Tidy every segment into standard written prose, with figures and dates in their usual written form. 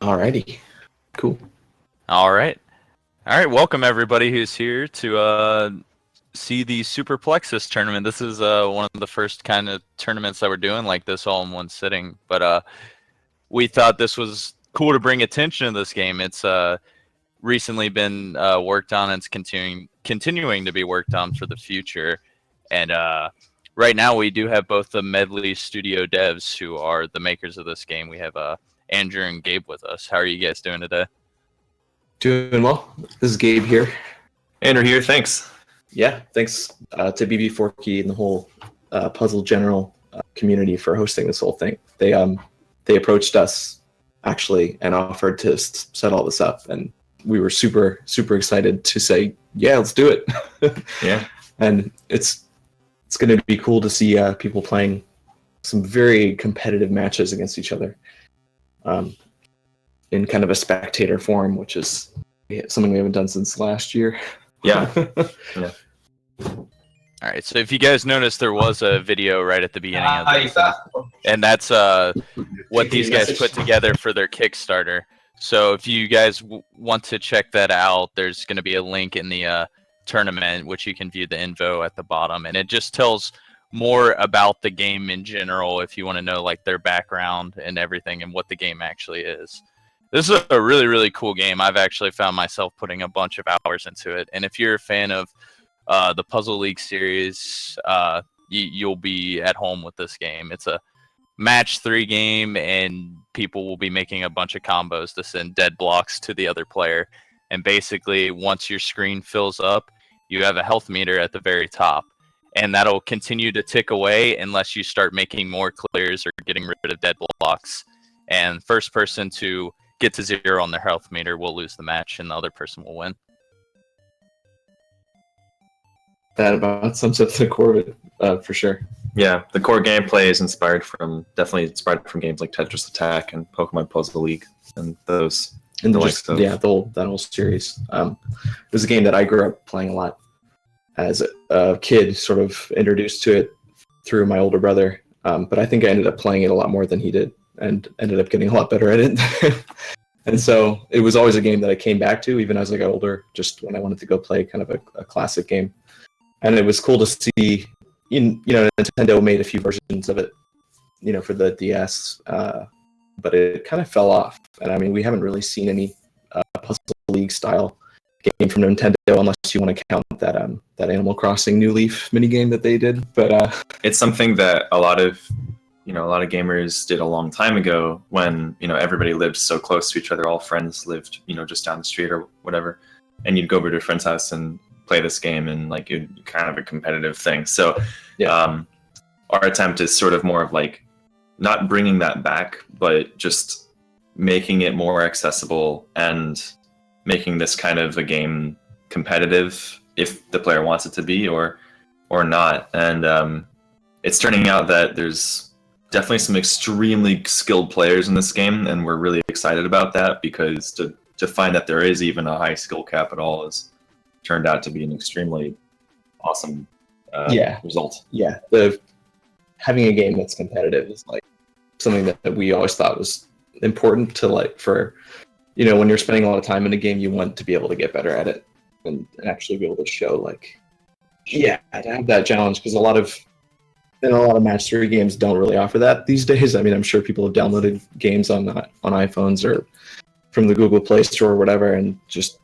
Alrighty, cool. All right. All right. Welcome everybody who's here to see the Super Plexis tournament. This is one of the first kind of tournaments that we're doing like this all in one sitting. But we thought this was cool to bring attention to this game. It's recently been worked on and it's continuing to be worked on for the future. And right now we do have both the Medley Studio devs who are the makers of this game. We have Andrew and Gabe with us. How are you guys doing today? Doing well. This is Gabe here. Andrew here, thanks. Yeah, thanks to BB4Key and the whole Puzzle General community for hosting this whole thing. They approached us actually and offered to set all this up, and we were super excited to say, yeah, let's do it. Yeah, and it's going to be cool to see people playing some very competitive matches against each other. In kind of a spectator form, which is something we haven't done since last year. Yeah. Yeah. All right. So if you guys noticed, there was a video right at the beginning of this, and that's what these guys put together for their Kickstarter. So if you guys want to check that out, there's going to be a link in the tournament, which you can view the info at the bottom, and it just tells more about the game in general if you want to know like their background and everything and what the game actually is. This is a really cool game. I've actually found myself putting a bunch of hours into it. And if you're a fan of the Puzzle League series, you'll be at home with this game. It's a match 3 game, and people will be making a bunch of combos to send dead blocks to the other player. And basically, once your screen fills up, you have a health meter at the very top. And that'll continue to tick away unless you start making more clears or getting rid of dead blocks. And first person to get to 0 on their health meter will lose the match, and the other person will win. That about sums up the core of it, for sure. Yeah, the core gameplay is definitely inspired from games like Tetris Attack and Pokemon Puzzle League, and those. And that whole series. It was a game that I grew up playing a lot as a kid, sort of introduced to it through my older brother. But I think I ended up playing it a lot more than he did, and ended up getting a lot better at it. And so it was always a game that I came back to, even as I got older, just when I wanted to go play kind of a classic game. And it was cool to see, Nintendo made a few versions of it, for the DS, but it kind of fell off. And I mean, we haven't really seen any Puzzle League style game from Nintendo, unless you want to count that Animal Crossing New Leaf minigame that they did. But it's something that a lot of gamers did a long time ago when, everybody lived so close to each other. All friends lived, just down the street or whatever. And you'd go over to a friend's house and play this game, and like it'd kind of a competitive thing. So yeah. Our attempt is sort of more of like not bringing that back, but just making it more accessible and making this kind of a game competitive if the player wants it to be or not. And it's turning out that there's definitely some extremely skilled players in this game, and we're really excited about that, because to find that there is even a high skill cap at all has turned out to be an extremely awesome result. Yeah, having a game that's competitive is like something that we always thought was important to, like, for when you're spending a lot of time in a game, you want to be able to get better at it and actually be able to show, like, to have that challenge, because a lot of match 3 games don't really offer that these days. I mean, I'm sure people have downloaded games on iPhones or from the Google Play Store or whatever, and just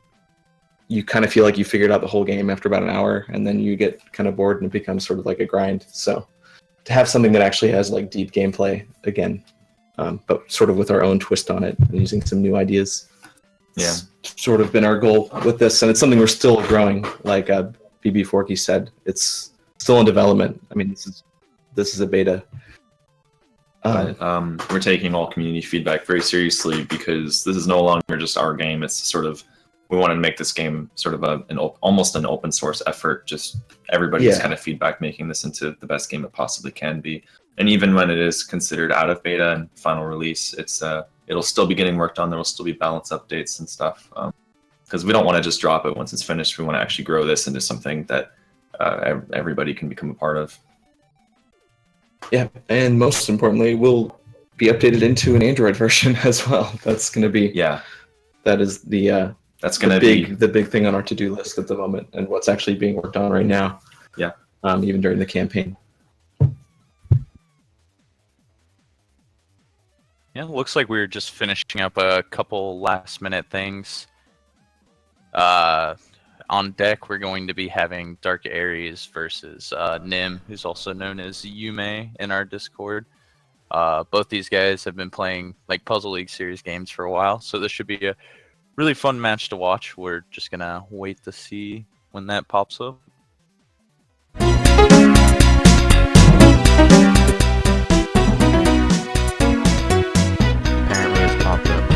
you kind of feel like you figured out the whole game after about an hour, and then you get kind of bored and it becomes sort of like a grind. So to have something that actually has like deep gameplay again, but sort of with our own twist on it and using some new ideas. Yeah, it's sort of been our goal with this, and it's something we're still growing. Like BB4Key said, it's still in development. I mean, this is a beta. We're taking all community feedback very seriously, because this is no longer just our game. It's sort of, we wanted to make this game sort of almost an open source effort. Just everybody's kind of feedback, making this into the best game it possibly can be. And even when it is considered out of beta and final release, it'll still be getting worked on. There will still be balance updates and stuff, because we don't want to just drop it once it's finished. We want to actually grow this into something that everybody can become a part of. Yeah, and most importantly, be updated into an Android version as well. That's going to be that is the that's going to be the big thing on our to-do list at the moment, and what's actually being worked on right now. Yeah. Even during the campaign. Yeah, looks like we were just finishing up a couple last-minute things. On deck, we're going to be having Dark Aries versus Nim, who's also known as Yume in our Discord. Both these guys have been playing like Puzzle League series games for a while, so this should be a really fun match to watch. We're just gonna wait to see when that pops up. Apparently it's popped up.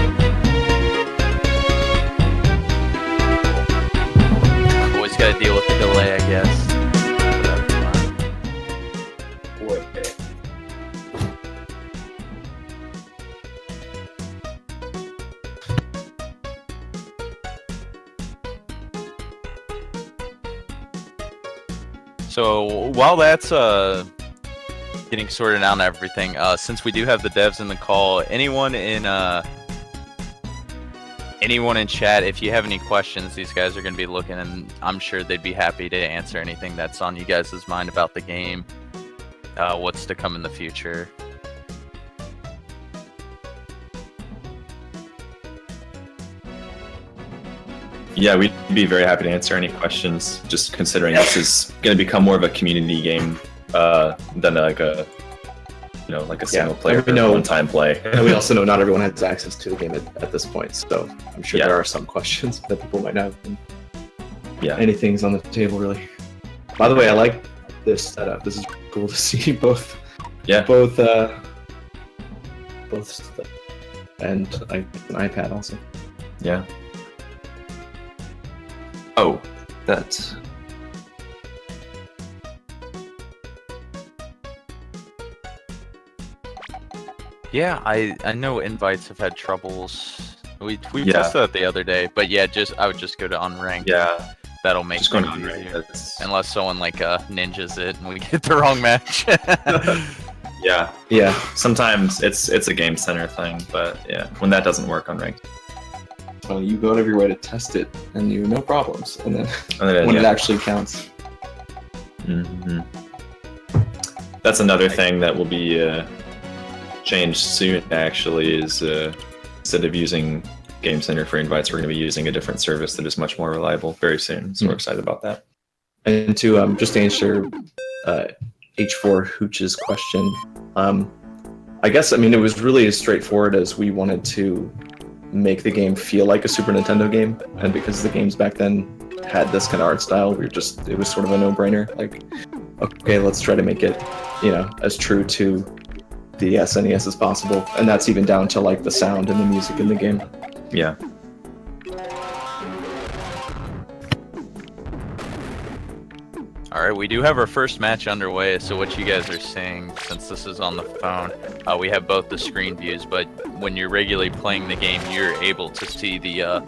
Always gotta deal with the delay, I guess. So while that's getting sorted out and everything, since we do have the devs in the call, anyone in chat, if you have any questions, these guys are going to be looking, and I'm sure they'd be happy to answer anything that's on you guys' mind about the game, what's to come in the future. Yeah, we'd be very happy to answer any questions, just considering this is going to become more of a community game than like a single player one-time play. And we also know not everyone has access to the game at this point, so I'm sure there are some questions that people might have. And anything's on the table, really. By the way, I like this setup. This is cool to see both. Yeah. Both and an iPad also. Yeah. Oh, that's... Yeah, I know invites have had troubles. We tested that the other day, but yeah, I would just go to unranked. Yeah, that'll make things easier. Unless someone like ninjas it and we get the wrong match. Yeah. Sometimes it's a game center thing, but yeah, when that doesn't work on ranked. Well, you go out of your way to test it, and you no problems, and then when it actually counts. Mm-hmm. That's another thing that will be changed soon. Actually, is instead of using Game Center for invites, we're going to be using a different service that is much more reliable very soon. So we're excited about that. And to just answer H4 Hooch's question, I guess it was really as straightforward as we wanted to make the game feel like a Super Nintendo game, and because the games back then had this kind of art style, it was sort of a no-brainer. Like, okay, let's try to make it, as true to the SNES as possible, and that's even down to like the sound and the music in the game. Yeah. All right, we do have our first match underway. So what you guys are seeing, since this is on the phone, we have both the screen views, but when you're regularly playing the game, you're able to see the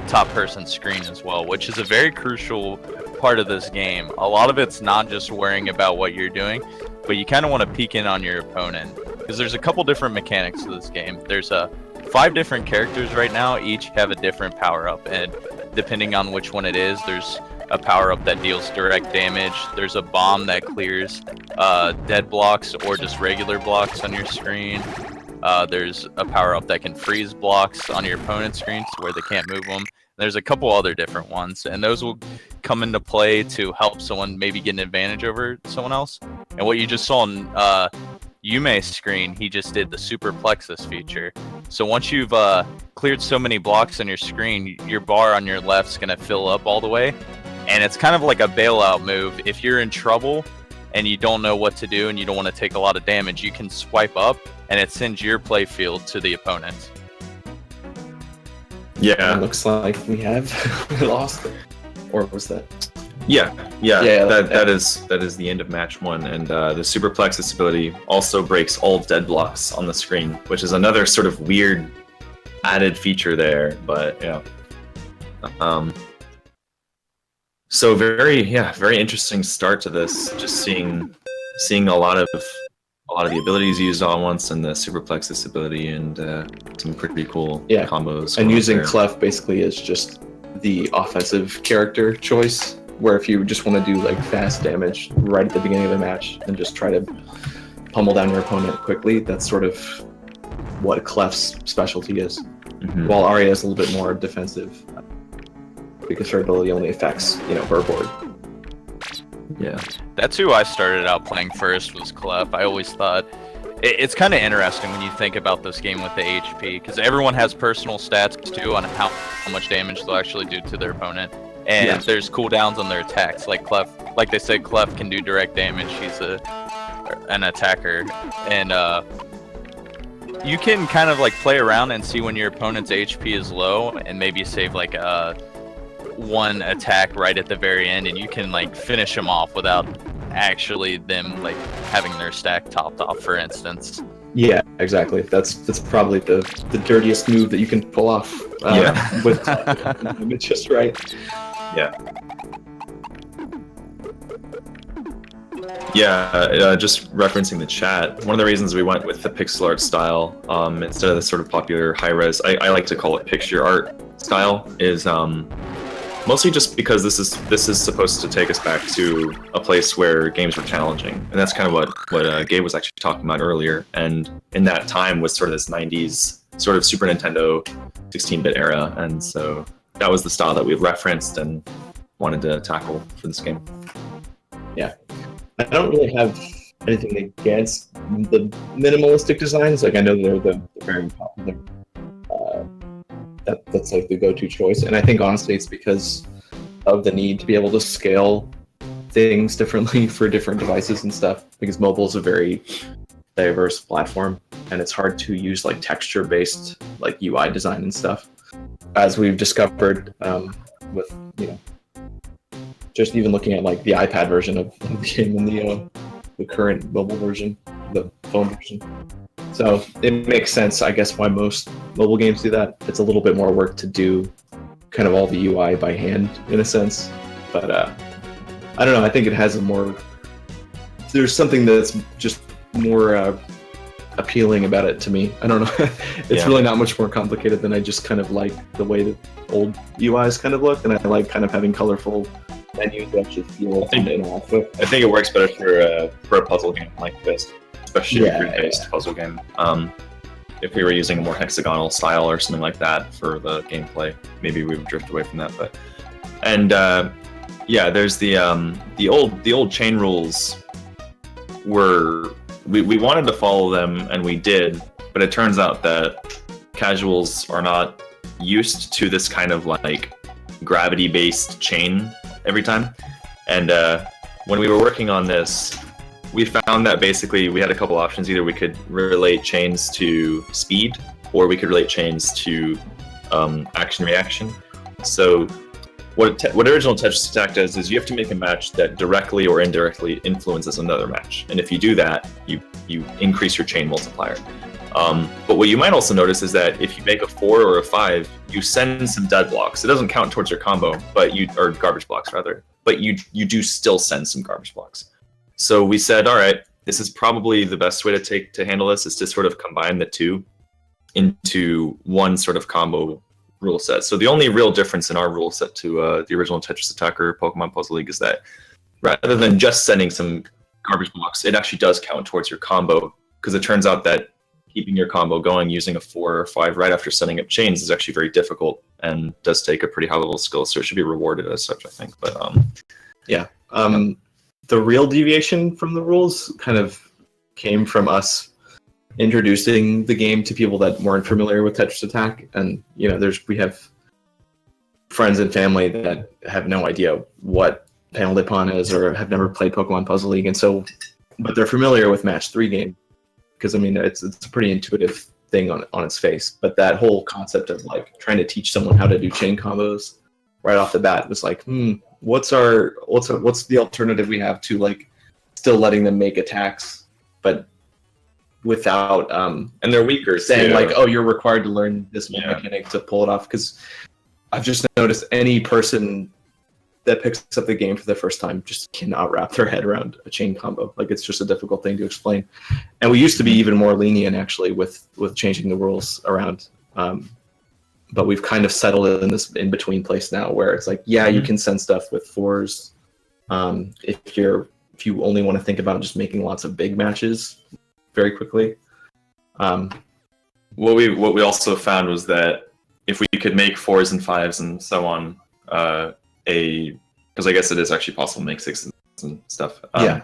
top person screen as well, which is a very crucial part of this game. A lot of it's not just worrying about what you're doing, but you kind of want to peek in on your opponent, because there's a couple different mechanics to this game. There's 5 different characters right now, each have a different power-up, and depending on which one it is, there's a power-up that deals direct damage. There's a bomb that clears dead blocks or just regular blocks on your screen. There's a power-up that can freeze blocks on your opponent's screen to where they can't move them. There's a couple other different ones, and those will come into play to help someone maybe get an advantage over someone else. And what you just saw on Yume's screen, he just did the Super Plexis feature. So once you've cleared so many blocks on your screen, your bar on your left is going to fill up all the way. And it's kind of like a bailout move. If you're in trouble and you don't know what to do and you don't want to take a lot of damage, you can swipe up and it sends your play field to the opponent. Yeah. It looks like we lost. Or was that? Yeah. That is the end of match 1, and the Super Plexis ability also breaks all dead blocks on the screen, which is another sort of weird added feature there. But yeah. So very interesting start to this. Just seeing a lot a lot of the abilities used all at once, and the Super Plexis ability, and some pretty cool combos. And using Clef basically is just the offensive character choice, where if you just want to do like fast damage right at the beginning of the match and just try to pummel down your opponent quickly, that's sort of what Clef's specialty is. While Arya is a little bit more defensive, because her ability only affects, her board. Yeah. That's who I started out playing first, was Clef. I always thought it's kind of interesting when you think about this game with the HP, because everyone has personal stats too on how much damage they'll actually do to their opponent, and there's cooldowns on their attacks. Like Clef, like they said, Clef can do direct damage. She's an attacker, and you can kind of like play around and see when your opponent's HP is low, and maybe save like one attack right at the very end, and you can like finish them off without actually them like having their stack topped off, for instance. Yeah, exactly. That's probably the dirtiest move that you can pull off. With it's just right. Yeah. Yeah, just referencing the chat, one of the reasons we went with the pixel art style instead of the sort of popular high-res, I like to call it picture art style, is mostly just because this is supposed to take us back to a place where games were challenging, and that's kind of what Gabe was actually talking about earlier. And in that time was sort of this 90s sort of Super Nintendo 16-bit era, and so that was the style that we referenced and wanted to tackle for this game. Yeah. I don't really have anything against the minimalistic designs. Like, I know they're the very popular. That's like the go-to choice, and I think honestly it's because of the need to be able to scale things differently for different devices and stuff. Because mobile is a very diverse platform, and it's hard to use like texture-based like UI design and stuff, as we've discovered with just even looking at like the iPad version of the game and the current mobile version, the phone version. So it makes sense, I guess, why most mobile games do that. It's a little bit more work to do kind of all the UI by hand, in a sense. But I don't know, I think it has there's something that's just more appealing about it to me. I don't know. It's really not much more complicated than I just kind of like the way that old UIs kind of look, and I like kind of having colorful menus that actually feel fun to interact with. I think it works better for a puzzle game like this, especially a grid-based puzzle game. If we were using a more hexagonal style or something like that for the gameplay, maybe we would drift away from that. But there's the old chain rules were we wanted to follow them, and we did, but it turns out that casuals are not used to this kind of like gravity-based chain every time. And when we were working on this, we found that basically we had a couple options. Either we could relate chains to speed, or we could relate chains to action-reaction. So what original Tetris Attack does is you have to make a match that directly or indirectly influences another match. And if you do that, you increase your chain multiplier. But what you might also notice is that if you make a 4 or a 5, you send some dead blocks. It doesn't count towards your combo, or garbage blocks rather, but you do still send some garbage blocks. So we said, all right, this is probably the best way to handle this, is to sort of combine the two into one sort of combo rule set. So the only real difference in our rule set to the original Tetris Attack or Pokemon Puzzle League is that rather than just sending some garbage blocks, it actually does count towards your combo, because it turns out that keeping your combo going using a 4 or 5 right after setting up chains is actually very difficult and does take a pretty high level of skill, so it should be rewarded as such, I think. But the real deviation from the rules kind of came from us introducing the game to people that weren't familiar with Tetris Attack, and we have friends and family that have no idea what Panel de Pon is or have never played Pokemon Puzzle League, and so but they're familiar with Match 3 game, because it's a pretty intuitive thing on its face. But that whole concept of like trying to teach someone how to do chain combos right off the bat was like, what's the alternative we have to like still letting them make attacks, but without and they're weaker saying too. Like, oh, you're required to learn this mechanic to pull it off. Because I've just noticed any person that picks up the game for the first time just cannot wrap their head around a chain combo. Like, it's just a difficult thing to explain. And we used to be even more lenient actually with changing the rules around. But we've kind of settled in this in between place now where it's like, yeah, you can send stuff with 4s. If you only want to think about just making lots of big matches very quickly. What we also found was that if we could make 4s and 5s and so on, because I guess it is actually possible to make 6s and stuff.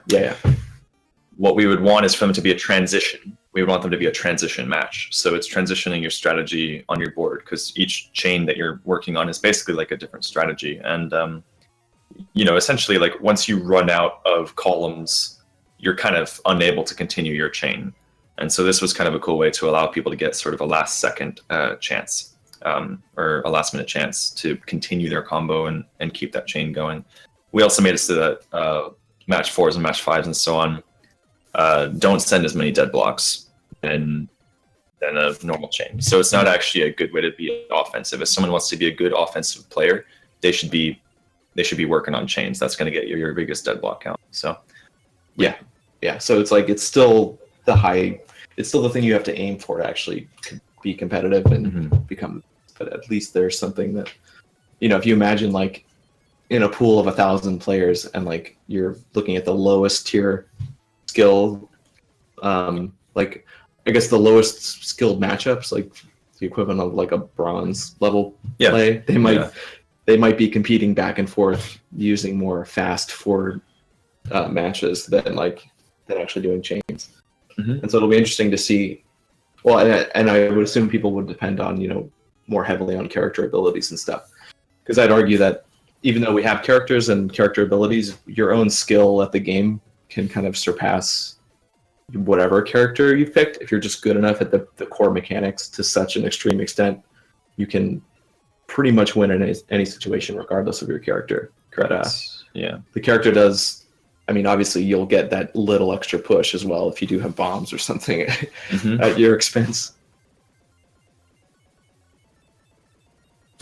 Yeah. What we would want is for them to be a transition. We would want them to be a transition match. So it's transitioning your strategy on your board, because each chain that you're working on is basically like a different strategy. And essentially, like once you run out of columns, you're kind of unable to continue your chain. And so this was kind of a cool way to allow people to get sort of a last second chance, or a last minute chance to continue their combo and keep that chain going. We also made it so that match 4s and match 5s and so on don't send as many dead blocks than a normal chain. So it's not actually a good way to be offensive. If someone wants to be a good offensive player, they should be working on chains. That's going to get you your biggest dead block count. So yeah. So it's still the thing you have to aim for to actually be competitive and become. But at least there's something that, if you imagine like in a pool of 1,000 players and like you're looking at the lowest tier skill, like I guess the lowest skilled matchups, like the equivalent of like a bronze level play, they might be competing back and forth using more fast forward matches than actually doing chains. And so it'll be interesting to see. Well, and I would assume people would depend on more heavily on character abilities and stuff, because I'd argue that even though we have characters and character abilities, your own skill at the game can kind of surpass whatever character you picked. If you're just good enough at the core mechanics to such an extreme extent, you can pretty much win in any situation regardless of your character. The character does, obviously you'll get that little extra push as well if you do have bombs or something at your expense.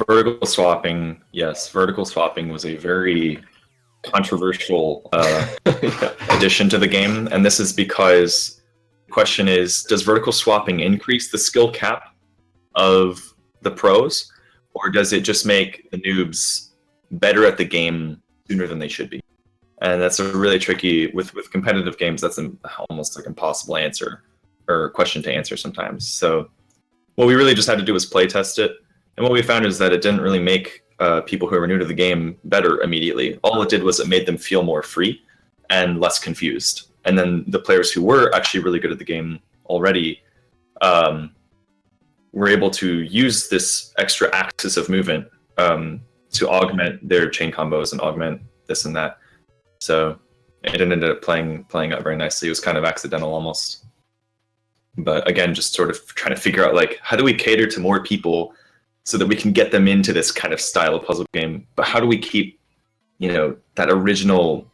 Vertical swapping, yes. Vertical swapping was a very controversial addition to the game, and this is because the question is, does vertical swapping increase the skill cap of the pros, or does it just make the noobs better at the game sooner than they should be? And that's a really tricky, with competitive games, that's almost like impossible answer or question to answer sometimes. So what we really just had to do was play test it. And what we found is that it didn't really make people who were new to the game better immediately. All it did was it made them feel more free and less confused. And then the players who were actually really good at the game already were able to use this extra axis of movement to augment their chain combos and augment this and that. So it ended up playing out very nicely. It was kind of accidental almost. But again, just sort of trying to figure out, like, how do we cater to more people so that we can get them into this kind of style of puzzle game? But how do we keep, that original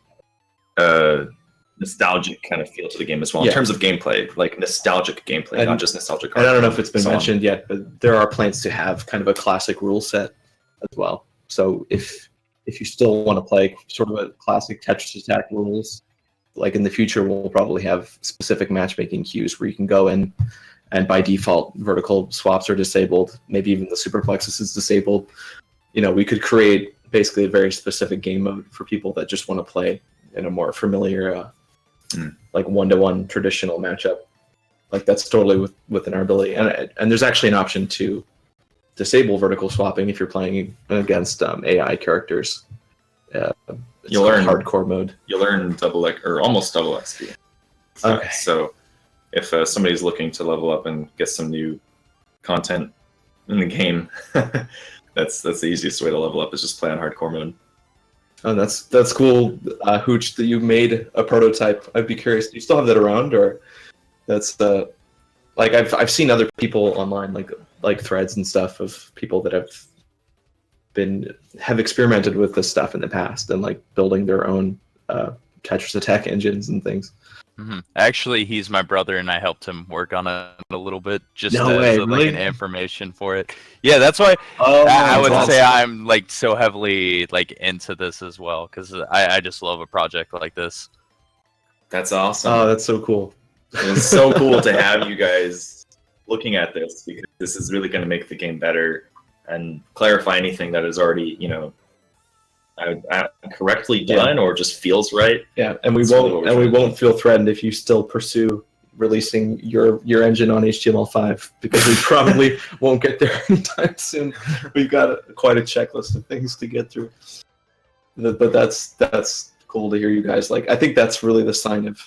nostalgic kind of feel to the game as well, in terms of gameplay, like nostalgic gameplay, not just nostalgic. I don't know if it's been mentioned yet, but there are plans to have kind of a classic rule set as well. So if you still want to play sort of a classic Tetris attack rules, like in the future, we'll probably have specific matchmaking queues where you can go in, and by default, vertical swaps are disabled. Maybe even the Super Plexis is disabled. We could create basically a very specific game mode for people that just want to play in a more familiar, like one-to-one traditional matchup. Like, that's totally within our ability. And there's actually an option to disable vertical swapping if you're playing against AI characters. You'll learn hardcore mode. You'll learn almost double XP. Okay. So if somebody's looking to level up and get some new content in the game, that's the easiest way to level up, is just play on hardcore mode. Oh, that's cool, Hooch, that you made a prototype. I'd be curious. Do you still have that around, or that's like I've seen other people online, like threads and stuff of people that have experimented with this stuff in the past and like building their own Tetris Attack engines and things. Actually, he's my brother, and I helped him work on it a little bit, just No as way, like really? an information for it. Yeah, that's why Oh, I would that's say awesome. I'm like so heavily like into this as well, because I just love a project like this. That's awesome. Oh, that's so cool. It's so cool to have you guys looking at this, because this is really going to make the game better and clarify anything that is already, correctly done or just feels right. Yeah, and we That's really won't what we're trying to do. feel threatened if you still pursue releasing your engine on HTML5, because we probably won't get there anytime soon. We've got quite a checklist of things to get through. But that's cool to hear you guys. Like, I think that's really the sign of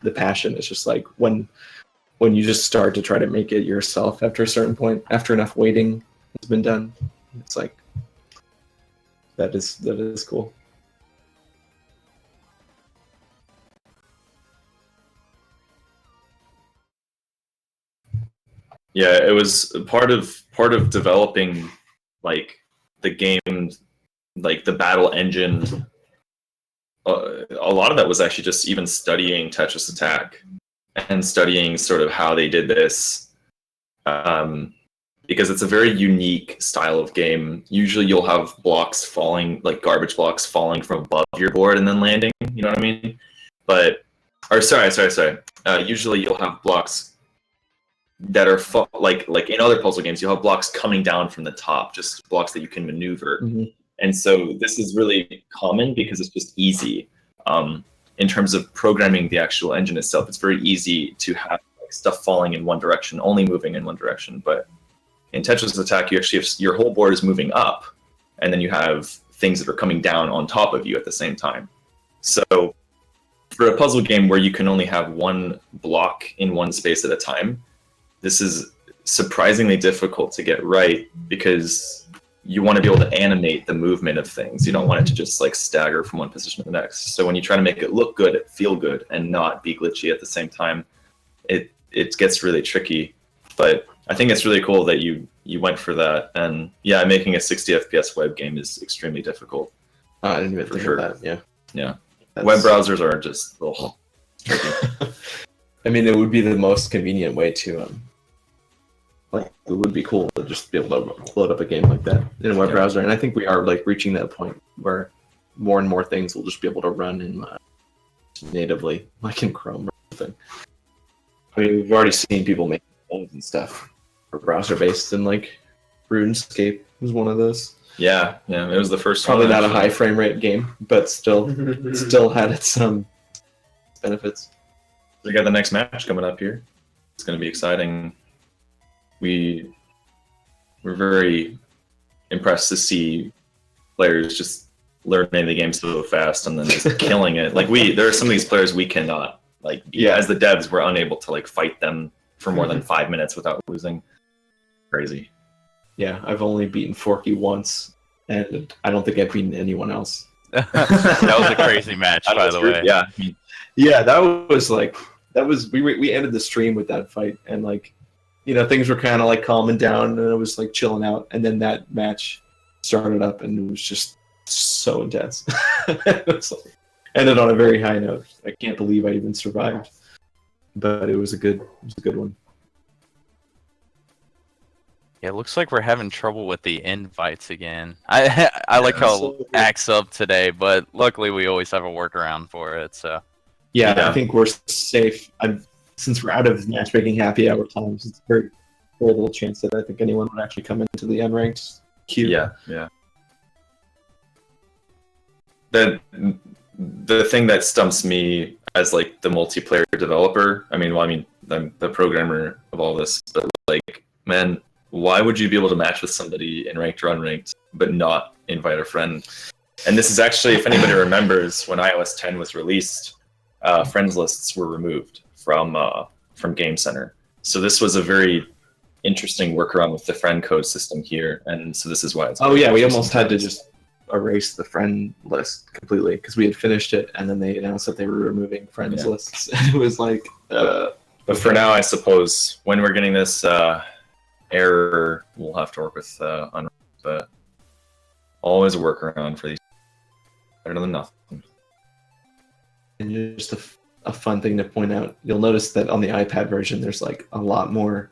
the passion. It's just like when you just start to try to make it yourself after a certain point, after enough waiting has been done. It's like that is cool. Yeah, it was part of developing like the game, like the battle engine. A lot of that was actually just even studying Tetris Attack and studying sort of how they did this, because it's a very unique style of game. Usually, you'll have blocks falling, like garbage blocks falling from above your board and then landing. You know what I mean? Usually, you'll have blocks that are like in other puzzle games, you'll have blocks coming down from the top, just blocks that you can maneuver. And so this is really common because it's just easy. In terms of programming the actual engine itself, it's very easy to have like, stuff falling in one direction, only moving in one direction. But in Tetris Attack, you actually have your whole board is moving up, and then you have things that are coming down on top of you at the same time. So for a puzzle game where you can only have one block in one space at a time, this is surprisingly difficult to get right, because you want to be able to animate the movement of things. You don't want it to just like stagger from one position to the next. So when you try to make it look good, feel good, and not be glitchy at the same time, it gets really tricky. But I think it's really cool that you went for that. And yeah, making a 60 FPS web game is extremely difficult. I didn't even think of that. Yeah. Web browsers are just tricky. I mean, it would be the most convenient way to like, it would be cool to just be able to load up a game like that in a web browser. And I think we are like reaching that point where more and more things will just be able to run in natively, like in Chrome or something. I mean, we've already seen people make games and stuff for browser based, and like RuneScape was one of those. Yeah, it was the first Probably one. not a high frame rate game, but still had its benefits. We got the next match coming up here. It's going to be exciting. We're very impressed to see players just learning the game so fast and then just killing it. Like there are some of these players we cannot as the devs, we're unable to like fight them for more than 5 minutes without losing. Crazy. Yeah, I've only beaten Forky once, and I don't think I've beaten anyone else. That was a crazy match, by the way. Yeah, that was we ended the stream with that fight, and like, things were kind of like calming down, and it was like chilling out, and then that match started up, and it was just so intense. It was like, ended on a very high note. I can't believe I even survived, but it was a good one. Yeah, it looks like we're having trouble with the invites again. I like how it acts up today, but luckily we always have a workaround for it. So yeah. I think we're safe. Since we're out of matchmaking happy hour times, it's very little chance that I think anyone would actually come into the unranked queue. Yeah. The thing that stumps me as like the multiplayer developer, I'm the programmer of all this, but like, man, why would you be able to match with somebody in ranked or unranked, but not invite a friend? And this is actually, if anybody remembers, when iOS 10 was released, friends lists were removed from Game Center. So this was a very interesting workaround with the friend code system here, and so this is why it's. Oh yeah, we almost had to just erase the friend list completely because we had finished it, and then they announced that they were removing friends lists. And it was like, but for now, I suppose when we're getting this error, we'll have to work with unranked, but always a workaround for these. Better than nothing. And just a fun thing to point out, you'll notice that on the iPad version, there's like a lot more.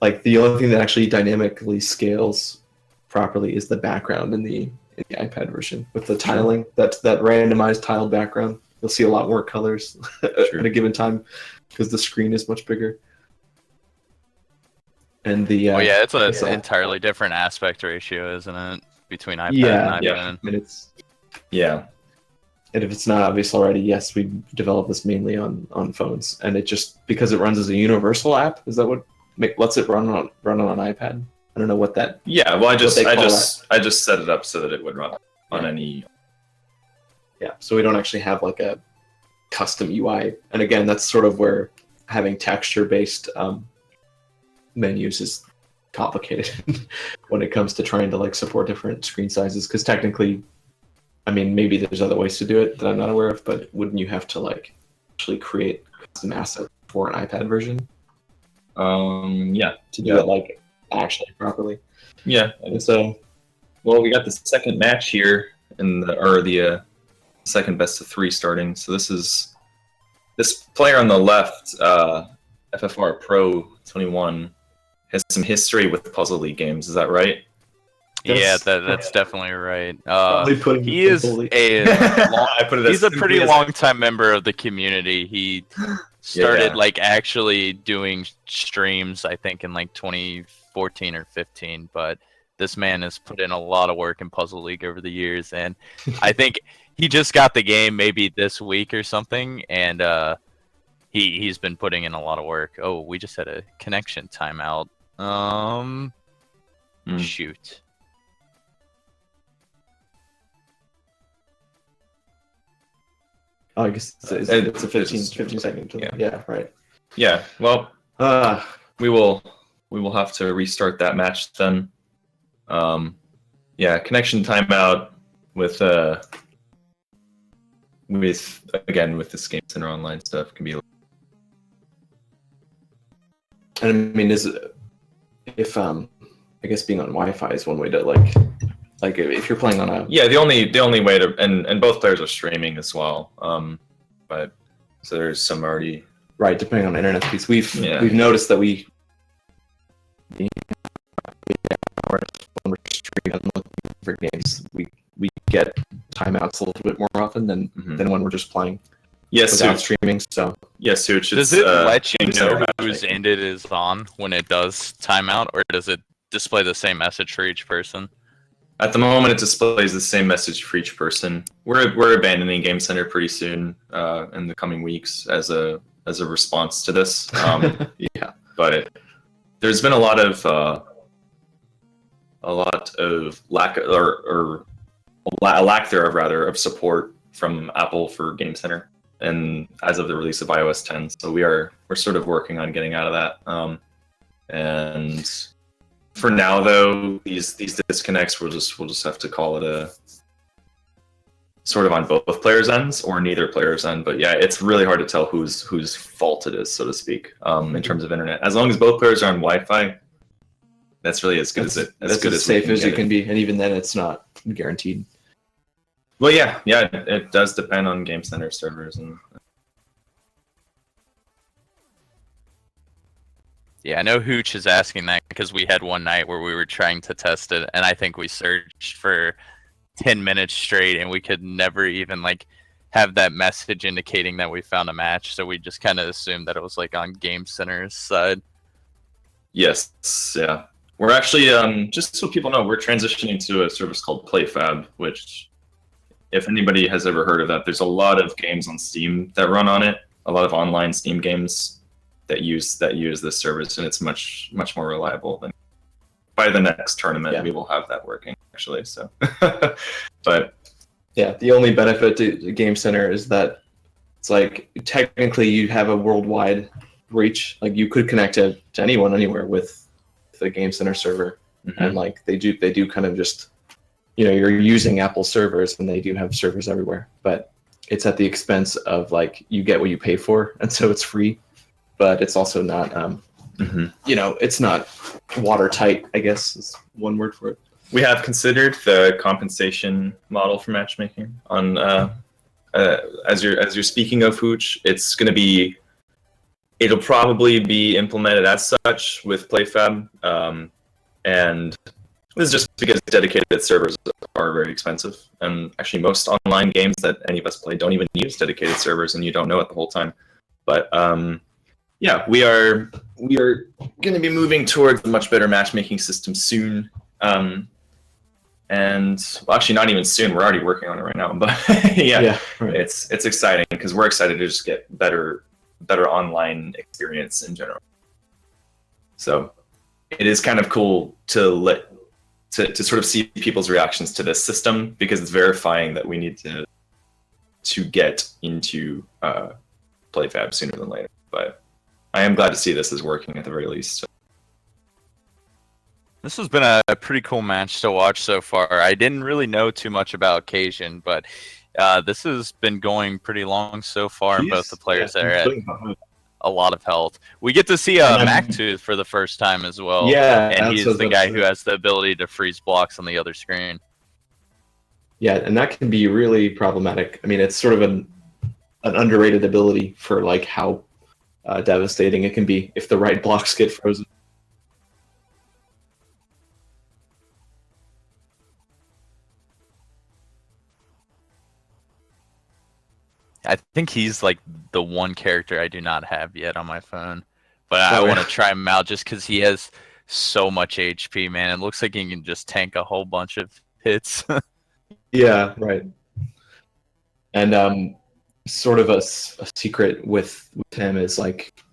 Like the only thing that actually dynamically scales properly is the background in the iPad version with the tiling. That randomized tiled background. You'll see a lot more colors at a given time because the screen is much bigger. And the it's an entirely different aspect ratio, isn't it, between iPad and iPad? Yeah. And if it's not obvious already, yes, we developed this mainly on phones, and it just because it runs as a universal app. Is that what lets it run on iPad? I don't know what that. Yeah, well, I just set it up so that it would run on any. Yeah, so we don't actually have like a custom UI, and again, that's sort of where having texture-based menus is complicated when it comes to trying to like support different screen sizes. Because technically, I mean, maybe there's other ways to do it that I'm not aware of, but wouldn't you have to like actually create custom assets for an iPad version? Yeah, to do it like actually properly. Yeah, and so, well, we got the second match here in the second best of 3 starting. So this player on the left, FFR Pro 21, has some history with Puzzle League games. Is that right? That's definitely right. He is he's a pretty long time member of the community. He started like actually doing streams, I think, in like 2014 or 15. But this man has put in a lot of work in Puzzle League over the years, and I think he just got the game maybe this week or something, and he's been putting in a lot of work. Oh, we just had a connection timeout. Shoot. Oh, I guess it's a 15 second. Yeah, right. Yeah. Well, we will have to restart that match then. Connection timeout with this Game Center Online stuff can be. And I mean, if I guess being on Wi-Fi is one way to like if you're playing on a the only way to and both players are streaming as well. But so there's some already right depending on the internet speeds. We've noticed that when we're streaming and looking for games, we get timeouts a little bit more often than when we're just playing. Yes, without streaming. So yes, Such. Does it let you know whose end it is on when it does timeout, or does it display the same message for each person? At the moment, it displays the same message for each person. We're abandoning Game Center pretty soon in the coming weeks as a response to this. But there's been a lot of lack or a lack thereof rather of support from Apple for Game Center, and as of the release of iOS 10. So we're sort of working on getting out of that. And for now, though, these disconnects we'll just have to call it a sort of on both players' ends or neither player's end. But yeah, it's really hard to tell whose fault it is, so to speak, in terms of internet. As long as both players are on Wi-Fi, that's really as good as safe as it can be, and even then, it's not guaranteed. Well, yeah, it does depend on Game Center servers and. Yeah, I know Hooch is asking that because we had one night where we were trying to test it, and I think we searched for 10 minutes straight, and we could never even like have that message indicating that we found a match. So we just kind of assumed that it was like on Game Center's side. Yes, yeah. We're actually just so people know, we're transitioning to a service called PlayFab, which, if anybody has ever heard of that, there's a lot of games on Steam that run on it. A lot of online Steam games that use this service, and it's much more reliable than. By the next tournament, we will have that working actually. So, but yeah, the only benefit to Game Center is that it's like technically you have a worldwide reach. Like you could connect to anyone anywhere with the Game Center server, and like they do kind of just, you're using Apple servers, and they do have servers everywhere, but it's at the expense of like you get what you pay for, and so it's free. But it's also not, it's not watertight, I guess is one word for it. We have considered the compensation model for matchmaking on as you're speaking of Hooch, it'll probably be implemented as such with PlayFab, and this is just because dedicated servers are very expensive, and actually most online games that any of us play don't even use dedicated servers, and you don't know it the whole time. But yeah, we are going to be moving towards a much better matchmaking system soon. And well, actually, not even soon. We're already working on it right now. But yeah, right. It's exciting because we're excited to just get better online experience in general. So it is kind of cool to sort of see people's reactions to this system, because it's verifying that we need to get into PlayFab sooner than later. But I am glad to see this is working at the very least. This has been a pretty cool match to watch so far. I didn't really know too much about Cajun, but this has been going pretty long so far, and both the players are at a lot of health. We get to see Mactooth for the first time as well. Yeah, and he's the guy who has the ability to freeze blocks on the other screen. Yeah, and that can be really problematic. I mean, it's sort of an underrated ability for like how devastating it can be if the right blocks get frozen. I think he's like the one character I do not have yet on my phone, but I want to try him out just because he has so much HP, man. It looks like he can just tank a whole bunch of hits. Yeah, right. And sort of a secret with him is like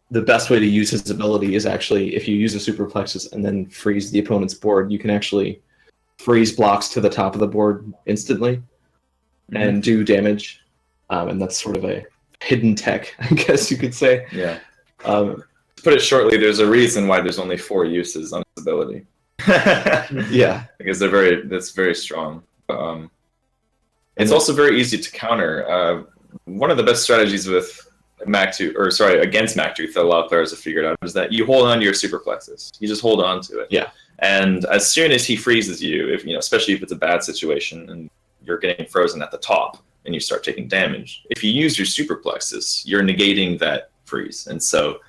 the best way to use his ability is actually if you use a Super Plexis and then freeze the opponent's board, you can actually freeze blocks to the top of the board instantly and do damage. And that's sort of a hidden tech, I guess you could say. Yeah. To put it shortly, there's a reason why there's only 4 uses on this ability. Yeah. Because that's very strong. It's also very easy to counter. One of the best strategies with against Mactooth that a lot of players have figured out is that you hold on to your Super Plexis. You just hold on to it. Yeah. And as soon as he freezes you, especially if it's a bad situation and you're getting frozen at the top, and you start taking damage. If you use your Super Plexis, you're negating that freeze. And so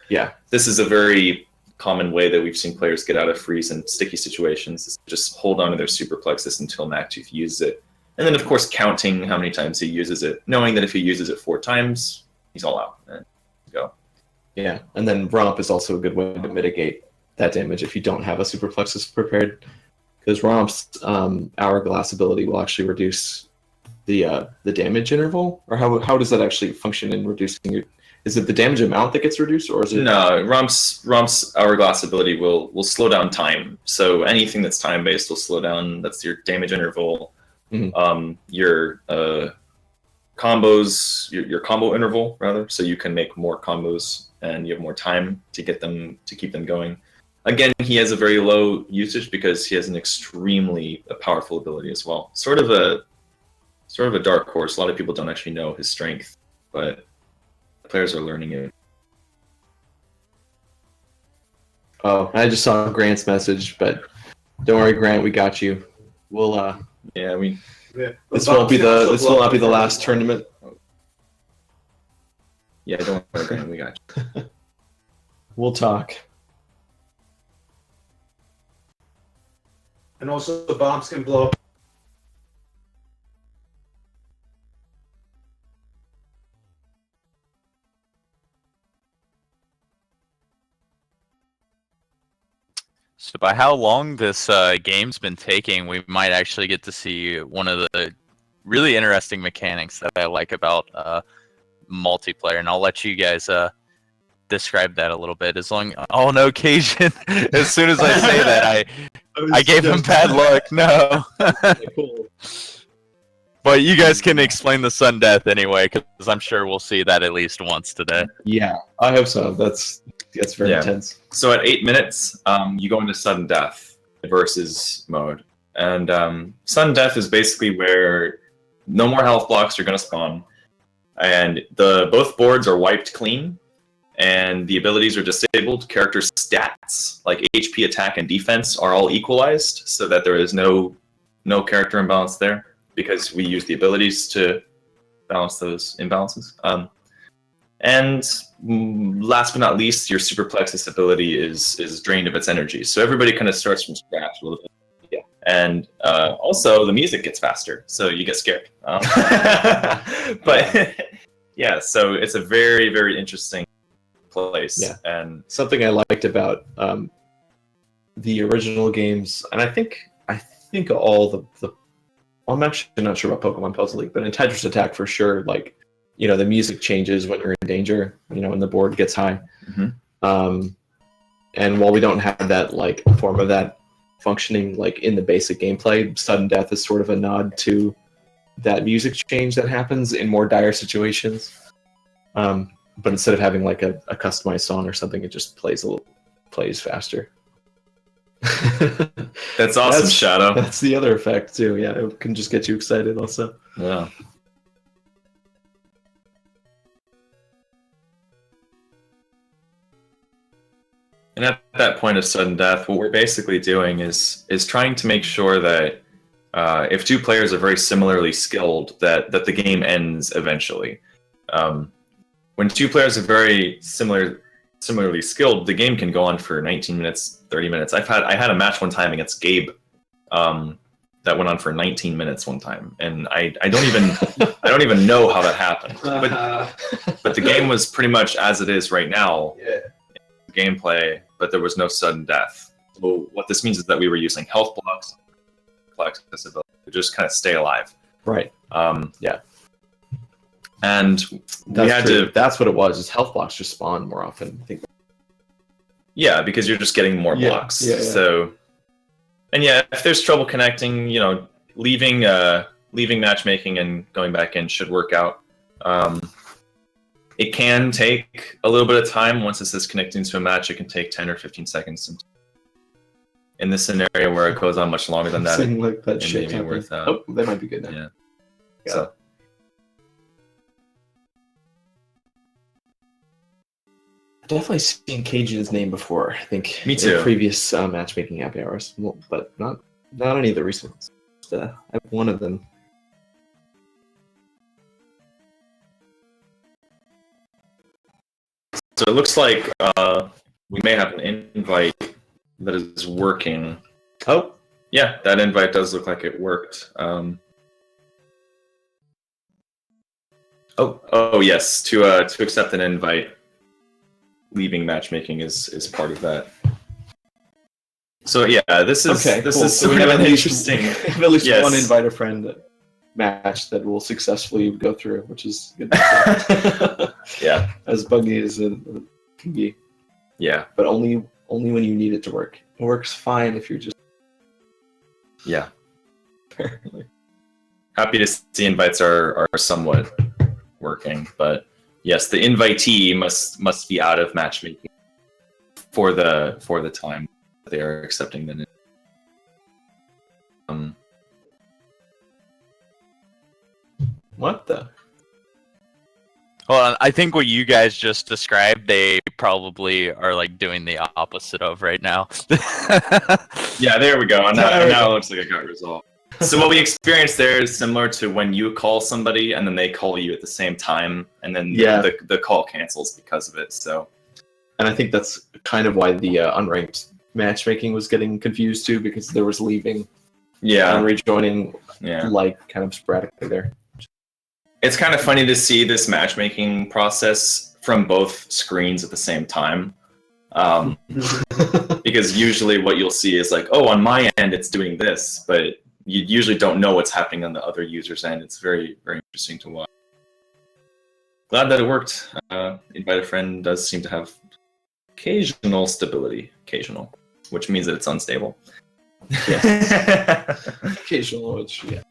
this is a very common way that we've seen players get out of freeze in sticky situations, is just hold on to their Super Plexis until Mactooth uses it. And then, of course, counting how many times he uses it, knowing that if he uses it 4 times, he's all out. And go. Yeah, and then Romp is also a good way to mitigate that damage if you don't have a Super Plexis prepared. Because Romp's Hourglass ability will actually reduce the damage interval, or how does that actually function in reducing your? Is it the damage amount that gets reduced, or is it? No, Romp's Hourglass ability will slow down time. So anything that's time based will slow down. That's your damage interval. Mm-hmm. Your combos, your combo interval rather. So you can make more combos, and you have more time to keep them going. Again, he has a very low usage because he has an extremely powerful ability as well. Sort of a dark horse. A lot of people don't actually know his strength, but the players are learning it. Oh, I just saw Grant's message, but don't worry, Grant, we got you. We'll this will not be the last tournament. Yeah, don't worry, Grant, we got you. We'll talk. And also the bombs can blow up. So by how long this game's been taking, we might actually get to see one of the really interesting mechanics that I like about multiplayer, and I'll let you guys describe that a little bit. Oh no, Cajun! As soon as I say that, I gave him bad luck. No. Cool. But you guys can explain the sudden death anyway, because I'm sure we'll see that at least once today. Yeah, I hope so. That's very intense. So at 8 minutes, you go into sudden death versus mode, and sudden death is basically where no more health blocks are going to spawn, and both boards are wiped clean, and the abilities are disabled. Character stats like HP, attack, and defense are all equalized, so that there is no character imbalance there, because we use the abilities to balance those imbalances. And last but not least, your Super Plexis ability is drained of its energy. So everybody kind of starts from scratch a little bit. Yeah. And also the music gets faster, so you get scared. But yeah, so it's a very, very interesting place. Yeah. And something I liked about the original games, and I think all the I'm actually not sure about Pokemon Puzzle League, but in Tetris Attack for sure, like, you know, the music changes when you're in danger, you know, when the board gets high. Mhm. And while we don't have that, like, form of that functioning, like, in the basic gameplay, sudden death is sort of a nod to that music change that happens in more dire situations. But instead of having, like, a customized song or something, it just plays faster. That's awesome, Shadow. That's the other effect, too. Yeah, it can just get you excited also. Yeah. And at that point of sudden death, what we're basically doing is trying to make sure that if two players are very similarly skilled, that the game ends eventually. When two players are very similarly skilled, the game can go on for 19 minutes, 30 minutes. I had a match one time against Gabe that went on for 19 minutes one time, and I don't even know how that happened. But the game was pretty much as it is right now. Yeah. Gameplay, but there was no sudden death. So what this means is that we were using health blocks, accessibility to just kind of stay alive. Right. Yeah. And we had to. That's what it was. Is health blocks just spawn more often? I think. Yeah, because you're just getting more blocks. Yeah. So, and yeah, if there's trouble connecting, you know, leaving matchmaking and going back in should work out. It can take a little bit of time. Once it says connecting to a match, it can take 10 or 15 seconds. In this scenario where it goes on much longer than that, like that it may be worth oh, that might be good now. Yeah. So. I've definitely seen Cage's name before. I think me too. In previous matchmaking happy hours, but not any of the recent ones. I have one of them. So it looks like we may have an invite that is working. Oh, yeah, that invite does look like it worked. Oh yes, to accept an invite, leaving matchmaking is part of that. So yeah, this is okay, this cool. is so we have interesting. At least one invite a friend match that will successfully go through, which is good. Yeah, as buggy as it can be. Yeah, but only when you need it to work. It works fine if you're just. Yeah. Apparently. Happy to see invites are somewhat working, but yes, the invitee must be out of matchmaking for the time they are accepting the. What the? Hold on, I think what you guys just described, they probably are like doing the opposite of right now. Yeah, there we go. Now it looks like it got resolved. So what we experienced there is similar to when you call somebody and then they call you at the same time, and then the call cancels because of it. So, and I think that's kind of why the unranked matchmaking was getting confused too, because there was leaving, and rejoining, like kind of sporadically there. It's kind of funny to see this matchmaking process from both screens at the same time. Because usually what you'll see is like, oh, on my end it's doing this, but you usually don't know what's happening on the other user's end. It's very, very interesting to watch. Glad that it worked. Invite a friend does seem to have occasional stability. Occasional, which means that it's unstable. Yes. Occasional, which, yeah.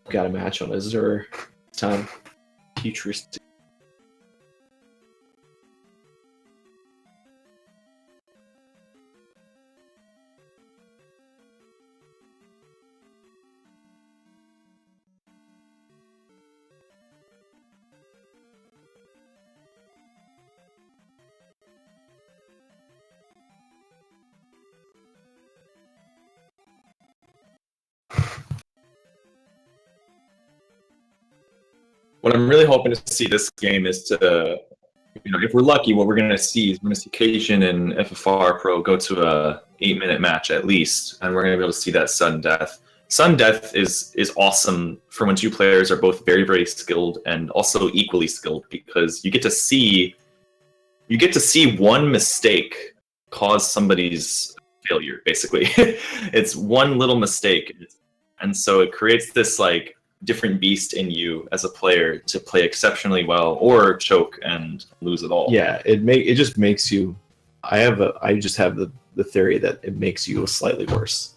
Got a match on Azure time. Futuristic. what I'm really hoping to see this game is to, if we're lucky, what we're going to see is we're going to see Cajun and FFR Pro go to a 8-minute match at least, and we're going to be able to see that sudden death. Sudden death is awesome for when two players are both very, very skilled and also equally skilled, because you get to see one mistake cause somebody's failure, basically. It's one little mistake, and so it creates this like different beast in you as a player to play exceptionally well or choke and lose it all. Yeah, it just makes you. I just have the theory that it makes you slightly worse.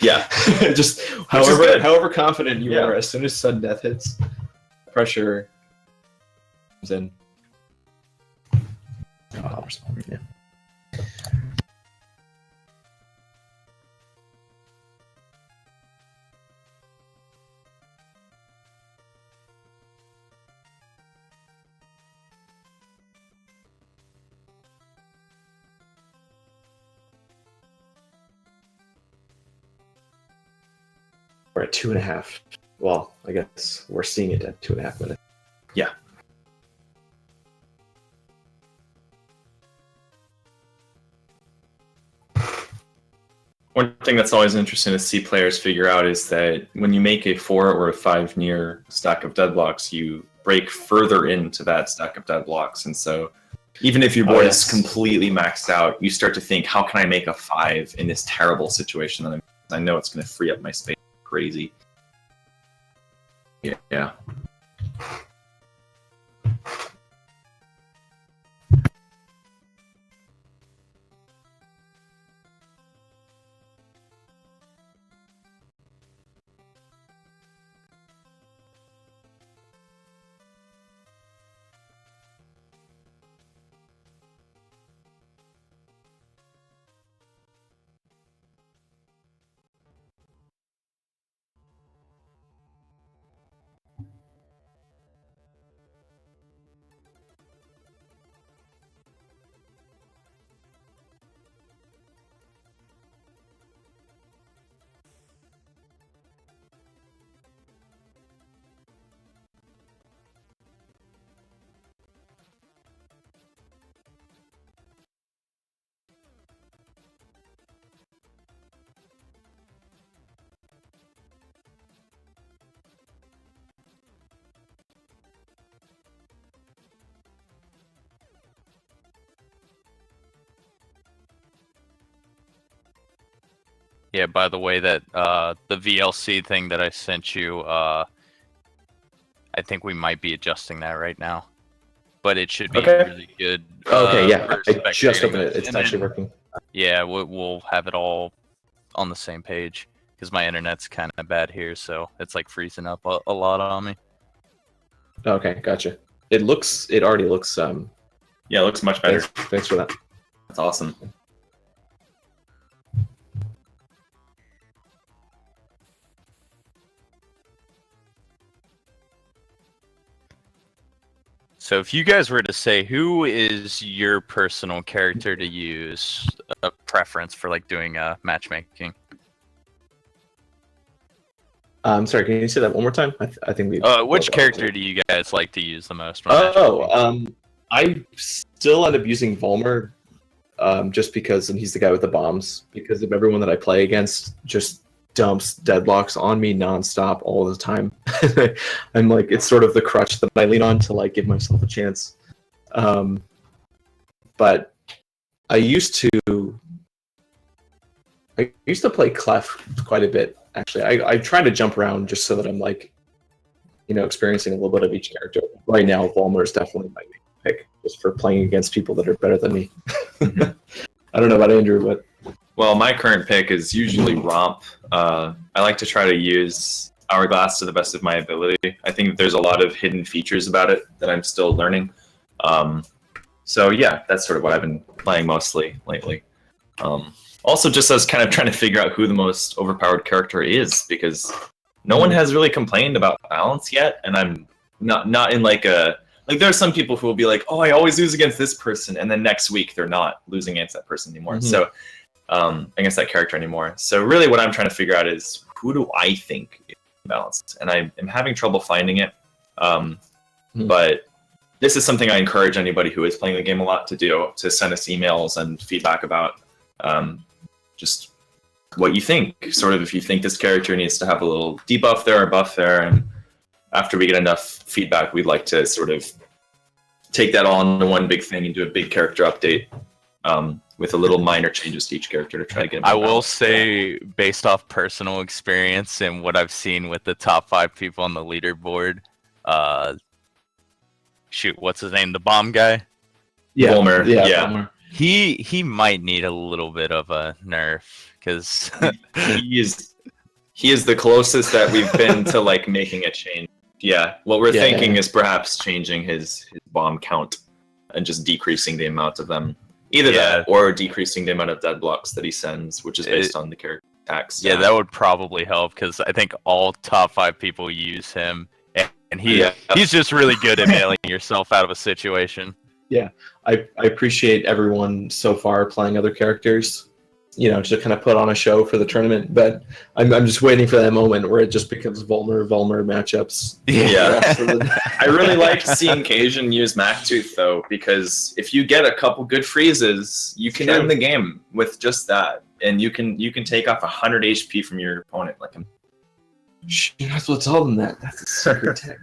Yeah. Just however confident you are, as soon as sudden death hits, pressure comes in. Yeah. We're at 2.5. Well, I guess we're seeing it at 2.5 minutes. Yeah. One thing that's always interesting to see players figure out is that when you make a 4 or a 5 near stack of deadblocks, you break further into that stack of deadblocks. And so even if your board is completely maxed out, you start to think, how can I make a 5 in this terrible situation that I know it's going to free up my space? Crazy. Yeah. Yeah, by the way, that the VLC thing that I sent you, I think we might be adjusting that right now. But it should be really good. Okay, yeah. for I just spectating opened it. It's and actually then- working. Yeah, we'll have it all on the same page, because my internet's kind of bad here, so it's like freezing up a lot on me. Okay, gotcha. It already looks Yeah, it looks much better. Thanks for that. That's awesome. So if you guys were to say, who is your personal character to use, a preference for like doing matchmaking? I'm sorry, can you say that one more time? I think we. Which character do you guys like to use the most? I still end up using Volmer, just because, and he's the guy with the bombs, because of everyone that I play against just dumps deadlocks on me nonstop all the time. I'm like, it's sort of the crutch that I lean on to like give myself a chance. But I used to play Clef quite a bit. Actually, I try to jump around just so that I'm like, experiencing a little bit of each character. Right now, Volmer is definitely my main pick, just for playing against people that are better than me. I don't know about Andrew, but well, my current pick is usually Romp. I like to try to use Hourglass to the best of my ability. I think there's a lot of hidden features about it that I'm still learning. So yeah, that's sort of what I've been playing mostly lately. Also, just as kind of trying to figure out who the most overpowered character is, because no one has really complained about balance yet, and I'm not in like a... Like, there are some people who will be like, oh, I always lose against this person, and then next week they're not losing against that person anymore. So, against that character anymore. So really what I'm trying to figure out is, who do I think is balanced? And I am having trouble finding it. But this is something I encourage anybody who is playing the game a lot to do, to send us emails and feedback about just what you think. Sort of if you think this character needs to have a little debuff there or buff there, and after we get enough feedback, we'd like to sort of take that all into one big thing and do a big character update with a little minor changes to each character to try to get them I will say, based off personal experience and what I've seen with the top 5 people on the leaderboard, shoot, what's his name? The bomb guy? Yeah, Bulmer. Yeah. Bulmer. He might need a little bit of a nerf, because he is the closest that we've been to like making a change. Yeah, what we're thinking is perhaps changing his bomb count and just decreasing the amount of them. Either that or decreasing the amount of dead blocks that he sends, which is based on the character attacks. Yeah, that would probably help, because I think all top 5 people use him, and he's just really good at mailing yourself out of a situation. Yeah, I appreciate everyone so far playing other characters, you know, to kind of put on a show for the tournament. But I'm just waiting for that moment where it just becomes Volmer matchups. Yeah, I really like seeing Cajun use Mactooth though, because if you get a couple good freezes, you can end the game with just that, and you can take off 100 HP from your opponent. Like, you're not supposed to tell them that. That's a secret tech.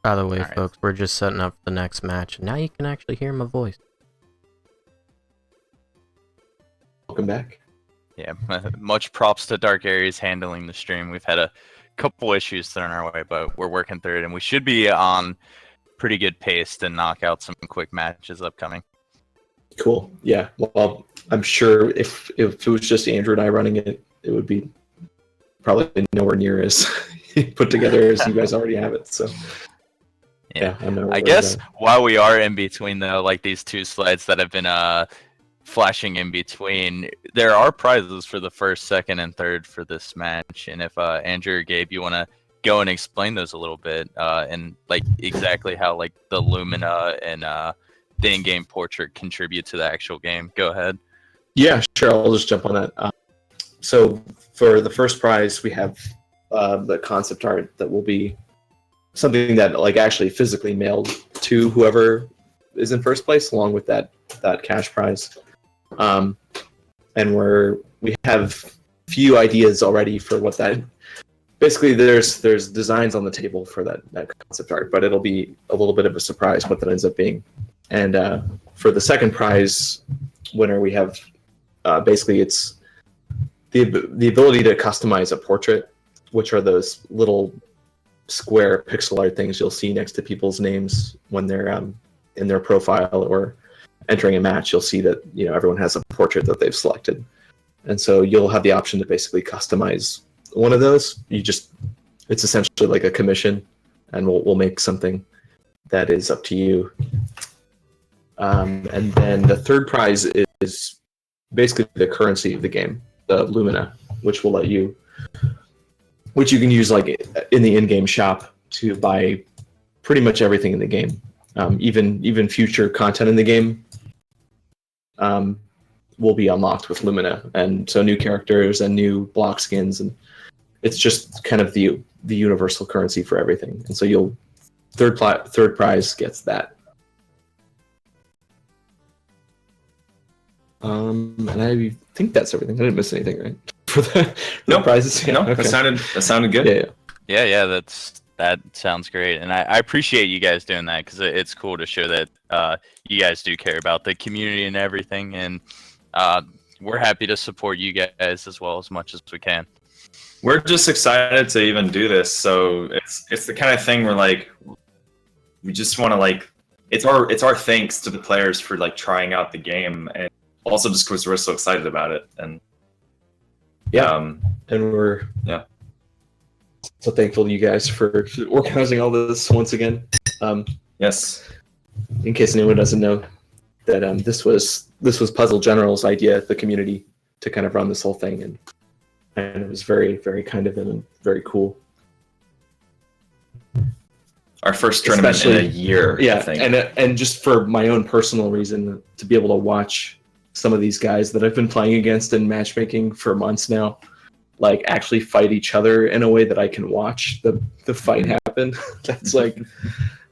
By the way, folks, we're just setting up the next match, and now you can actually hear my voice. Welcome back. Yeah, much props to Dark Aries handling the stream. We've had a couple issues thrown our way, but we're working through it, and we should be on pretty good pace to knock out some quick matches upcoming. Cool. Yeah. Well, I'm sure if it was just Andrew and I running it, it would be probably nowhere near as put together as you guys already have it. So. Yeah, I guess while we are in between, though, like these 2 slides that have been flashing in between, there are prizes for the first, second, and third for this match. And if Andrew or Gabe, you want to go and explain those a little bit, and like exactly how like the Lumina and the in-game portrait contribute to the actual game, go ahead. Yeah, sure. I'll just jump on that. So for the first prize, we have the concept art that will be something that like actually physically mailed to whoever is in first place, along with that cash prize. And we have a few ideas already for what that. Basically, there's designs on the table for that concept art, but it'll be a little bit of a surprise what that ends up being. And for the second prize winner, we have basically it's the ability to customize a portrait, which are those little square pixel art things you'll see next to people's names when they're in their profile or entering a match. You'll see that, you know, everyone has a portrait that they've selected, and so you'll have the option to basically customize one of those. It's essentially like a commission, and we'll make something that is up to you. And then the third prize is basically the currency of the game, the Lumina, which you can use like in the in-game shop to buy pretty much everything in the game. Even future content in the game will be unlocked with Lumina, and so new characters and new block skins, and it's just kind of the universal currency for everything. And so third prize gets that. And I think that's everything. I didn't miss anything, right? For the prizes. Yeah, no, okay. That sounded good. Yeah. That sounds great, and I appreciate you guys doing that, because it's cool to show that you guys do care about the community and everything, and we're happy to support you guys as well as much as we can. We're just excited to even do this. So it's the kind of thing where like we just want to like it's our thanks to the players for like trying out the game, and also just because we're so excited about it. And and we're so thankful to you guys for organizing all this once again. Yes. In case anyone doesn't know, that this was Puzzle General's idea, the community, to kind of run this whole thing, and it was very, very kind of and very cool. Our first tournament in a year, yeah, I think. And just for my own personal reason, to be able to watch some of these guys that I've been playing against in matchmaking for months now, like actually fight each other in a way that I can watch the fight happen. That's like,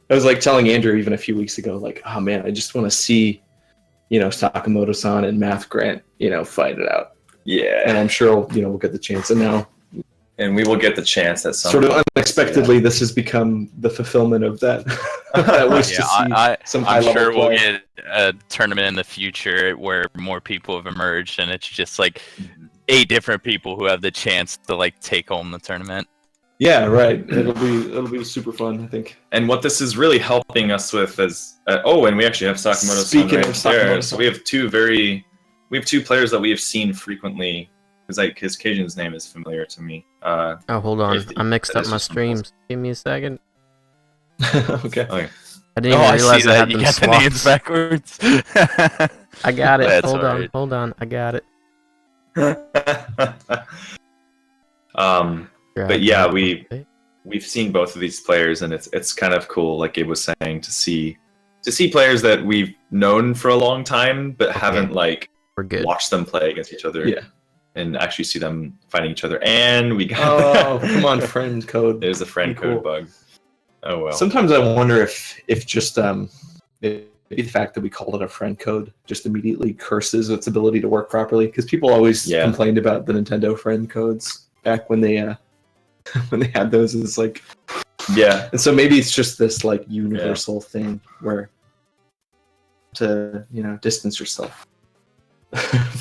I was like telling Andrew even a few weeks ago, like, oh man, I just want to see, Sakamoto-san and Math Grant, fight it out. Yeah. And I'm sure, we'll get the chance. And now, and we will get the chance at some sort of unexpectedly, this has become the fulfillment of that. I wish to see some high I'm level sure we'll play. get a tournament in the future where more people have emerged, and it's just like 8 different people who have the chance to like take home the tournament. Yeah, right. It'll be super fun, I think. And what this is really helping us with is and we actually have Sakamoto-san Speaking right of there. Sakamoto-san. So we have two players that we have seen frequently. Because his Cajun's name is familiar to me. Oh, hold on. I mixed up that's my just streams. Give me a second. Okay. Okay. I didn't even realize I had you them got the names swapped. backwards. I got it. That's Hold alright. on. I got it. But yeah, we've seen both of these players, and it's kind of cool, like Gabe was saying, to see players that we've known for a long time, but haven't like We're good. watched them play against each other. Yeah. And actually see them fighting each other. And we got Oh, come on, friend code. There's a friend Pretty code cool. bug. Oh well. Sometimes I wonder if just maybe the fact that we called it a friend code just immediately curses its ability to work properly, because people always complained about the Nintendo friend codes back when they had those. It's like, yeah. And so maybe it's just this like universal thing where to distance yourself.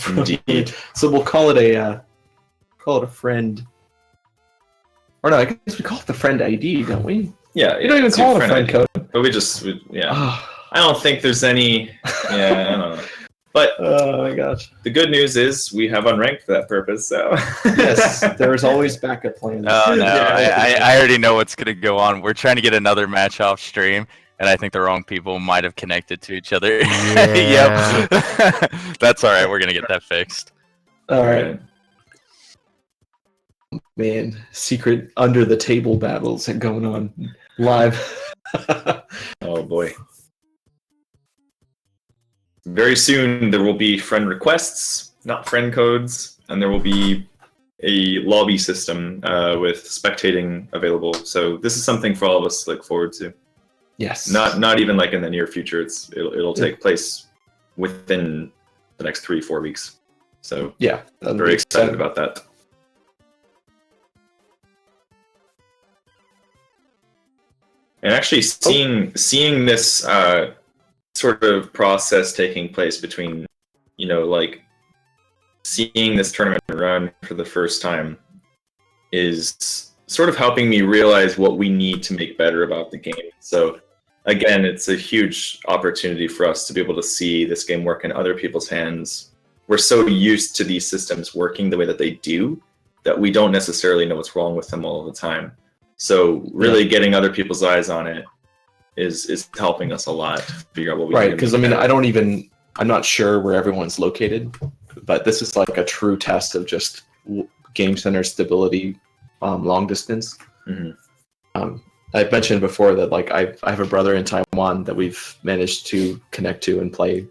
Indeed. So we'll call it a friend. Or no, I guess we call it the friend ID, don't we? Yeah. You don't even call it a friend code. But I don't think there's any. Yeah, I don't know. But oh my gosh, the good news is we have unranked for that purpose. So yes, there's always backup plans. Oh no, I already know what's gonna go on. We're trying to get another match off stream, and I think the wrong people might have connected to each other. Yeah. Yep. That's all right. We're gonna get that fixed. All right. Man, secret under the table battles are going on live. Oh boy. Very soon there will be friend requests, not friend codes, and there will be a lobby system with spectating available. So this is something for all of us to look forward to. Yes. Not even like in the near future. It'll take place within the next 3-4 weeks. So yeah, I'm very excited about that. And actually seeing this sort of process taking place between, like seeing this tournament run for the first time is sort of helping me realize what we need to make better about the game. So again, it's a huge opportunity for us to be able to see this game work in other people's hands. We're so used to these systems working the way that they do that we don't necessarily know what's wrong with them all the time. So really getting other people's eyes on it is helping us a lot to figure out what we right, can because I'm not sure where everyone's located, but this is like a true test of just game center stability, long distance. Mm-hmm. I've mentioned before that like I have a brother in Taiwan that we've managed to connect to and play,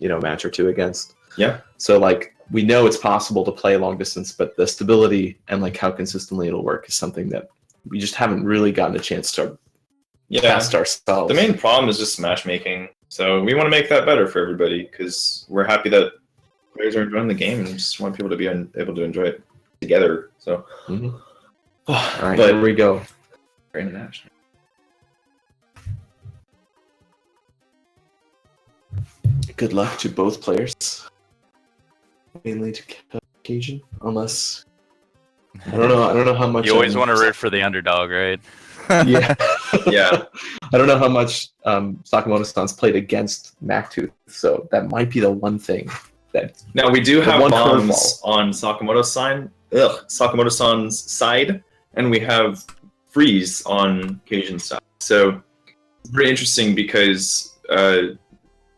a match or two against. Yeah. So like we know it's possible to play long distance, but the stability and like how consistently it'll work is something that we just haven't really gotten a chance to test ourselves. The main problem is just matchmaking. So we want to make that better for everybody because we're happy that players are enjoying the game and just want people to be able to enjoy it together. So, all right, here we go. International. Good luck to both players. Mainly to Cajun, unless I don't know how much. You always want to root for the underdog, right? Yeah. Yeah. I don't know how much Sakamoto-san's played against Mactooth, so that might be the one thing that. Now we do have one bombs on Sakamoto-san's side, and we have freeze on Cajun's side. So very interesting because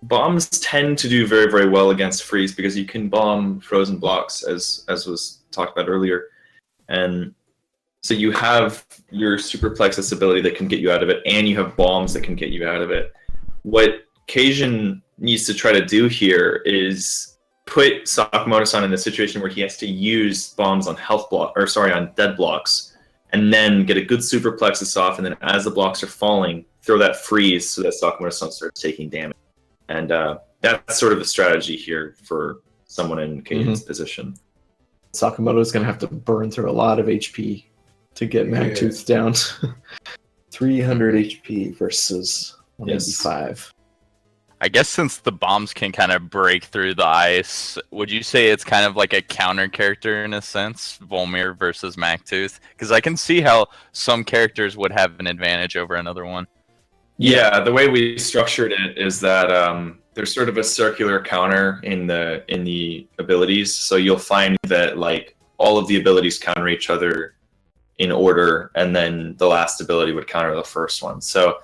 bombs tend to do very, very well against freeze because you can bomb frozen blocks, as was talked about earlier. And so you have your Super Plexis ability that can get you out of it, and you have bombs that can get you out of it. What Cajun needs to try to do here is put Sakamoto-san in a situation where he has to use bombs on on dead blocks, and then get a good Super Plexis off, and then as the blocks are falling, throw that freeze so that Sakamoto-san starts taking damage. And that's sort of the strategy here for someone in Cajun's position. Sakamoto's going to have to burn through a lot of HP to get Magtooth down. 300 HP versus 185. I guess since the bombs can kind of break through the ice, would you say it's kind of like a counter character in a sense, Volmir versus Magtooth? Because I can see how some characters would have an advantage over another one. Yeah, the way we structured it is that there's sort of a circular counter in the abilities. So you'll find that like all of the abilities counter each other in order, and then the last ability would counter the first one. So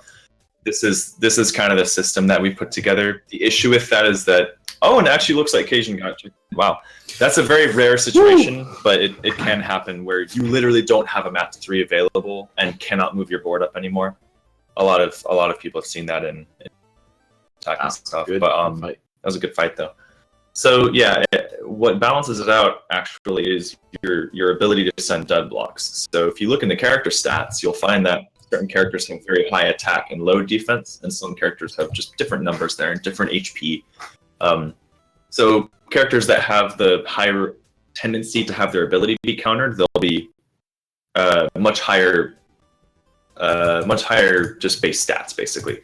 this is kind of the system that we put together. The issue with that is that and it actually looks like Cajun got you. Wow, that's a very rare situation, but it can happen where you literally don't have a map 3 available and cannot move your board up anymore. A lot of people have seen that in attack and stuff. But that was a good fight though. So yeah, what balances it out actually is your ability to send dead blocks. So if you look in the character stats, you'll find that certain characters have very high attack and low defense, and some characters have just different numbers there and different HP. So characters that have the higher tendency to have their ability be countered, they'll be much higher just base stats basically.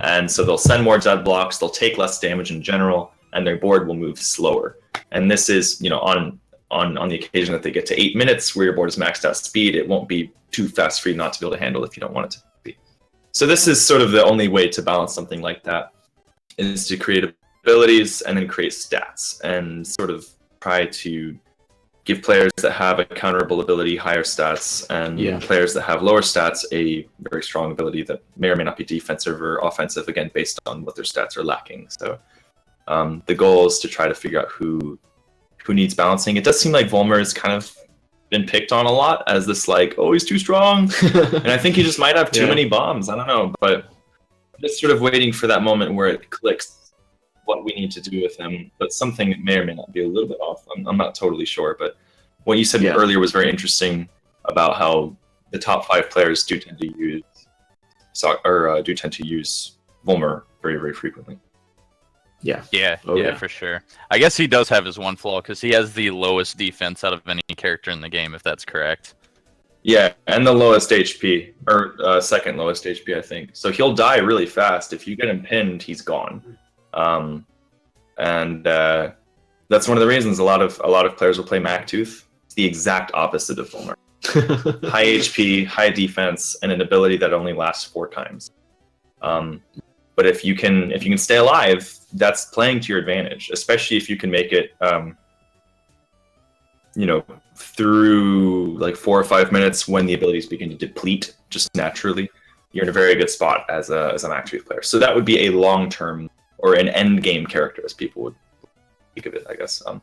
And so they'll send more dead blocks, they'll take less damage in general, and their board will move slower. And this is, on the occasion that they get to 8 minutes where your board is maxed out speed, it won't be too fast for you not to be able to handle if you don't want it to be. So this is sort of the only way to balance something like that, is to create abilities and then create stats and sort of try to give players that have a counterable ability higher stats, and players that have lower stats a very strong ability that may or may not be defensive or offensive, again, based on what their stats are lacking. So the goal is to try to figure out who needs balancing. It does seem like Volmer has kind of been picked on a lot as this like, oh, he's too strong. And I think he just might have too many bombs. I don't know, but I'm just sort of waiting for that moment where it clicks what we need to do with him. But something may or may not be a little bit off. I'm not totally sure, but what you said earlier was very interesting about how the top 5 players do tend to use Volmer very, very frequently. Yeah, for sure. I guess he does have his one flaw because he has the lowest defense out of any character in the game, if that's correct. Yeah, and the lowest HP, or second lowest HP, I think. So he'll die really fast. If you get him pinned, he's gone. And that's one of the reasons a lot of players will play Magtooth. It's the exact opposite of Volmer. High HP, high defense, and an ability that only lasts 4 times. But if you can stay alive, that's playing to your advantage, especially if you can make it, through like 4 or 5 minutes when the abilities begin to deplete just naturally. You're in a very good spot as a Magtooth player. So that would be a long-term or an end game character, as people would think of it, I guess. A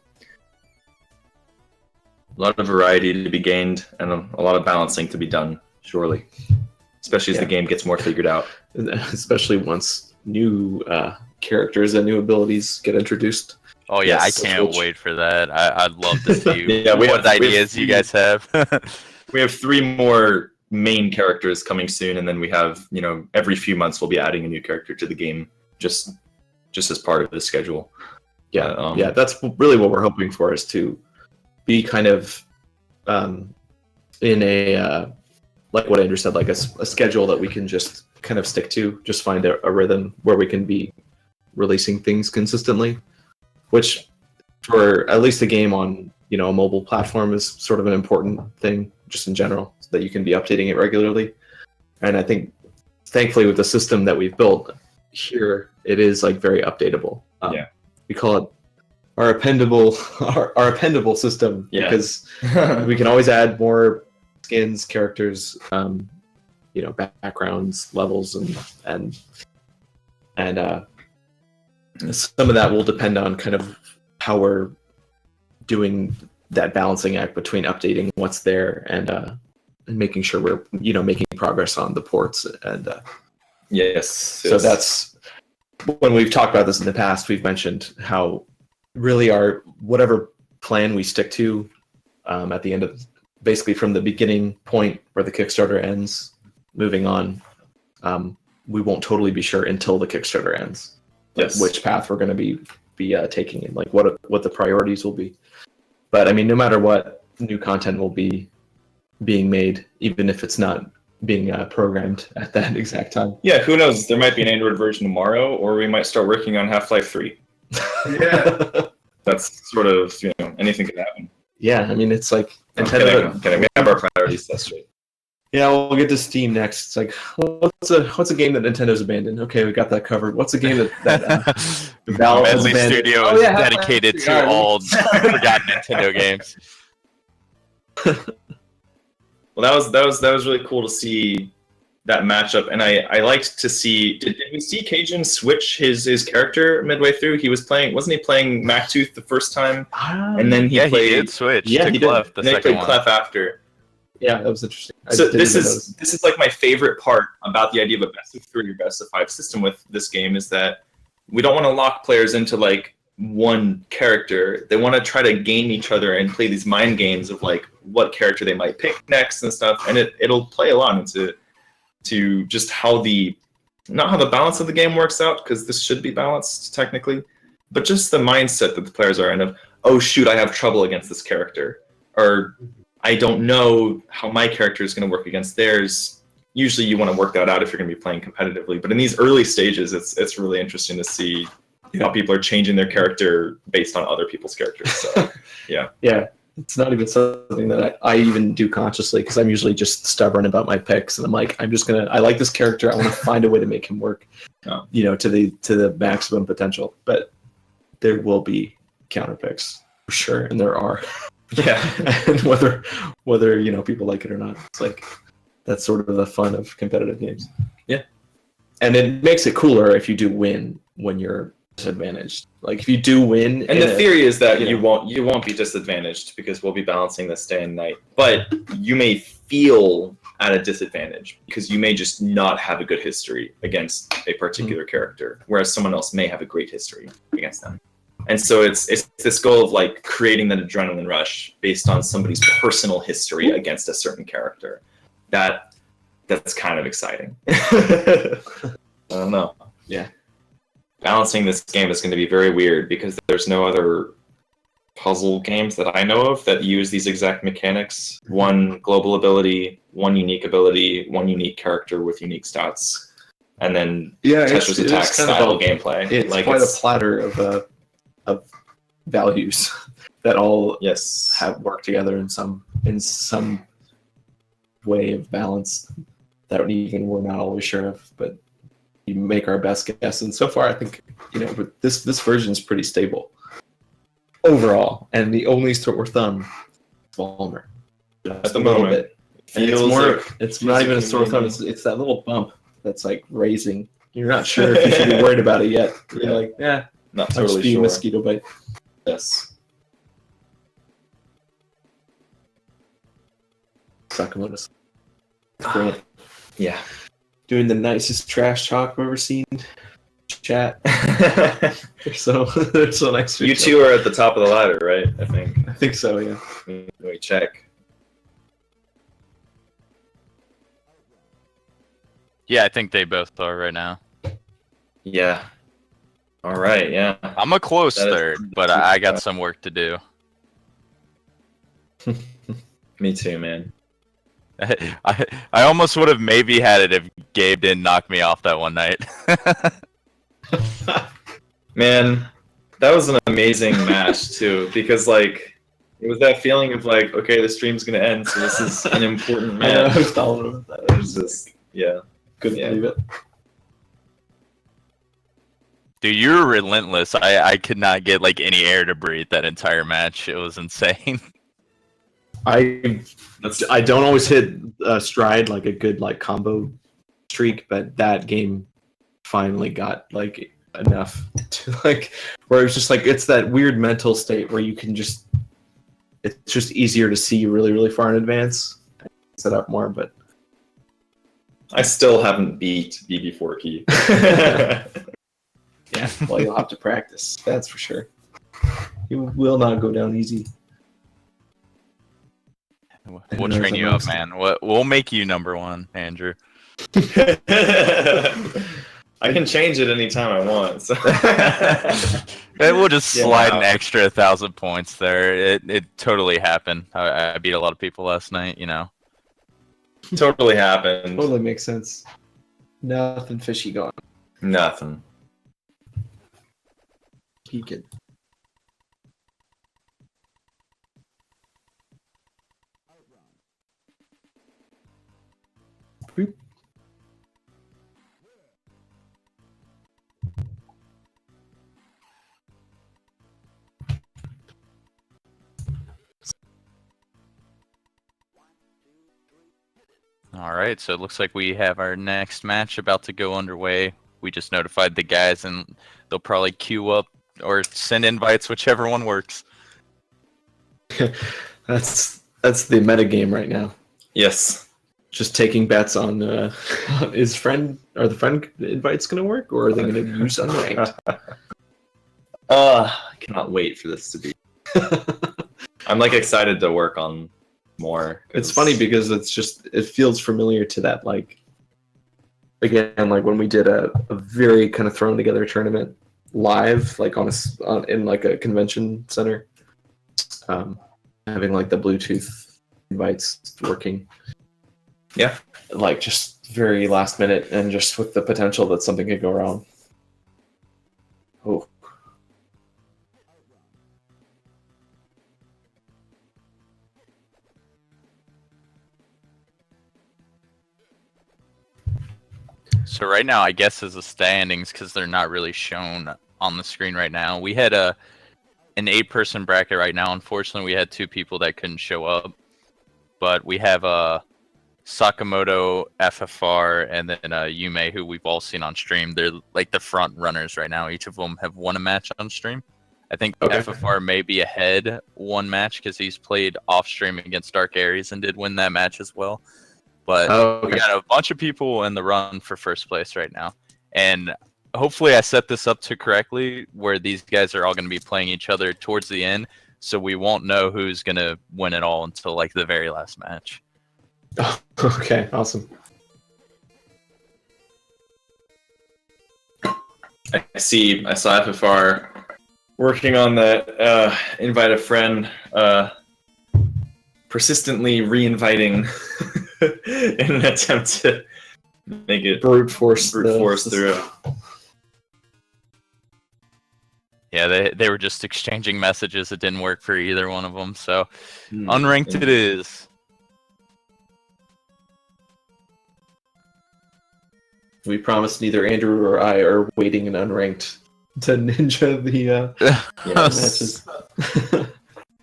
lot of variety to be gained and a lot of balancing to be done, surely. Especially as the game gets more figured out. Especially once new characters and new abilities get introduced. Oh yeah, I can't wait for that. I'd love to see what ideas you guys have. We have 3 more main characters coming soon, and then we have, every few months we'll be adding a new character to the game, just as part of the schedule. Yeah, that's really what we're hoping for, is to be kind of in a like what Andrew said, like a schedule that we can just kind of stick to, just find a rhythm where we can be releasing things consistently, which for at least a game on a mobile platform is sort of an important thing just in general, so that you can be updating it regularly. And I think thankfully with the system that we've built here, it is like very updatable. We call it our appendable system, because we can always add more skins, characters, backgrounds, levels, and some of that will depend on kind of how we're doing that balancing act between updating what's there and making sure we're making progress on the ports and Yes. so that's when we've talked about this in the past. We've mentioned how really our whatever plan we stick to at the end of basically from the beginning point where the Kickstarter ends, moving on, we won't totally be sure until the Kickstarter ends. Yes. Which path we're going to be taking and like what the priorities will be. But I mean, no matter what, new content will be being made, even if it's not being programmed at that exact time. Yeah, who knows? There might be an Android version tomorrow, or we might start working on Half-Life 3. Yeah. That's sort of, anything could happen. Yeah, I mean, it's like Nintendo. I'm kidding. We have our priorities. That's right. Yeah, we'll get to Steam next. It's like, what's a game that Nintendo's abandoned? Okay, we got that covered. What's a game that Valve has Medley abandoned? Studio is dedicated to all forgotten Nintendo games. Well, that was really cool to see that matchup, and I liked to see. Did we see Cajun switch his character midway through? He was playing, wasn't he playing Mactooth the first time, and then he played. He did switch. Yeah, to he Clef did. The And then he second played one. Clef after. Yeah, that was interesting. So this is like my favorite part about the idea of a best of 3 or best of 5 system with this game is that we don't want to lock players into like one character. They want to try to game each other and play these mind games of like what character they might pick next and stuff, and it'll play a lot into just not how the balance of the game works out, because this should be balanced technically, but just the mindset that the players are in of, oh shoot, I have trouble against this character, or I don't know how my character is going to work against theirs. Usually you want to work that out if you're going to be playing competitively, but in these early stages it's really interesting to see how people are changing their character based on other people's characters. So yeah. It's not even something that I even do consciously, because I'm usually just stubborn about my picks, and I'm like, I like this character, I want to find a way to make him work, to the maximum potential. But there will be counter picks for sure, and there are. Yeah. And whether people like it or not, it's like that's sort of the fun of competitive games. Yeah. And it makes it cooler if you do win when you're disadvantaged. Like if you do win, and the theory is that you won't be disadvantaged because we'll be balancing this day and night, but you may feel at a disadvantage because you may just not have a good history against a particular character, whereas someone else may have a great history against them. And so it's this goal of like creating that adrenaline rush based on somebody's personal history against a certain character. That's kind of exciting. I don't know. Yeah. Balancing this game is going to be very weird because there's no other puzzle games that I know of that use these exact mechanics. One global ability, one unique ability, one unique character with unique stats, and then Tetris Attack style gameplay. It's like quite a platter of values that all have worked together in some way of balance that even we're not always sure of, but you make our best guess. And so far, I think this version is pretty stable overall. And the only sore thumb is Volmer. At the moment, it's not even a sore thumb. It's that little bump that's like raising. You're not sure if you should be worried about it yet. You're like, not totally sure. Mosquito bite. Yes. Sakamoto's brilliant. Yeah. Doing the nicest trash talk I've ever seen. Chat. they're so nice. You two are at the top of the ladder, right? I think so, yeah. Let me check. Yeah, I think they both are right now. Yeah. All right, yeah. I'm a close third, but I got some work to do. Me too, man. I almost would have maybe had it if Gabe didn't knock me off that one night. Man, that was an amazing match too, because like it was that feeling of like, okay, the stream's gonna end, so this is an important match. I was telling him that. It was just, couldn't believe it. Dude, you were relentless. I could not get like any air to breathe that entire match. It was insane. I don't always hit stride like a good like combo streak, but that game finally got like enough to like where it's just like it's that weird mental state where you can just it's just easier to see really really far in advance, set up more, but I still haven't beat BB4 yeah, well you'll have to practice, that's for sure. You will not go down easy. We'll train you up, man. We'll make you #1, Andrew. I can change it anytime I want. So. We'll just slide an extra 1,000 points there. It totally happened. I beat a lot of people last night, you know. Totally happened. Totally makes sense. Nothing fishy going. Nothing. Peeking. Boop. All right, so it looks like we have our next match about to go underway. We just notified the guys, and they'll probably queue up or send invites, whichever one works. That's the meta game right now. Yes. Just taking bets on are the friend invites going to work, or are they going to use unranked? I cannot wait for this to be. I'm like excited to work on more. It's funny because it feels familiar to that, like, again, like when we did a very kind of thrown together tournament live, like in like a convention center, having like the Bluetooth invites working. Yeah. Like just very last minute and just with the potential that something could go wrong. Oh. So right now, I guess as the standings, because they're not really shown on the screen right now, we had an 8-person bracket right now. Unfortunately, we had 2 people that couldn't show up, but we have Sakamoto, FFR, and then Yume, who we've all seen on stream. They're like the front runners right now. Each of them have won a match on stream. I think FFR may be ahead 1 match because he's played off stream against Dark Aries and did win that match as well. But we got a bunch of people in the run for first place right now. And hopefully I set this up to correctly where these guys are all going to be playing each other towards the end. So we won't know who's going to win it all until like the very last match. Oh, okay, awesome. I saw FFR working on that invite a friend, persistently re-inviting in an attempt to make it brute force through. Yeah, they were just exchanging messages. It didn't work for either one of them. So unranked it is. We promised neither Andrew or I are waiting in unranked to ninja the matches.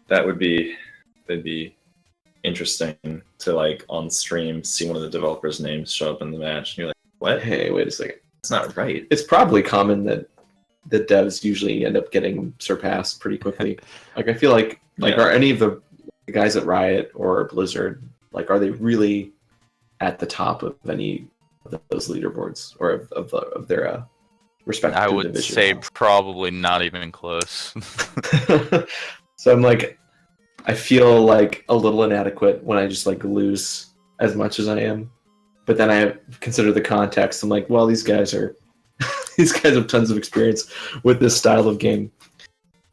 That'd be interesting to like on stream see one of the developers' names show up in the match and you're like, what? Hey, wait a second. It's not right. It's probably common that the devs usually end up getting surpassed pretty quickly. Like I feel like are any of the guys at Riot or Blizzard, like are they really at the top of any of those leaderboards or of their respective I would division? say probably not even close. So I'm like, I feel like a little inadequate when I just like lose as much as I am. But then I consider the context. I'm like, well, these guys have tons of experience with this style of game.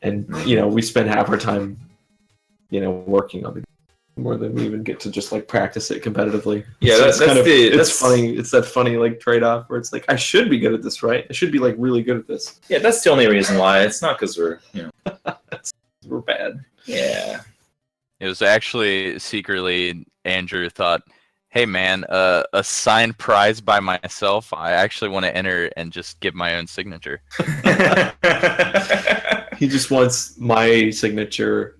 And, we spend half our time, working on the game more than we even get to just like practice it competitively. Yeah, so that's funny. It's that funny like trade-off where it's like, I should be good at this, right? I should be like really good at this. Yeah, that's the only reason why. It's not because we're, we're bad. Yeah. It was actually secretly Andrew thought, hey man, a signed prize by myself. I actually want to enter and just give my own signature. He just wants my signature.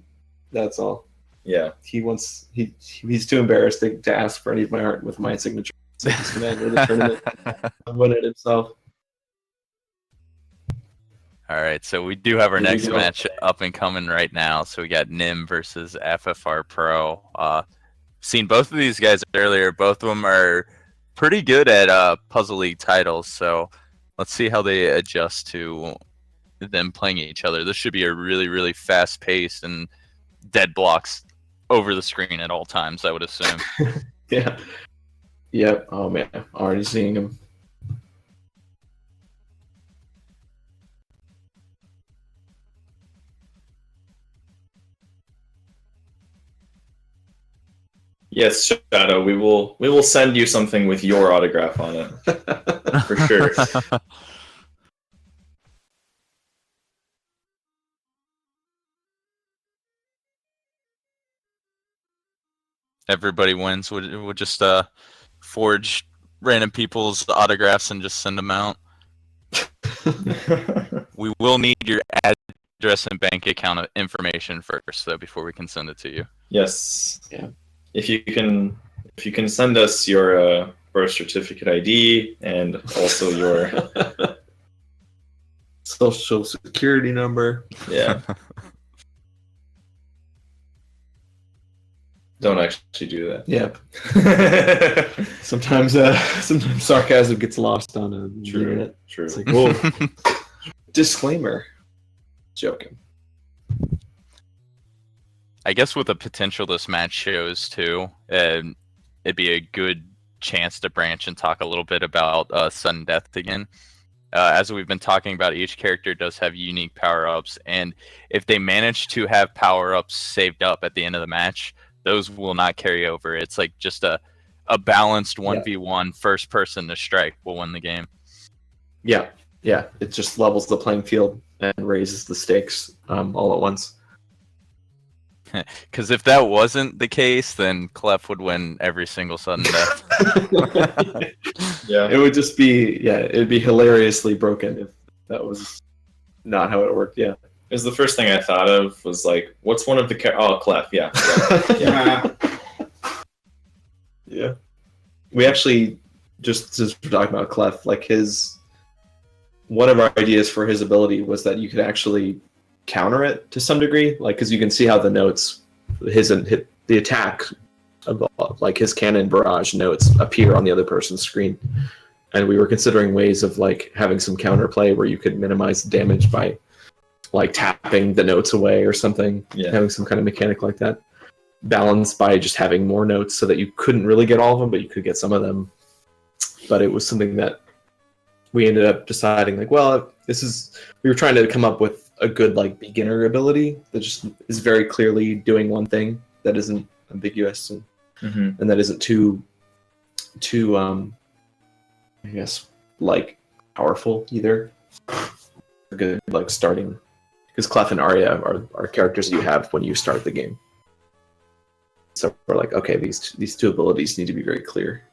That's all. Yeah. He's too embarrassed to ask for any of my art with my signature. So he's gonna enter the tournament and win it himself. All right, so we do have our Here we next go. match up and coming right now. So we got Nim versus FFR Pro. Seen both of these guys earlier. Both of them are pretty good at Puzzle League titles. So let's see how they adjust to them playing each other. This should be a really, really fast paced and dead blocks over the screen at all times, I would assume. Yeah. Yep. Oh man, already seeing him. Yes, Shadow. We will send you something with your autograph on it for sure. Everybody wins. We'll just forge random people's autographs and just send them out. We will need your address and bank account information first, though, before we can send it to you. Yes. Yeah. If you can send us your birth certificate ID and also your Social security number. yeah. Don't actually do that. Yep. Sometimes sarcasm gets lost on the internet. True. It's like, whoa. Disclaimer. Joking. I guess with the potential this match shows too, it'd be a good chance to branch and talk a little bit about sudden death again. As we've been talking about, each character does have unique power-ups, and if they manage to have power-ups saved up at the end of the match, those will not carry over. It's like just a balanced 1v1 first person to strike will win the game. Yeah. It just levels the playing field and raises the stakes all at once. Because if that wasn't the case, then Clef would win every single sudden death. Yeah. It would just be it'd be hilariously broken if that was not how it worked. Yeah. It was the first thing I thought of was like, what's one of the Clef? Yeah. Yeah. We actually just since we're talking about Clef, like one of our ideas for his ability was that you could actually counter it to some degree, like because you can see how the notes, the attack of like his cannon barrage notes appear on the other person's screen, and we were considering ways of like having some counterplay where you could minimize the damage by like tapping the notes away or something, having some kind of mechanic like that, balanced by just having more notes so that you couldn't really get all of them, but you could get some of them. But it was something that we ended up deciding like, well, we were trying to come up with a good like beginner ability that just is very clearly doing one thing that isn't ambiguous and and that isn't too I guess like powerful either. A good like starting, because Clef and Arya are characters you have when you start the game. So we're like, okay, these two abilities need to be very clear.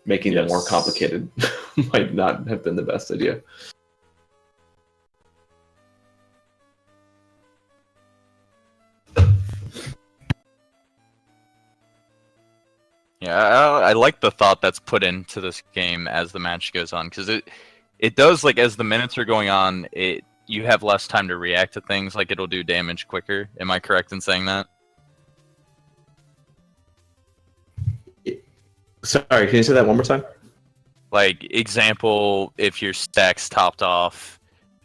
Making them more complicated might not have been the best idea. Yeah, I like the thought that's put into this game as the match goes on, because it does, like, as the minutes are going on, you have less time to react to things, like it'll do damage quicker. Am I correct in saying that? Sorry, can you say that one more time? Like, example, if your stack's topped off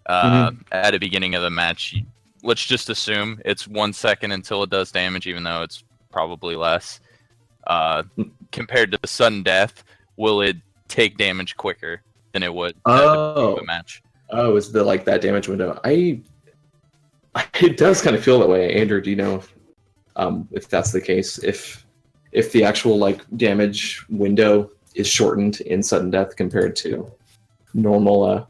at the beginning of the match, let's just assume it's 1 second until it does damage, even though it's probably less. Compared to the sudden death, will it take damage quicker than it would at the beginning of a match? Oh, is the like that damage window? It does kind of feel that way. Andrew, do you know if that's the case? If the actual like damage window is shortened in sudden death compared to normal?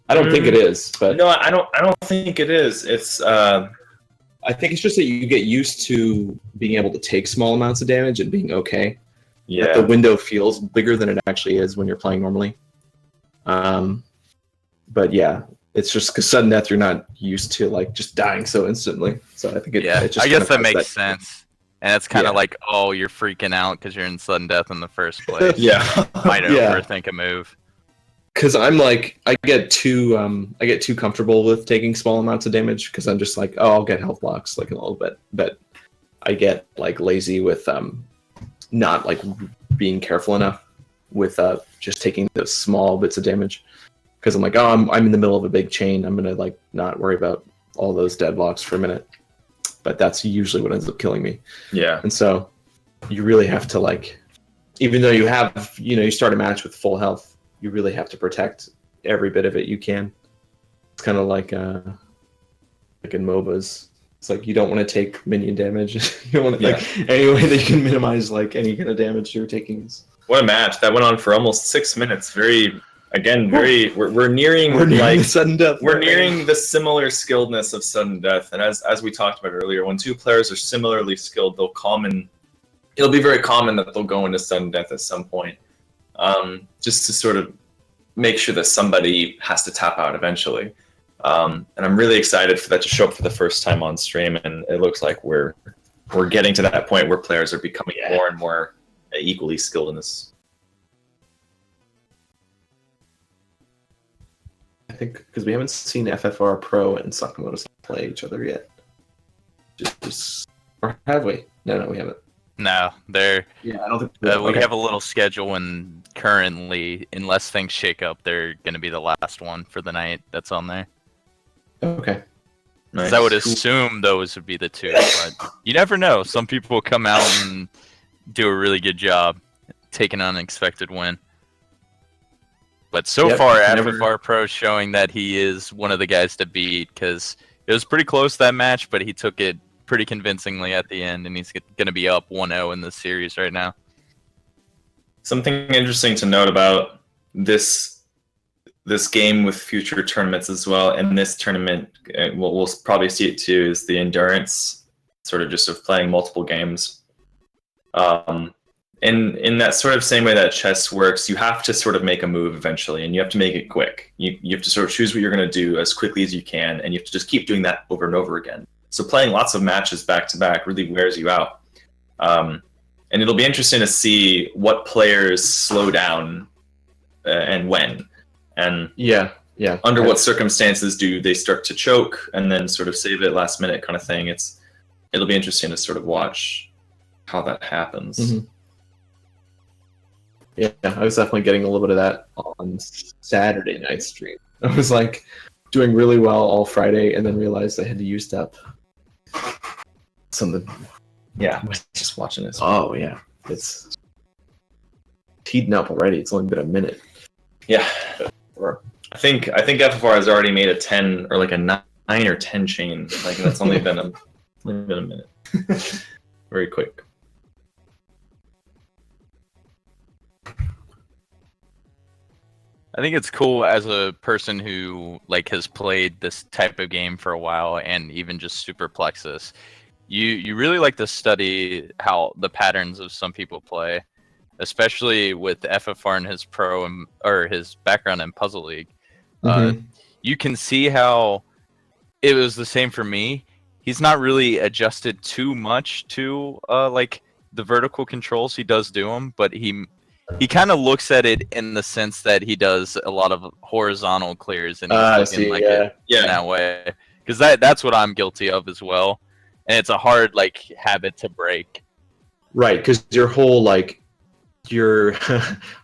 I don't think it is, but no, I don't think it is. It's I think it's just that you get used to being able to take small amounts of damage and being okay. yeah. That the window feels bigger than it actually is when you're playing normally. But yeah, it's just because sudden death, you're not used to like just dying so instantly. So I think it just I guess that kind of makes sense. And it's kind of like, oh, you're freaking out because you're in sudden death in the first place. Yeah. Might Yeah. overthink a move. because I'm like I get too comfortable with taking small amounts of damage because I'm just like, oh, I'll get health blocks like a little bit, but I get like lazy with not like being careful enough with just taking those small bits of damage because I'm like, oh, I'm in the middle of a big chain. I'm gonna like not worry about all those dead blocks for a minute, but that's usually what ends up killing me. Yeah. And so you really have to like, even though you have, you start a match with full health, you really have to protect every bit of it you can. It's kind of like in MOBAs. It's like you don't want to take minion damage. You don't want to, like, any way that you can minimize like any kind of damage you're taking. What a match that went on for almost 6 minutes. We're nearing like sudden death. We're nearing the similar skilledness of sudden death, and as we talked about earlier, when two players are similarly skilled, it'll be very common that they'll go into sudden death at some point, just to sort of make sure that somebody has to tap out eventually. And I'm really excited for that to show up for the first time on stream, and it looks like we're getting to that point where players are becoming more and more equally skilled in this. I think because we haven't seen FFR Pro and Sakamoto play each other yet. Or have we? No, we haven't. No, they're. Yeah, I don't think we have a little schedule, and currently, unless things shake up, they're going to be the last one for the night that's on there. Okay. Nice. I would assume those would be the two, but you never know. Some people come out and do a really good job, take an unexpected win. But so far, FFR Pro showing that he is one of the guys to beat, because it was pretty close that match, but he took it pretty convincingly at the end, and he's going to be up 1-0 in this series right now. Something interesting to note about this game with future tournaments as well, and this tournament, we'll probably see it too, is the endurance, sort of just of playing multiple games. In that sort of same way that chess works, you have to sort of make a move eventually, and you have to make it quick. You have to sort of choose what you're going to do as quickly as you can, and you have to just keep doing that over and over again. So playing lots of matches back to back really wears you out. And it'll be interesting to see what players slow down and when. And under what circumstances do they start to choke and then sort of save it last minute kind of thing. It'll be interesting to sort of watch how that happens. Mm-hmm. Yeah, I was definitely getting a little bit of that on Saturday night stream. I was like doing really well all Friday and then realized I had to use up something. Yeah, just watching this. Oh, yeah. It's heating up already. It's only been a minute. Yeah. I think FFR has already made a 10 or like a 9 or 10 chain. Like that's only been a minute. Very quick. I think it's cool as a person who like has played this type of game for a while, and even just Super Plexis. You really like to study how the patterns of some people play, especially with FFR and his or his background in Puzzle League. You can see how it was the same for me. He's not really adjusted too much to like the vertical controls. He does do them, but he kind of looks at it in the sense that he does a lot of horizontal clears, and he's looking it in that way. Because that's what I'm guilty of as well, and it's a hard like habit to break. Right, because your whole like this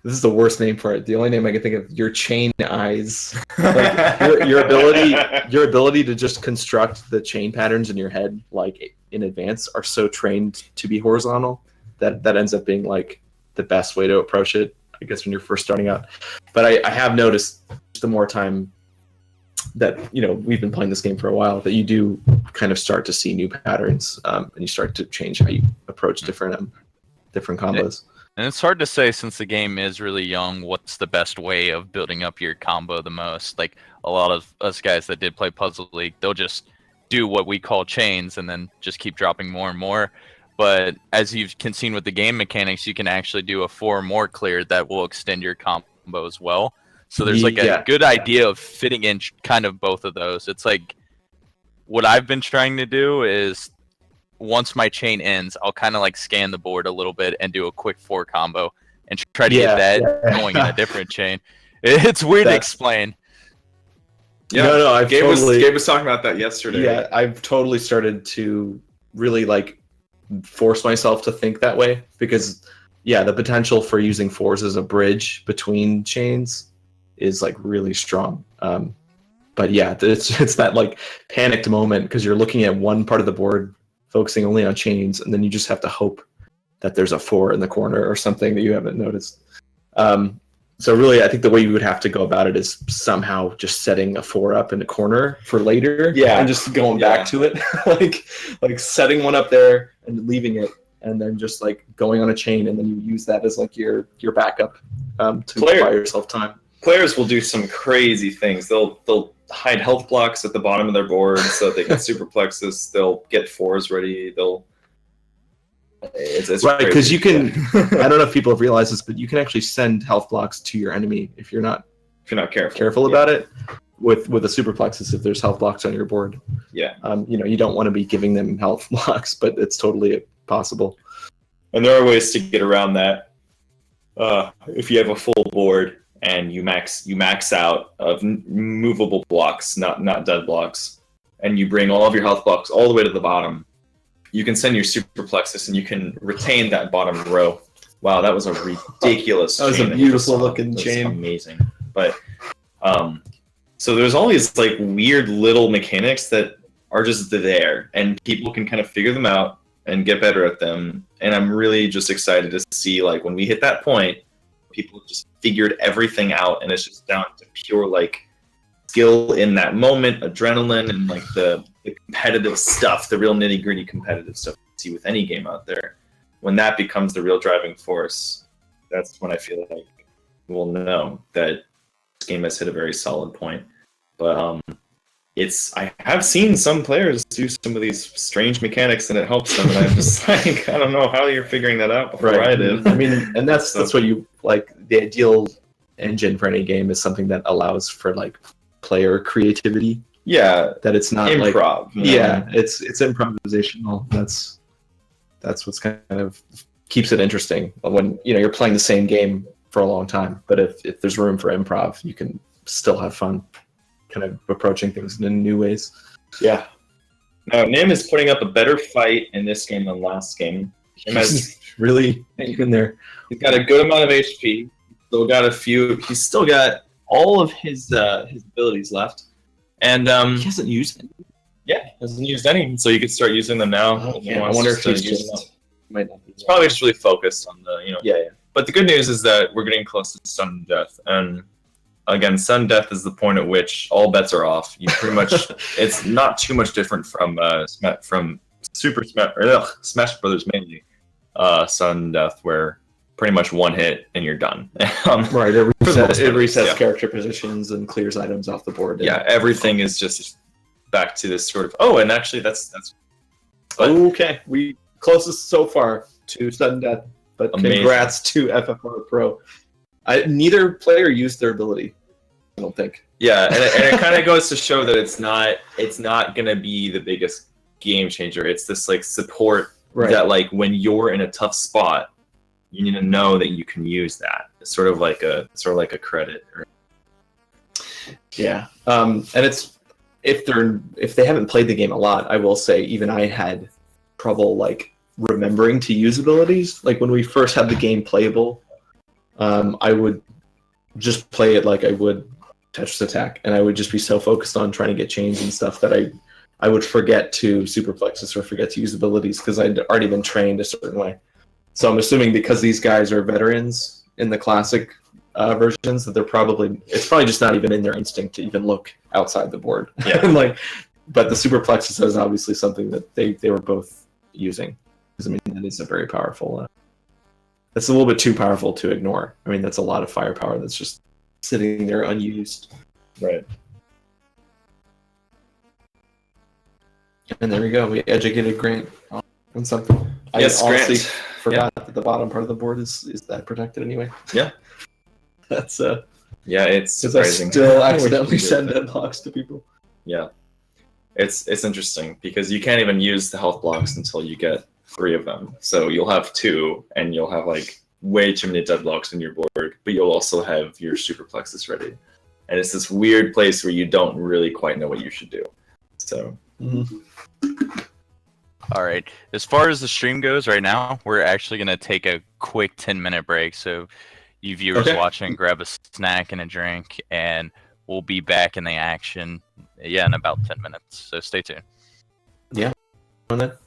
is the worst name for it. The only name I can think of, your chain eyes. Like, your ability to just construct the chain patterns in your head like in advance are so trained to be horizontal that ends up being like the best way to approach it, I guess, when you're first starting out. But I have noticed the more time that we've been playing this game for a while, that you do kind of start to see new patterns, and you start to change how you approach different combos. And it's hard to say, since the game is really young, what's the best way of building up your combo the most. Like a lot of us guys that did play Puzzle League, they'll just do what we call chains and then just keep dropping more and more. But as you can see with the game mechanics, you can actually do a 4 more clear that will extend your combo as well. So there's like a good idea of fitting in kind of both of those. It's like what I've been trying to do is, once my chain ends, I'll kind of like scan the board a little bit and do a quick 4 combo and try to get that going in a different chain. It's weird to That- explain. Yeah, No, I've Gabe totally. was talking about that yesterday. Yeah, I've totally started to really like force myself to think that way because, yeah, the potential for using fours as a bridge between chains is like really strong. But yeah, it's that like panicked moment because you're looking at one part of the board, focusing only on chains, and then you just have to hope that there's a 4 in the corner or something that you haven't noticed. So really, I think the way you would have to go about it is somehow just setting a 4 up in a corner for later, Yeah. and just going back to it, like setting one up there and leaving it, and then just like going on a chain, and then you use that as like your backup to buy yourself time. Players will do some crazy things. They'll hide health blocks at the bottom of their board so that they can Super Plexis. They'll get 4s ready. It's Right, because crazy. you can. I don't know if people have realized this, but you can actually send health blocks to your enemy if you're not careful about it. With a Super Plexis, if there's health blocks on your board, Yeah. You don't want to be giving them health blocks, but it's totally possible. And there are ways to get around that. If you have a full board and you max out of movable blocks, not dead blocks, and you bring all of your health blocks all the way to the bottom, you can send your Super Plexus and you can retain that bottom row. Wow, that was a ridiculous That was chain a beautiful looking That's chain. amazing. But so there's all these like weird little mechanics that are just there, and people can kind of figure them out and get better at them. And I'm really just excited to see like when we hit that point, people have just figured everything out, and it's just down to pure like skill in that moment, adrenaline, and like the competitive stuff, the real nitty gritty competitive stuff you see with any game out there. When that becomes the real driving force, that's when I feel like we'll know that this game has hit a very solid point. But I have seen some players do some of these strange mechanics and it helps them, and I'm just like, I don't know how you're figuring that out before I did. I mean, and that's what you like. The ideal engine for any game is something that allows for like player creativity. Yeah, That it's not improv. like it's improvisational. That's what's kind of keeps it interesting when you're playing the same game for a long time. But if there's room for improv, you can still have fun, kind of approaching things in new ways. Yeah. Now, Nim is putting up a better fight in this game than last game. Nim has really hanging in there. He's got a good amount of HP. He's still got all of his abilities left, and He hasn't used it. yeah, hasn't used any. So you could start using them now. if he I wants wonder if to he's use them. just might not be. He's probably just really focused on the Yeah. But the good news is that we're getting close to sudden death, and again, sudden death is the point at which all bets are off. You pretty much it's not too much different from Smash Brothers mainly. Sudden death, where pretty much one hit and you're done. Right, it resets yeah. character positions and clears items off the board. Yeah, everything is just back to this sort of. Oh, and actually, that's. But Okay, we closest so far to sudden death, but Amazing. congrats to FFR Pro. Neither player used their ability, I don't think. yeah, and it kind of goes to show that it's not gonna be the biggest game changer. It's this like support that like when you're in a tough spot, you need to know that you can use that. It's sort of like a credit. Yeah, and it's if they haven't played the game a lot, I will say even I had trouble like remembering to use abilities. Like when we first had the game playable, I would just play it like I would Tetris Attack, and I would just be so focused on trying to get chains and stuff that I would forget to Super Plexis or forget to use abilities because I'd already been trained a certain way. So I'm assuming because these guys are veterans in the classic versions that it's probably just not even in their instinct to even look outside the board. Yeah. But the Super Plexis is obviously something that they were both using. Because I mean that is a very powerful. That's a little bit too powerful to ignore. I mean that's a lot of firepower that's just sitting there unused. Right. And there we go. We educated Grant on something. Yes, I honestly Grant. forgot that the bottom part of the board is that protected anyway. Yeah. That's Yeah, it's because I surprising. still accidentally send dead blocks to people. Yeah, it's interesting because you can't even use the health blocks until you get 3 of them. So you'll have 2, and you'll have like way too many deadlocks on your board, but you'll also have your Super Plexis ready. And it's this weird place where you don't really quite know what you should do. So. All right. As far as the stream goes right now, we're actually going to take a quick 10-minute break. So you viewers watching, grab a snack and a drink, and we'll be back in the action, in about 10 minutes. So stay tuned. Yeah. On that.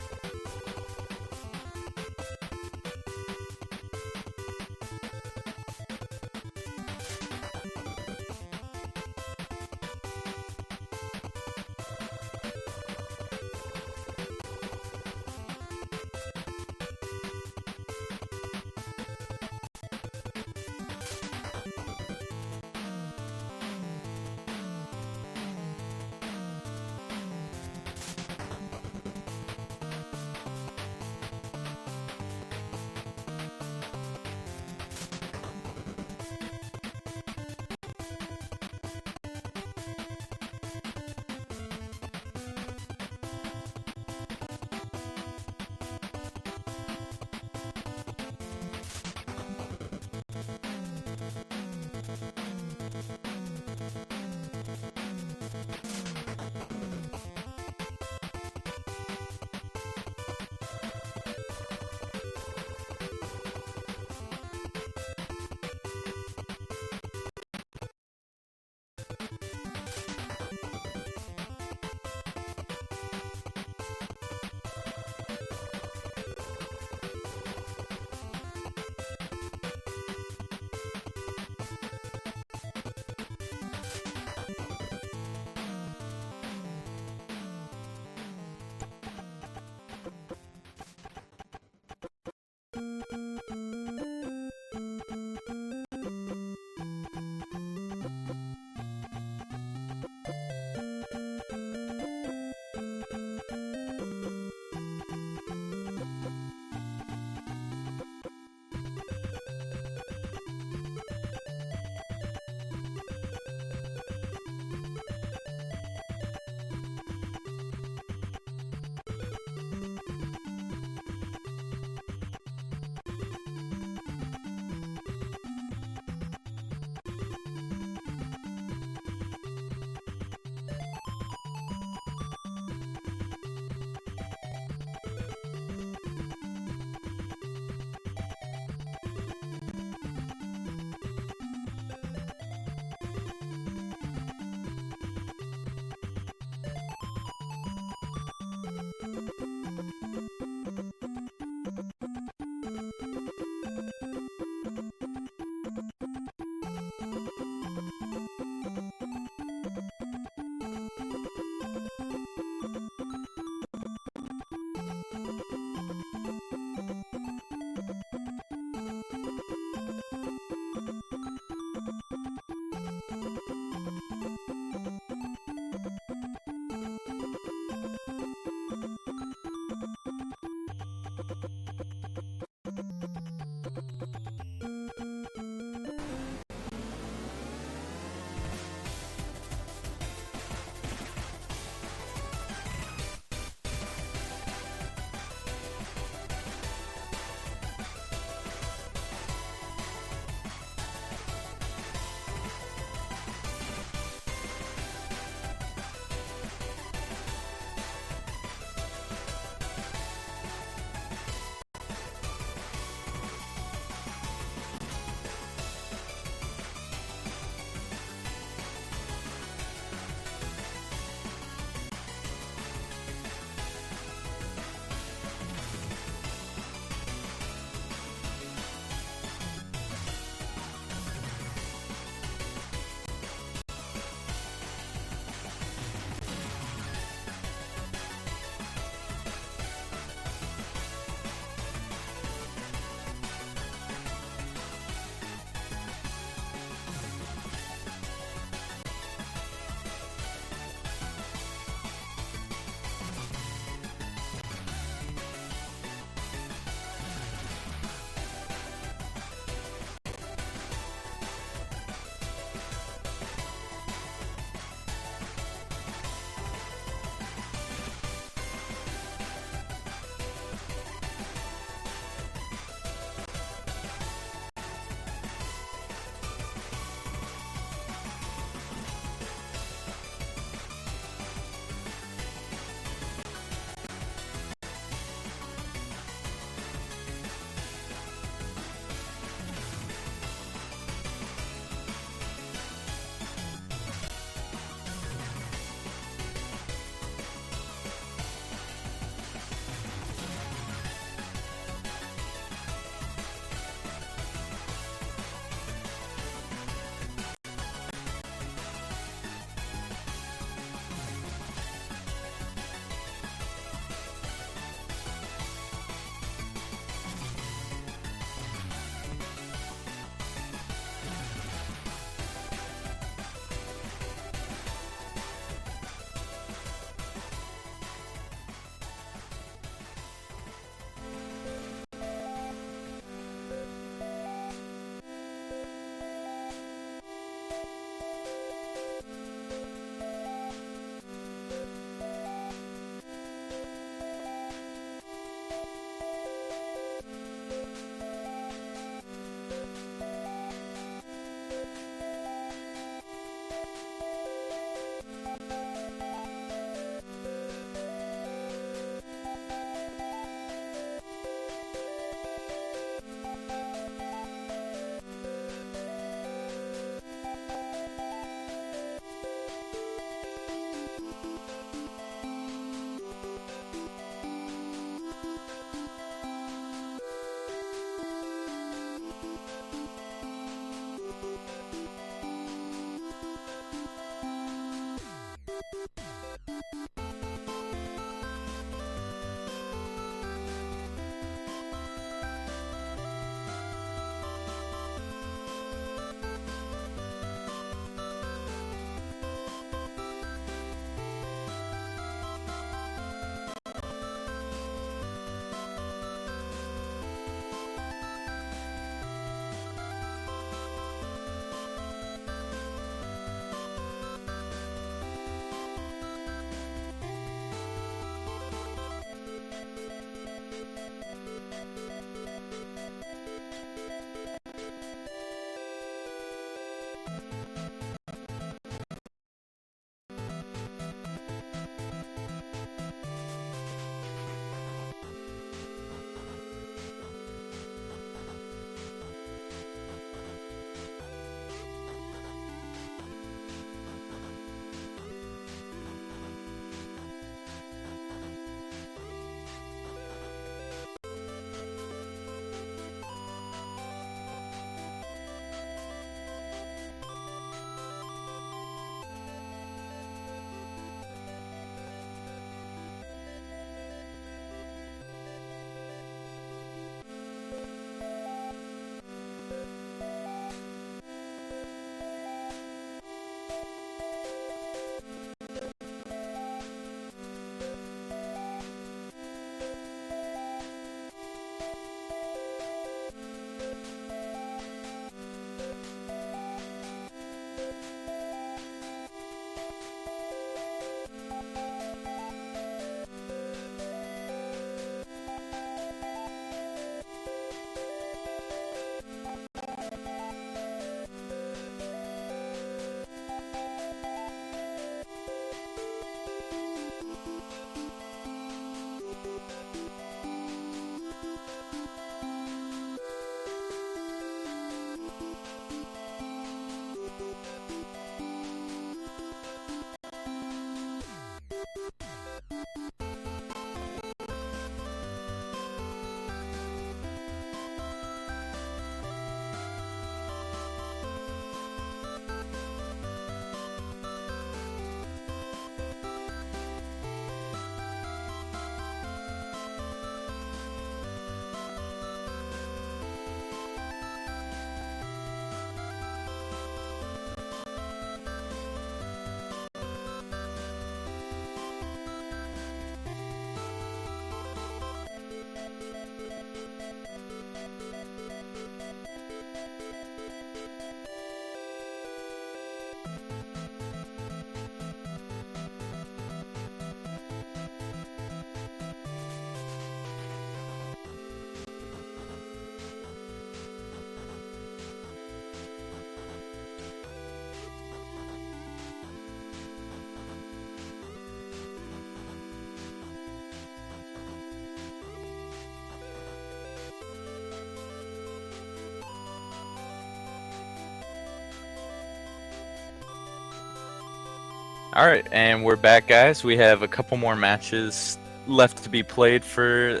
All right, and we're back, guys. We have a couple more matches left to be played for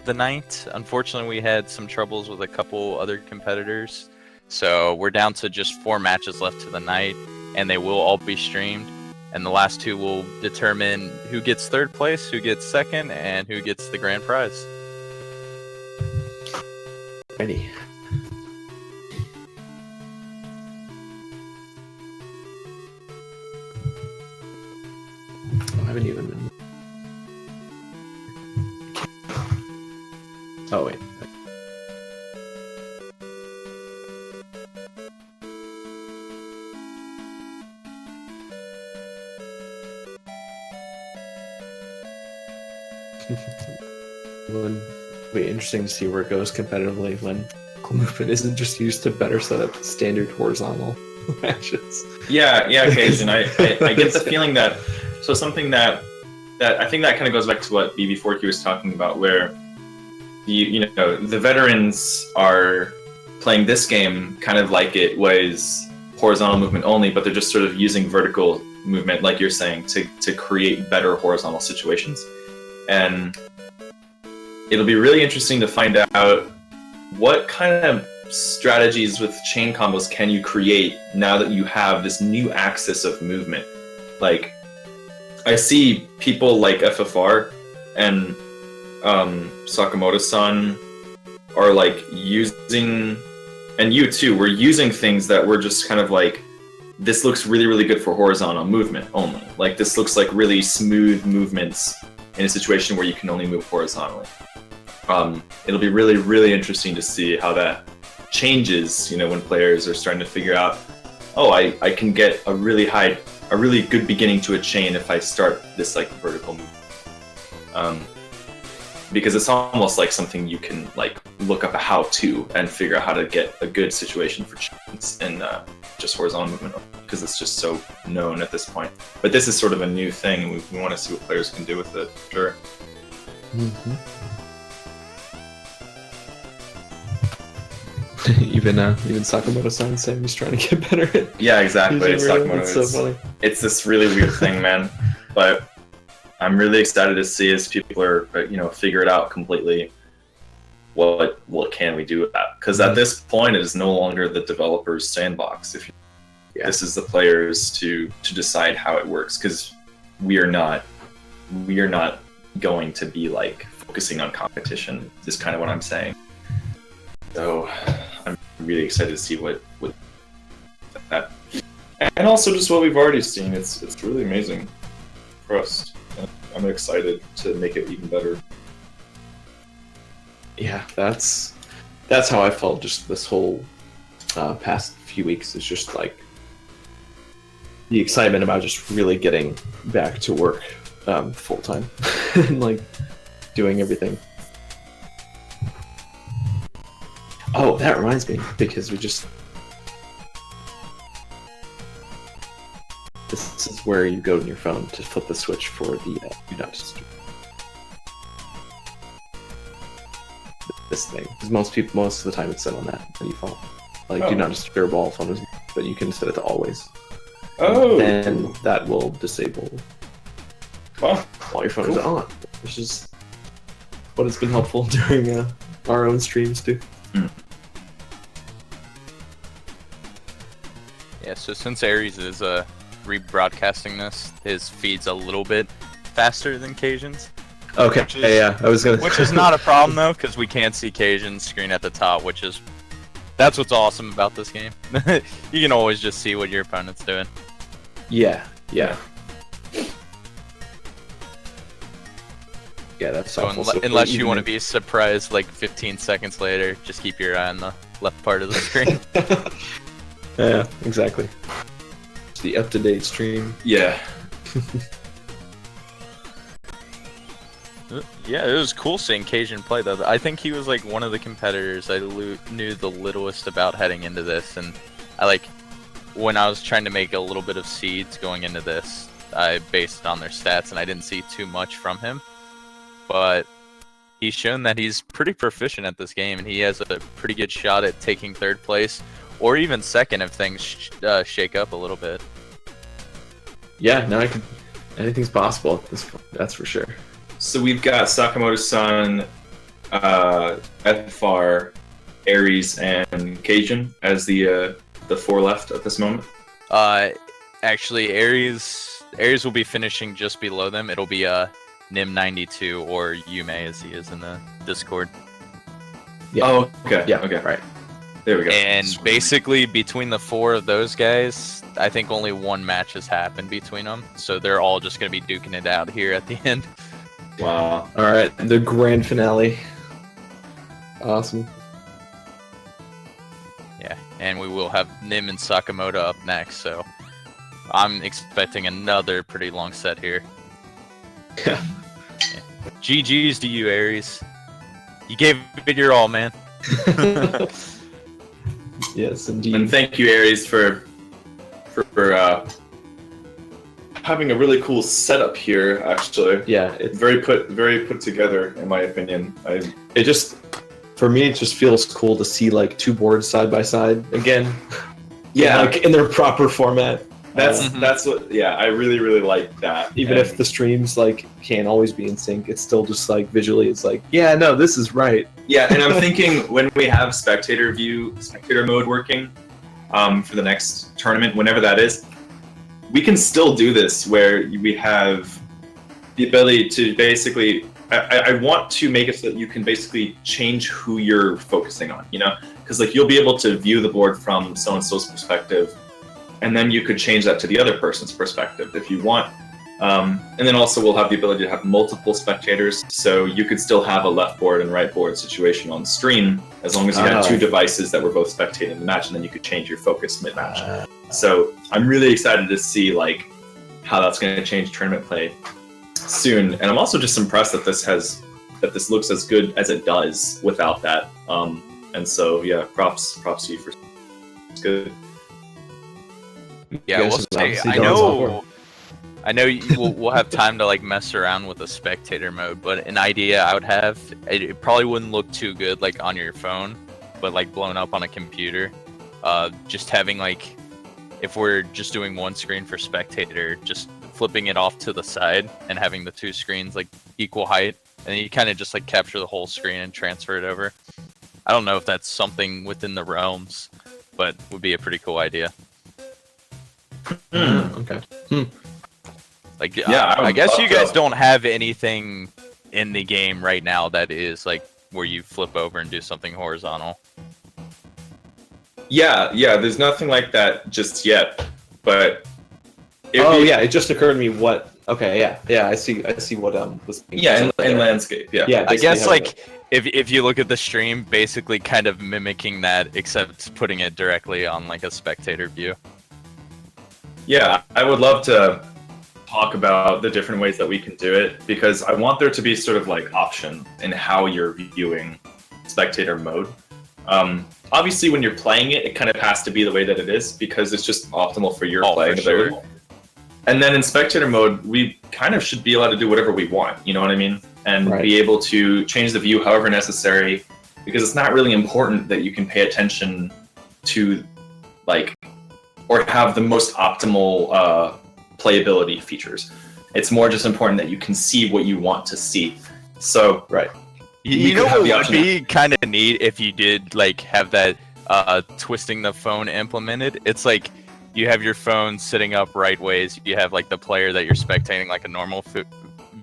the night. Unfortunately, we had some troubles with a couple other competitors, so we're down to just 4 matches left to the night, and they will all be streamed. And the last 2 will determine who gets 3rd place, who gets 2nd, and who gets the grand prize. Ready. I haven't even been. Oh wait. It'll be interesting to see where it goes competitively when movement isn't just used to better set up standard horizontal matches. Yeah, occasion. I get the feeling that something that I think that kind of goes back to what BB4Q was talking about, where the veterans are playing this game kind of like it was horizontal movement only, but they're just sort of using vertical movement, like you're saying, to create better horizontal situations. And it'll be really interesting to find out what kind of strategies with chain combos can you create now that you have this new axis of movement. Like, I see people like FFR and Sakamoto-san are like using, and you too, we're using things that we're just kind of like, this looks really, really good for horizontal movement only. Like, this looks like really smooth movements in a situation where you can only move horizontally. It'll be really, really interesting to see how that changes, when players are starting to figure out, oh, I can get a really good beginning to a chain if I start this like vertical movement. Because it's almost like something you can like look up a how-to and figure out how to get a good situation for chains and just horizontal movement, because it's just so known at this point. But this is sort of a new thing, and we want to see what players can do with it. Sure. Mm-hmm. even Sakamoto-san saying he's trying to get better at. Yeah, exactly. Sakamoto. It's so funny. It's this really weird thing, man. But I'm really excited to see as people are, figure it out completely. What can we do with that? Because at this point, it is no longer the developer's sandbox. This is the players to decide how it works. Because we are not going to be like focusing on competition. Is kind of what I'm saying. So I'm really excited to see what that, and also just what we've already seen. It's really amazing for us. I'm excited to make it even better. Yeah, that's how I felt just this whole past few weeks. It's just like the excitement about just really getting back to work full time and like doing everything. Oh, that reminds me, because this is where you go to your phone to flip the switch for the do not disturb. This thing, because most of the time it's set on that by default. Like, do not disturb all phones, but you can set it to always. Oh. And that will disable Well, while your phone is on, which is what has been helpful during our own streams too. Yeah, so since Aries is rebroadcasting this, his feed's a little bit faster than Cajun's. Okay, I was gonna. Which is not a problem though, because we can't see Cajun's screen at the top, that's what's awesome about this game. You can always just see what your opponent's doing. Yeah, that's so helpful. Unless you want to be surprised like 15 seconds later, just keep your eye on the left part of the screen. Yeah, exactly. It's the up-to-date stream. yeah. Yeah, it was cool seeing Cajun play though. I think he was like one of the competitors I knew the littlest about heading into this, and when I was trying to make a little bit of seeds going into this, I based it on their stats, and I didn't see too much from him. But he's shown that he's pretty proficient at this game, and he has a pretty good shot at taking 3rd place, or even 2nd if things shake up a little bit. yeah, now anything's possible at this point. That's for sure. So we've got Sakamoto-san, FR, Aries, and Cajun as the 4 left at this moment. Actually, Aries will be finishing just below them. It'll be Nim92 or Yume as he is in the Discord. Yeah. Oh, okay. Yeah. Okay. Right. There we go. And basically, between the 4 of those guys, I think only 1 match has happened between them. So they're all just going to be duking it out here at the end. Wow. All right, the grand finale. Awesome. Yeah, and we will have Nim and Sakamoto up next. So I'm expecting another pretty long set here. Yeah. GG's to you, Aries. You gave it your all, man. Yes, indeed. And thank you, Aries, for having a really cool setup here. Actually, Yeah, it's very put together, in my opinion. it just for me it just feels cool to see like 2 boards side by side again. Yeah. like in their proper format. That's what. Yeah, I really like that. Even if the streams like can't always be in sync, it's still just like visually, it's like, yeah, no, this is right. Yeah, and I'm thinking when we have spectator mode working for the next tournament, whenever that is, we can still do this where we have the ability to basically. I want to make it so that you can basically change who you're focusing on. You know, because like you'll be able to view the board from so and so's perspective. And then you could change that to the other person's perspective if you want. And then also we'll have the ability to have multiple spectators, so you could still have a left board and right board situation on stream as long as you had 2 devices that were both spectating the match, and then you could change your focus mid-match. So I'm really excited to see like how that's going to change tournament play soon. And I'm also just impressed that this looks as good as it does without that. And so yeah, props to you for it's good. Yeah, You guys we'll have say. obviously I done this before. know. We'll have time to like mess around with the spectator mode, but an idea I would have, it probably wouldn't look too good like on your phone, but like blown up on a computer. Just having like, if we're just doing 1 screen for spectator, just flipping it off to the side and having the 2 screens like equal height, and then you kind of just like capture the whole screen and transfer it over. I don't know if that's something within the realms, but would be a pretty cool idea. Okay. Like, Yeah, I guess you guys to. don't have anything in the game right now that is like where you flip over and do something horizontal. Yeah, there's nothing like that just yet, but It just occurred to me what. Okay, yeah, I see what was. in landscape, yeah. Yeah, I guess basically like if you look at the stream, basically kind of mimicking that, except putting it directly on like a spectator view. Yeah, I would love to talk about the different ways that we can do it, because I want there to be sort of like option in how you're viewing spectator mode. Obviously, when you're playing it, it kind of has to be the way that it is, because it's just optimal for your playing ability. Sure. And then in spectator mode, we kind of should be allowed to do whatever we want, you know what I mean? And Right. be able to change the view however necessary, because it's not really important that you can pay attention to, like, or have the most optimal playability features. It's more just important that you can see what you want to see. So, Right. You know what would be kind of neat if you did like have that twisting the phone implemented? It's like you have your phone sitting up right ways. You have like the player that you're spectating like a normal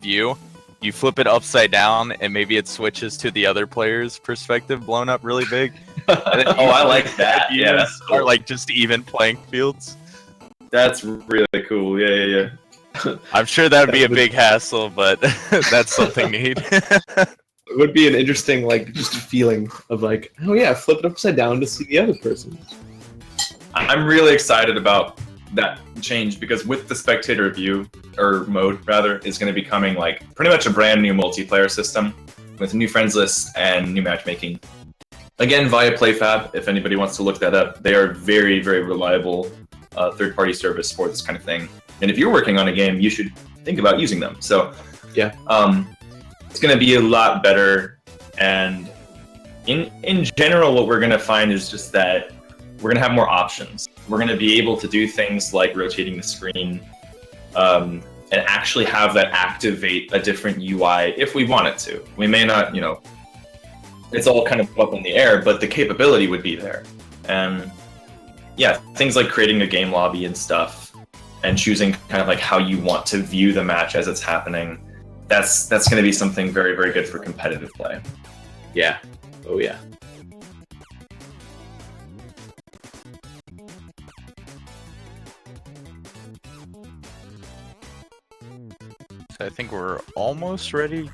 view. You flip it upside down and maybe it switches to the other player's perspective blown up really big. And then I like that. You Yeah, that's are cool. like just even playing fields. That's really cool. Yeah. I'm sure that would be a big hassle, but that's something neat. It would be an interesting, like, just feeling of like, oh yeah, flip it upside down to see the other person. I'm really excited about that change, because with the spectator view, or mode rather, is going to be coming like pretty much a brand new multiplayer system with new friends lists and new matchmaking. Again, via PlayFab, if anybody wants to look that up. They are very, very reliable third-party service for this kind of thing. And if you're working on a game, you should think about using them. So, Yeah. It's going to be a lot better. And in general, what we're going to find is just that we're going to have more options. We're going to be able to do things like rotating the screen and actually have that activate a different UI if we want it to. We may not, it's all kind of up in the air, but the capability would be there. And yeah, things like creating a game lobby and stuff, and choosing kind of like how you want to view the match as it's happening. That's going to be something very, very good for competitive play. Yeah. Oh yeah. So I think we're almost ready.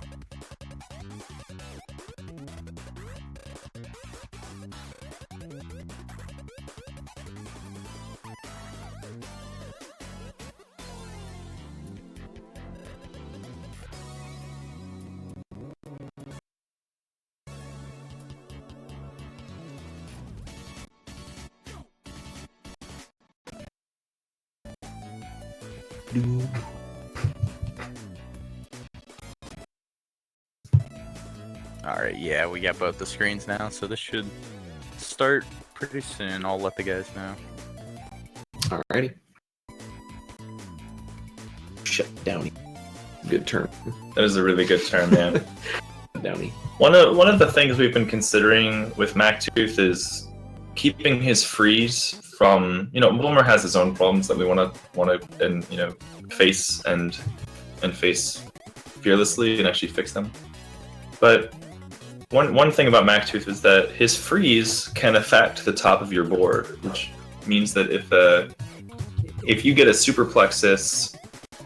Alright, yeah, we got both the screens now, so this should start pretty soon. I'll let the guys know. Alrighty. Shut downy. Good term. That is a really good term, man. Downy. One of the things we've been considering with Mactooth is keeping his freeze from, Boomer has his own problems that we want to face and face fearlessly and actually fix them. But one thing about Mactooth is that his freeze can affect the top of your board, which means that if you get a Super Plexis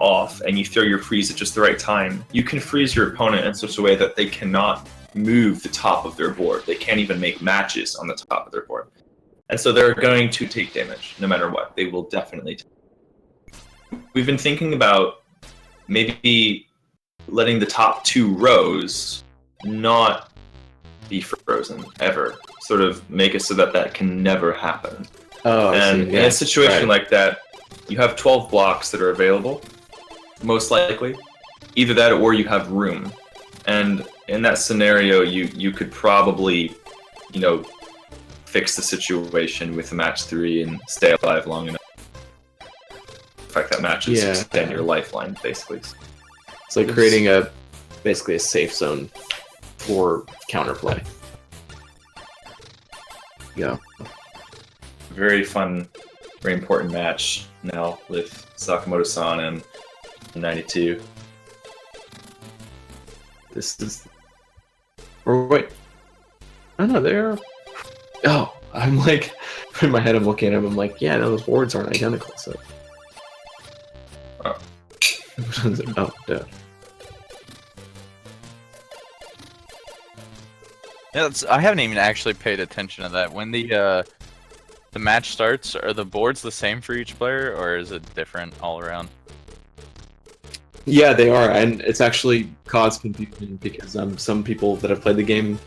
off and you throw your freeze at just the right time, you can freeze your opponent in such a way that they cannot move the top of their board. They can't even make matches on the top of their board. And so they're going to take damage no matter what. They will definitely take. We've been thinking about maybe letting the top 2 rows not be frozen ever. Sort of make it so that can never happen. Oh, and in a situation like that, you have 12 blocks that are available, most likely. Either that or you have room. And in that scenario, you could probably, fix the situation with match 3 and stay alive long enough. In fact, that match is extend your lifeline, basically. It's like creating basically a safe zone for counterplay. Yeah. Very fun, very important match now with Sakamoto-san and 92. This is... Or wait. I don't know, they're... Oh, I'm like... In my head I'm looking at them, I'm like, yeah, no, those boards aren't identical, so... Oh. Oh, yeah. Yeah, I haven't even actually paid attention to that. When the match starts, are the boards the same for each player, or is it different all around? Yeah, they are, and it's actually caused confusion because some people that have played the game,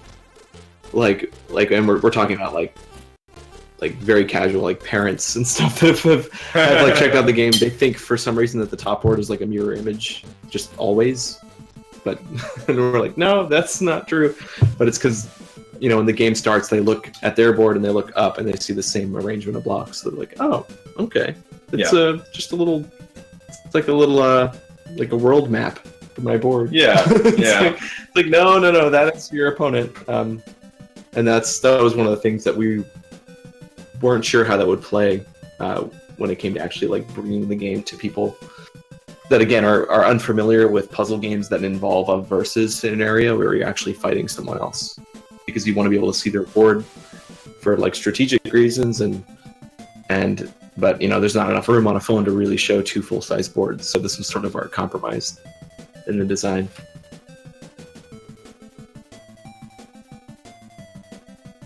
like, and we're talking about like very casual, like parents and stuff that have like checked out the game. They think for some reason that the top board is like a mirror image, just always. But and we're like, no, that's not true. But it's because, when the game starts, they look at their board and they look up and they see the same arrangement of blocks. So they're like, oh, okay, it's just a little, it's like a little like a world map for my board. Yeah, it's like no, that is your opponent. And that was one of the things that we weren't sure how that would play when it came to actually like bringing the game to people that again are unfamiliar with puzzle games that involve a versus scenario where you're actually fighting someone else, because you want to be able to see their board for like strategic reasons but there's not enough room on a phone to really show 2 full-size boards, so this was sort of our compromise in the design.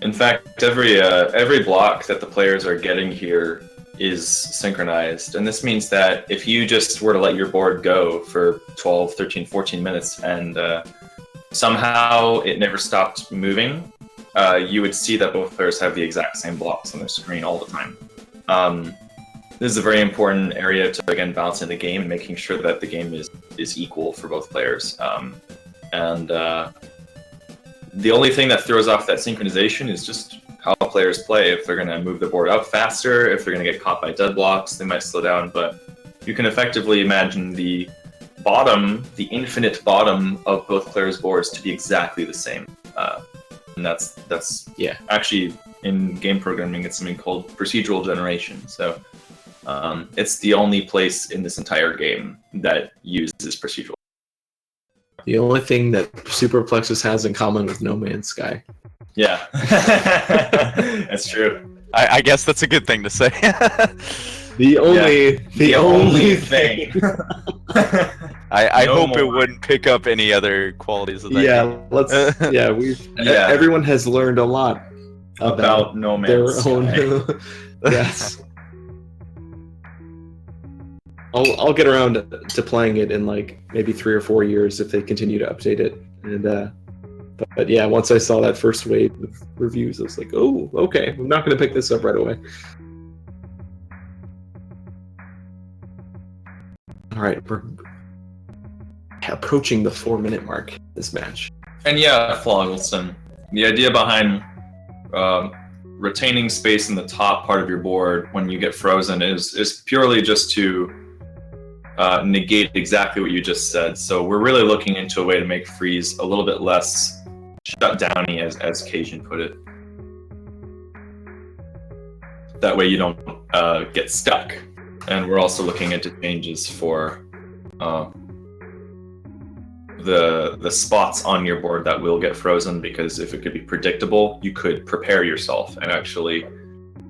In fact, every block that the players are getting here is synchronized, and this means that if you just were to let your board go for 12, 13, 14 minutes and somehow it never stopped moving, you would see that both players have the exact same blocks on their screen all the time. This is a very important area to, again, balancing the game and making sure that the game is equal for both players. The only thing that throws off that synchronization is just how players play. If they're going to move the board up faster, if they're going to get caught by dead blocks, they might slow down. But you can effectively imagine the bottom, the infinite bottom of both players' boards to be exactly the same. And that's actually in game programming, it's something called procedural generation. So it's the only place in this entire game that uses procedural. The only thing that Super Plexis has in common with No Man's Sky. Yeah, that's true. I guess that's a good thing to say. The only thing. I No hope more. it wouldn't pick up any other qualities of that. Yeah, Yeah. everyone has learned a lot About No their Man's own. Sky. Yes. I'll get around to playing it in like maybe 3 or 4 years if they continue to update it. And but yeah, once I saw that first wave of reviews, I was like, oh, okay, I'm not going to pick this up right away. All right, we're approaching the 4-minute mark this match. And yeah, Floggleston. The idea behind retaining space in the top part of your board when you get frozen is purely just to negate exactly what you just said. So we're really looking into a way to make freeze a little bit less shut downy, as Cajun put it. That way you don't get stuck. And we're also looking into changes for the spots on your board that will get frozen, because if it could be predictable, you could prepare yourself and actually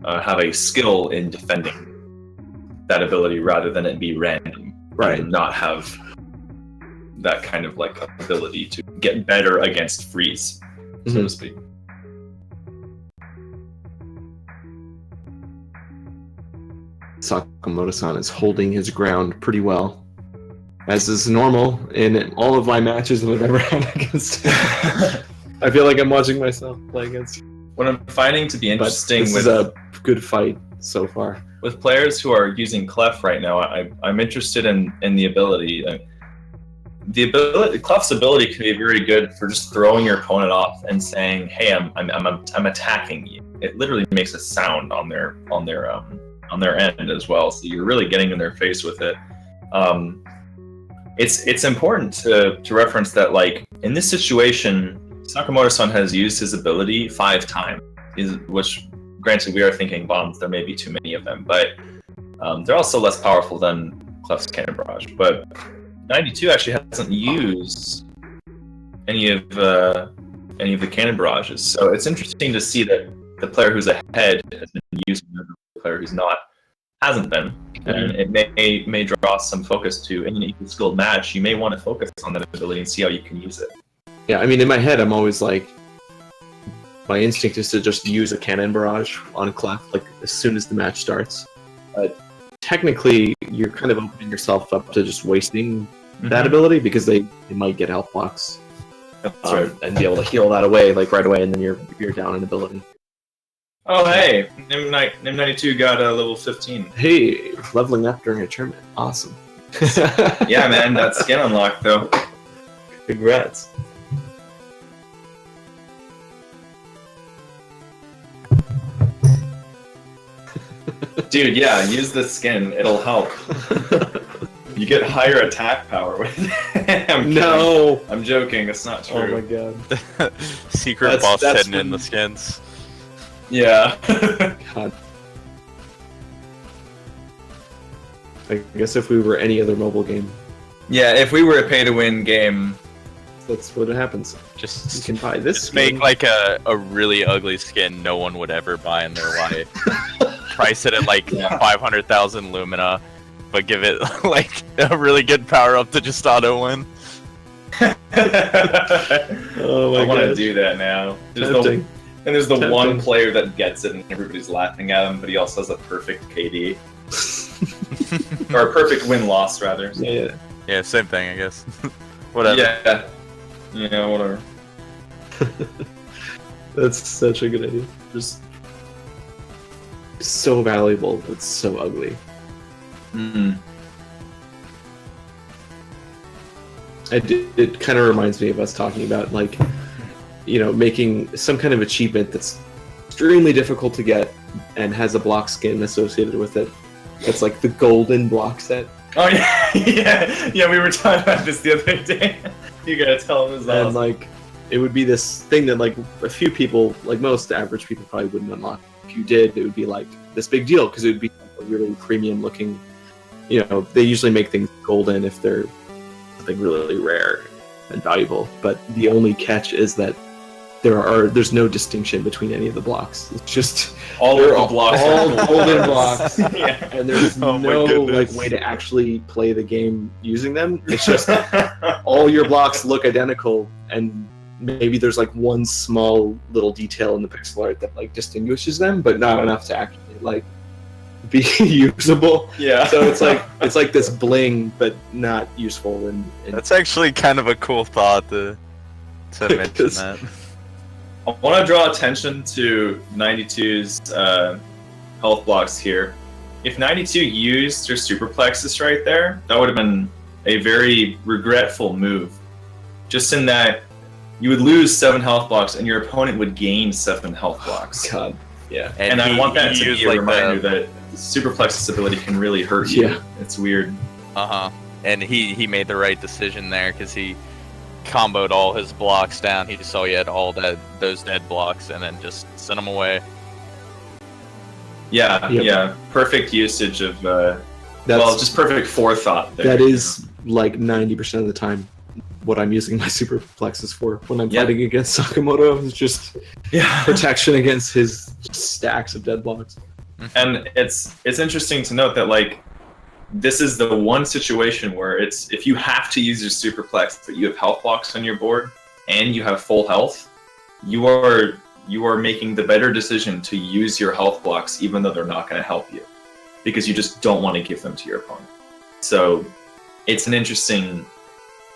have a skill in defending that ability rather than it be random. Right. And not have that kind of like ability to get better against freeze, so to speak. Sakamoto-san is holding his ground pretty well, as is normal in all of my matches that I've ever had against him. I feel like I'm watching myself play against him. What I'm finding to be But interesting this is a good fight so far. with players who are using Clef right now, I'm interested in the ability. Clef's ability can be very good for just throwing your opponent off and saying, "Hey, I'm attacking you." It literally makes a sound on their end as well, so you're really getting in their face with it. It's important to reference that, like, in this situation, Sakamoto-san has used his ability 5 times, which, granted, we are thinking bombs, there may be too many of them, but they're also less powerful than Clef's Cannon Barrage. But 92 actually hasn't used any of the Cannon Barrages, so it's interesting to see that the player who's ahead has been using the player who's not hasn't been, and it may draw some focus to, in an equal skilled match, you may want to focus on that ability and see how you can use it. Yeah, I mean, in my head, I'm always like, my instinct is to just use a Cannon Barrage on Clef, like, as soon as the match starts. Technically, you're kind of opening yourself up to just wasting that ability, because they might get health blocks. That's right. And be able to heal that away, like, right away, and then you're down in ability. Oh, hey, Nim92 got a level 15. Hey, leveling up during a tournament. Awesome. Yeah, man, that skin unlocked, though. Congrats. Dude, yeah, use the skin. It'll help. You get higher attack power with it. I'm joking. It's not true. Oh my god. Secret boss hidden in the skins. Yeah. God. I guess if we were any other mobile game, Yeah, if we were a pay-to-win game, that's what happens. You Just can buy this make skin. like a really ugly skin no one would ever buy in their life. Price it at like 500,000 Lumina, but give it like a really good power up to just auto win. Oh my I want to gosh. do that now. Tempting. There's the Tempting. one player that gets it and everybody's laughing at him, but he also has a perfect KD. Or a perfect win-loss, rather. Yeah. Yeah, same thing, I guess. Whatever. Yeah. Yeah, whatever. That's such a good idea. Just so valuable, but so ugly. Mm. It kind of reminds me of us talking about, like, you know, making some kind of achievement that's extremely difficult to get and has a block skin associated with it. It's like the golden block set. Oh yeah, yeah. We were talking about this the other day. You gotta tell him this. And Awesome. like, it would be this thing that like a few people, like most average people, probably wouldn't unlock. If you did, it would be like this big deal because it would be a really premium looking. You know, they usually make things golden if they're something really rare and valuable. But the only catch is that there's no distinction between any of the blocks. It's just All they're of the blocks, all golden blocks, yeah. and there's Oh my no goodness. like way to actually play the game using them. It's just all your blocks look identical, and maybe there's like one small little detail in the pixel art that like distinguishes them, but not enough to actually like be usable. Yeah. So it's like this bling, but not useful. And That's actually kind of a cool thought to mention Because- that. I want to draw attention to 92's health blocks here. If 92 used her Super Plexis right there, that would have been a very regretful move. Just in that you would lose 7 health blocks and your opponent would gain 7 health blocks. God, yeah, And I want that to used be a reminder that the Super Plexis ability can really hurt you. Yeah. It's weird. And he made the right decision there because he comboed all his blocks down. He saw he had all those dead blocks and then just sent them away. Yeah, Yep. yeah. Perfect usage of, that's just perfect forethought there. that is like 90% of the time what I'm using my Super Plexis for when I'm Yeah. fighting against Sakamoto. Is just Yeah. protection against his stacks of dead blocks. And it's interesting to note that like this is the one situation where it's if you have to use your superplex but you have health blocks on your board and you have full health, you are making the better decision to use your health blocks even though they're not going to help you because you just don't want to give them to your opponent. So it's an interesting,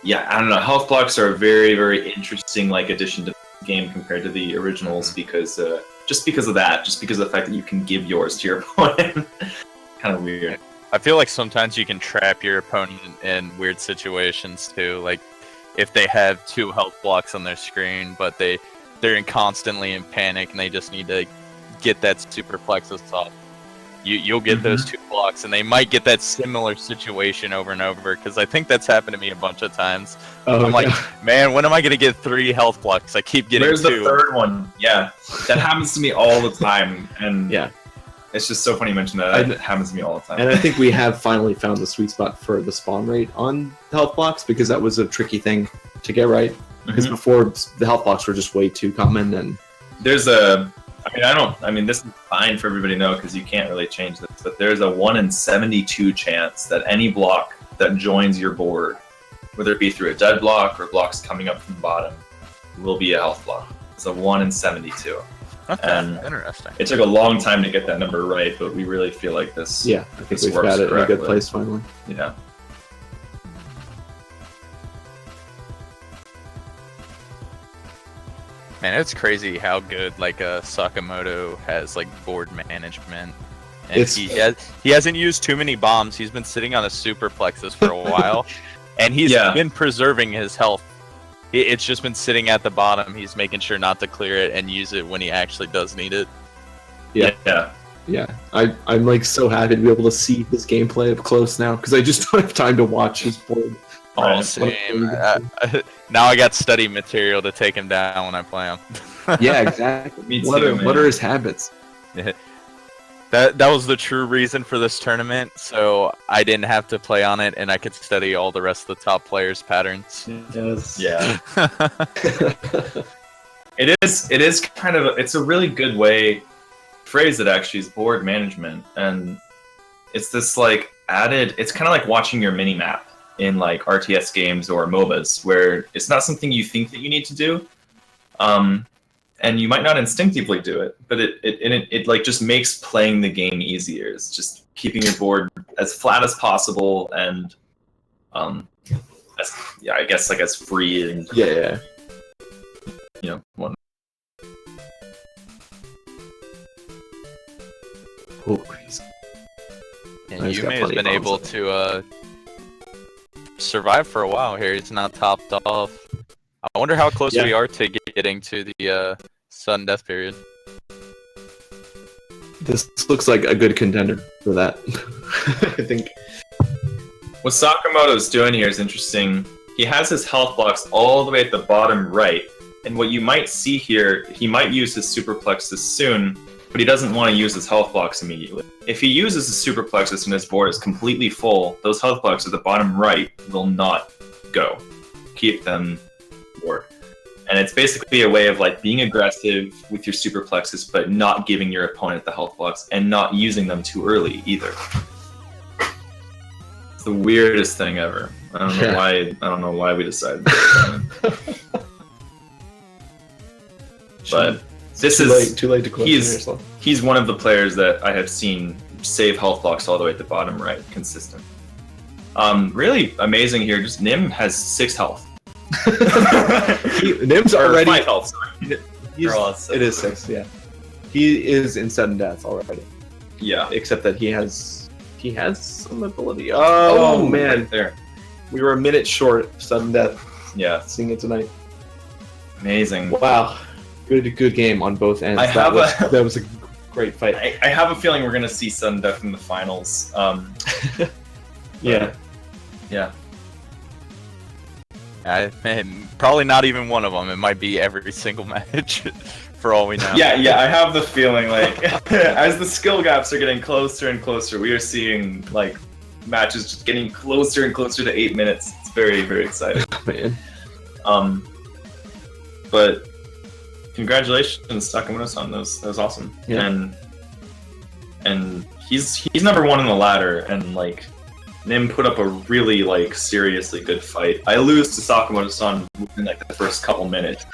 I don't know. Health blocks are a very, very interesting like addition to the game compared to the originals because just because of that, just because of the fact that you can give yours to your opponent. Kind of weird. I feel like sometimes you can trap your opponent in weird situations too. Like if they have 2 health blocks on their screen, but they're constantly in panic and they just need to get that Super Plexus off. You'll get those 2 blocks, and they might get that similar situation over and over. Because I think that's happened to me a bunch of times. Oh, I'm like, man, when am I gonna get 3 health blocks? I keep getting Where's 2. the third one? Yeah, that happens to me all the time, and yeah. it's just so funny you mention that. It happens to me all the time. And I think we have finally found the sweet spot for the spawn rate on the health blocks because that was a tricky thing to get right. Because before the health blocks were just way too common, and There's this is fine for everybody to know because you can't really change this, but there's a 1 in 72 chance that any block that joins your board, whether it be through a dead block or blocks coming up from the bottom, will be a health block. It's a 1 in 72. And Interesting. it took a long time to get that number right, but we really feel like this. yeah, I think This we've works got it in a good correctly. place finally. Yeah. Man, it's crazy how good like Sakamoto has like board management. And It's- he hasn't used too many bombs. He's been sitting on a Super Plexus for a while, and he's Yeah. been preserving his health. It's just been sitting at the bottom. He's making sure not to clear it and use it when he actually does need it. Yeah. Yeah. Yeah, I'm like so happy to be able to see his gameplay up close now because I just don't have time to watch his board. Oh, Right. same. Now I got study material to take him down when I play him. Yeah, exactly. Me what too, are man. what are his habits? That was the true reason for this tournament, so I didn't have to play on it, and I could study all the rest of the top players' patterns. Yes. Yeah. It is kind of it's a really good way to phrase it actually is board management, and it's this like added it's kind of like watching your mini map in like RTS games or MOBAs where it's not something you think that you need to do, and you might not instinctively do it, but it like just makes playing the game easier. It's just keeping your board as flat as possible and I guess like as free and Yeah. one. Oh, crazy. And He's got Yume has plenty of been bombs able up. to survive for a while here. He's not topped off. I wonder how close Yeah. we are to getting to the sudden death period. This looks like a good contender for that. I think What Sakamoto's doing here is interesting. He has his health blocks all the way at the bottom right, and what you might see here, he might use his Super Plexis soon, but he doesn't want to use his health blocks immediately. If he uses his Super Plexis and his board is completely full, those health blocks at the bottom right will not go. Keep them board. And it's basically a way of like being aggressive with your Super Plexis, but not giving your opponent the health blocks and not using them too early either. It's the weirdest thing ever. I don't know why. I don't know why we decided that. But this is too late to question yourself. He's one of the players that I have seen save health blocks all the way at the bottom right, consistent. Really amazing here. Just Nim has 6 health. Nim's already 5 health. Sorry. It is 6. Yeah, he is in sudden death already. Yeah, except that he has some ability. Oh man, right there. We were a minute short of sudden death. Yeah, seeing it tonight. Amazing. Wow, good game on both ends. That was a great fight. I have a feeling we're gonna see sudden death in the finals. Yeah. Probably not even one of them. It might be every single match, for all we know. Yeah. I have the feeling like as the skill gaps are getting closer and closer, we are seeing like matches just getting closer and closer to 8 minutes. It's very, very exciting. Man. But congratulations, Sakamoto-san. That was awesome. Yeah. And he's number 1 in the ladder, and like Nim put up a really like seriously good fight. I lose to Sakamoto-san within like the first couple minutes.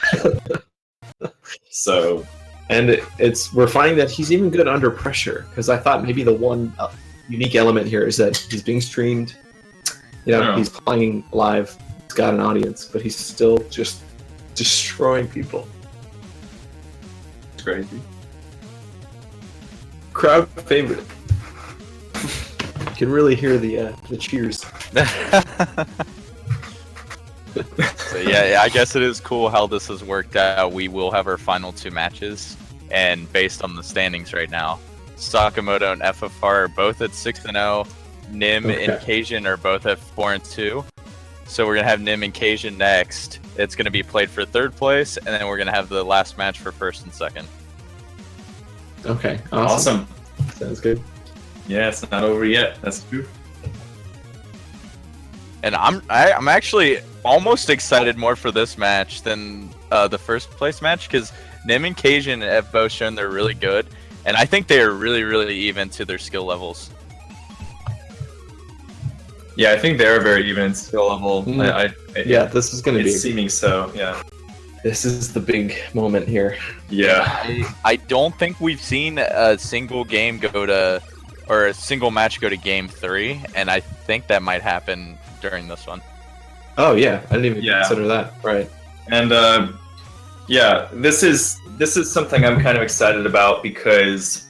So, and we're finding that he's even good under pressure, because I thought maybe the one unique element here is that he's being streamed. He's playing live. He's got an audience, but he's still just destroying people. It's crazy. Crowd favorite. You can really hear the cheers. So yeah, I guess it is cool how this has worked out. We will have our final 2 matches, and based on the standings right now, Sakamoto and FFR are both at 6-0. Nim and Cajun are both at 4-2. So we're gonna have Nim and Cajun next. It's gonna be played for 3rd place, and then we're gonna have the last match for 1st and 2nd. Okay, awesome. Sounds good. Yeah, it's not over yet. That's true. And I'm actually almost excited more for this match than the 1st place match, because Nim and Cajun have both shown they're really good, and I think they are really, really even to their skill levels. Yeah, I think they're very even in skill level. Yeah, this is going to be seeming so. Yeah, this is the big moment here. Yeah, I don't think we've seen a single game or a single match go to game 3, and I think that might happen during this one. Oh yeah, I didn't even consider that. Right. And this is something I'm kind of excited about, because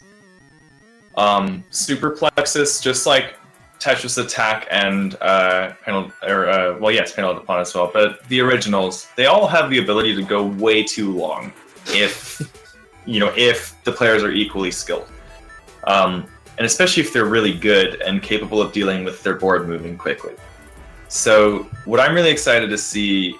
Super Plexis, just like Tetris Attack and Panel Upon as well, but the originals, they all have the ability to go way too long if the players are equally skilled. And especially if they're really good and capable of dealing with their board moving quickly. So what I'm really excited to see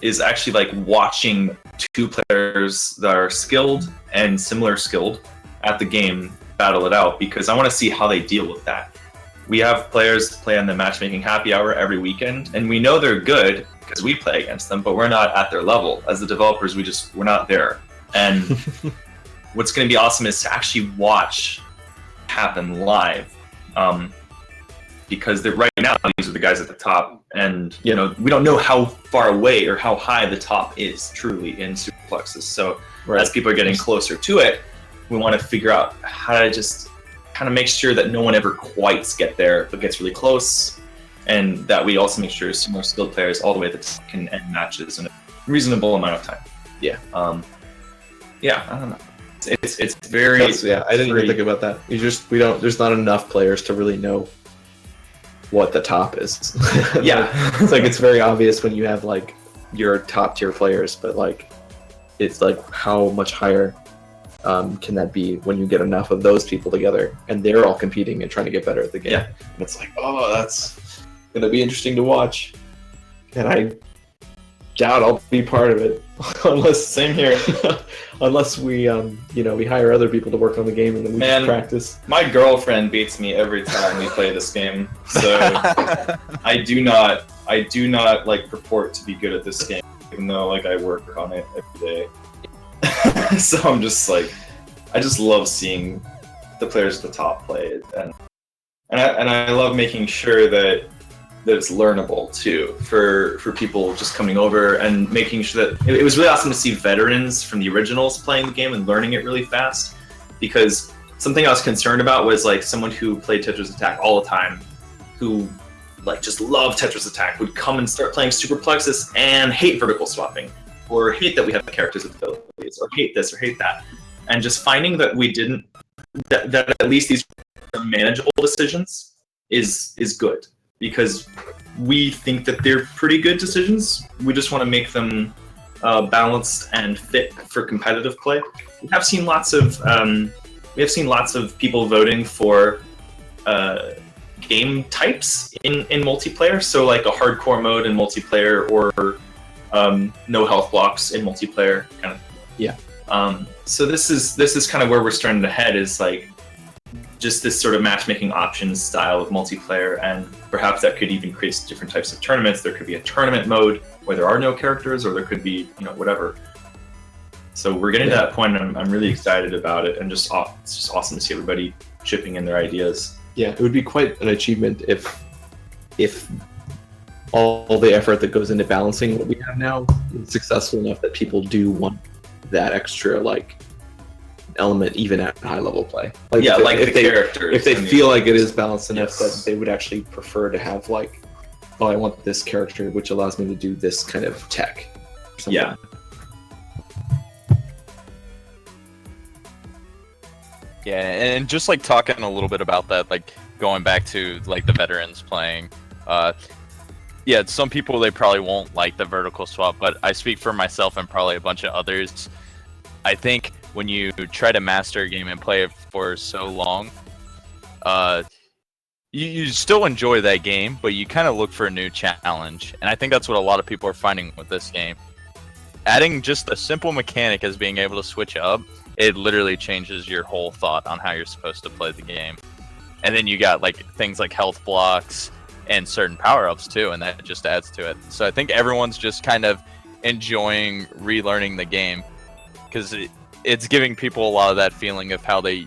is actually like watching 2 players that are skilled and similar skilled at the game battle it out, because I want to see how they deal with that. We have players play on the matchmaking happy hour every weekend, and we know they're good because we play against them, but we're not at their level. As the developers, we're not there. And what's going to be awesome is to actually watch happen live, because right now these are the guys at the top, and we don't know how far away or how high the top is truly in Super Plexis. So as people are getting closer to it, we want to figure out how to just kind of make sure that no one ever quite gets there, but gets really close, and that we also make sure similar skilled players all the way at the top can end matches in a reasonable amount of time. I don't know. It's very I didn't even think about that. There's not enough players to really know what the top is. It's like it's very obvious when you have like your top tier players, but like it's like how much higher can that be when you get enough of those people together and they're all competing and trying to get better at the game. And it's like, gonna be interesting to watch, and I doubt I'll be part of it unless Same here. unless we we hire other people to work on the game and then we just practice. My girlfriend beats me every time we play this game, so I do not like purport to be good at this game, even though like I work on it every day. So I'm just like, I just love seeing the players at the top play it, and I love making sure that it's learnable too for people just coming over, and making sure that it was really awesome to see veterans from the originals playing the game and learning it really fast, because something I was concerned about was like someone who played Tetris Attack all the time, who like just loved Tetris Attack, would come and start playing Super Plexis and hate vertical swapping, or hate that we have characters with abilities, or hate this or hate that, and just finding that we didn't, that at least these are manageable decisions is good. Because we think that they're pretty good decisions. We just want to make them balanced and fit for competitive play. We have seen lots of people voting for game types in multiplayer. So like a hardcore mode in multiplayer, or no health blocks in multiplayer, kind of. Yeah. So this is kind of where we're starting to head, is like just this sort of matchmaking options style of multiplayer, and perhaps that could even create different types of tournaments. There could be a tournament mode where there are no characters, or there could be, whatever. So we're getting to that point, and I'm really excited about it, and it's just awesome to see everybody chipping in their ideas. Yeah, it would be quite an achievement if all the effort that goes into balancing what we have now is successful enough that people do want that extra element even at high level play. If they feel like it is balanced enough that they would actually prefer to have like, oh, I want this character which allows me to do this kind of tech. Yeah. Yeah, and just like talking a little bit about that, like going back to like the veterans playing, some people, they probably won't like the vertical swap, but I speak for myself and probably a bunch of others. I think when you try to master a game and play it for so long, you still enjoy that game, but you kind of look for a new challenge. And I think that's what a lot of people are finding with this game. Adding just a simple mechanic as being able to switch up, it literally changes your whole thought on how you're supposed to play the game. And then you got like things like health blocks and certain power-ups too, and that just adds to it. So I think everyone's just kind of enjoying relearning the game, because it's giving people a lot of that feeling of how they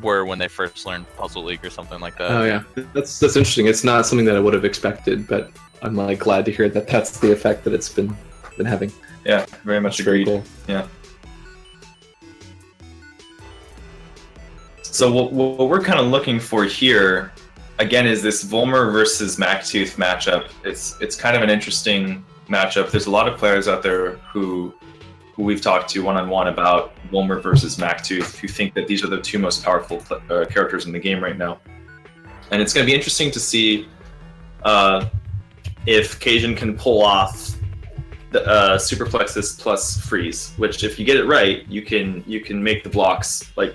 were when they first learned Puzzle League or something like that. Oh yeah, that's interesting. It's not something that I would have expected, but I'm like glad to hear that that's the effect that it's been having. Yeah, very much agreed. Cool. Yeah. So what we're kind of looking for here, again, is this Volmer versus Mactooth matchup. It's kind of an interesting matchup. There's a lot of players out there who we've talked to one-on-one about Volmer versus Mactooth, who think that these are the two most powerful characters in the game right now. And it's going to be interesting to see if Cajun can pull off the Super Plexis plus freeze, which if you get it right, you can make the blocks like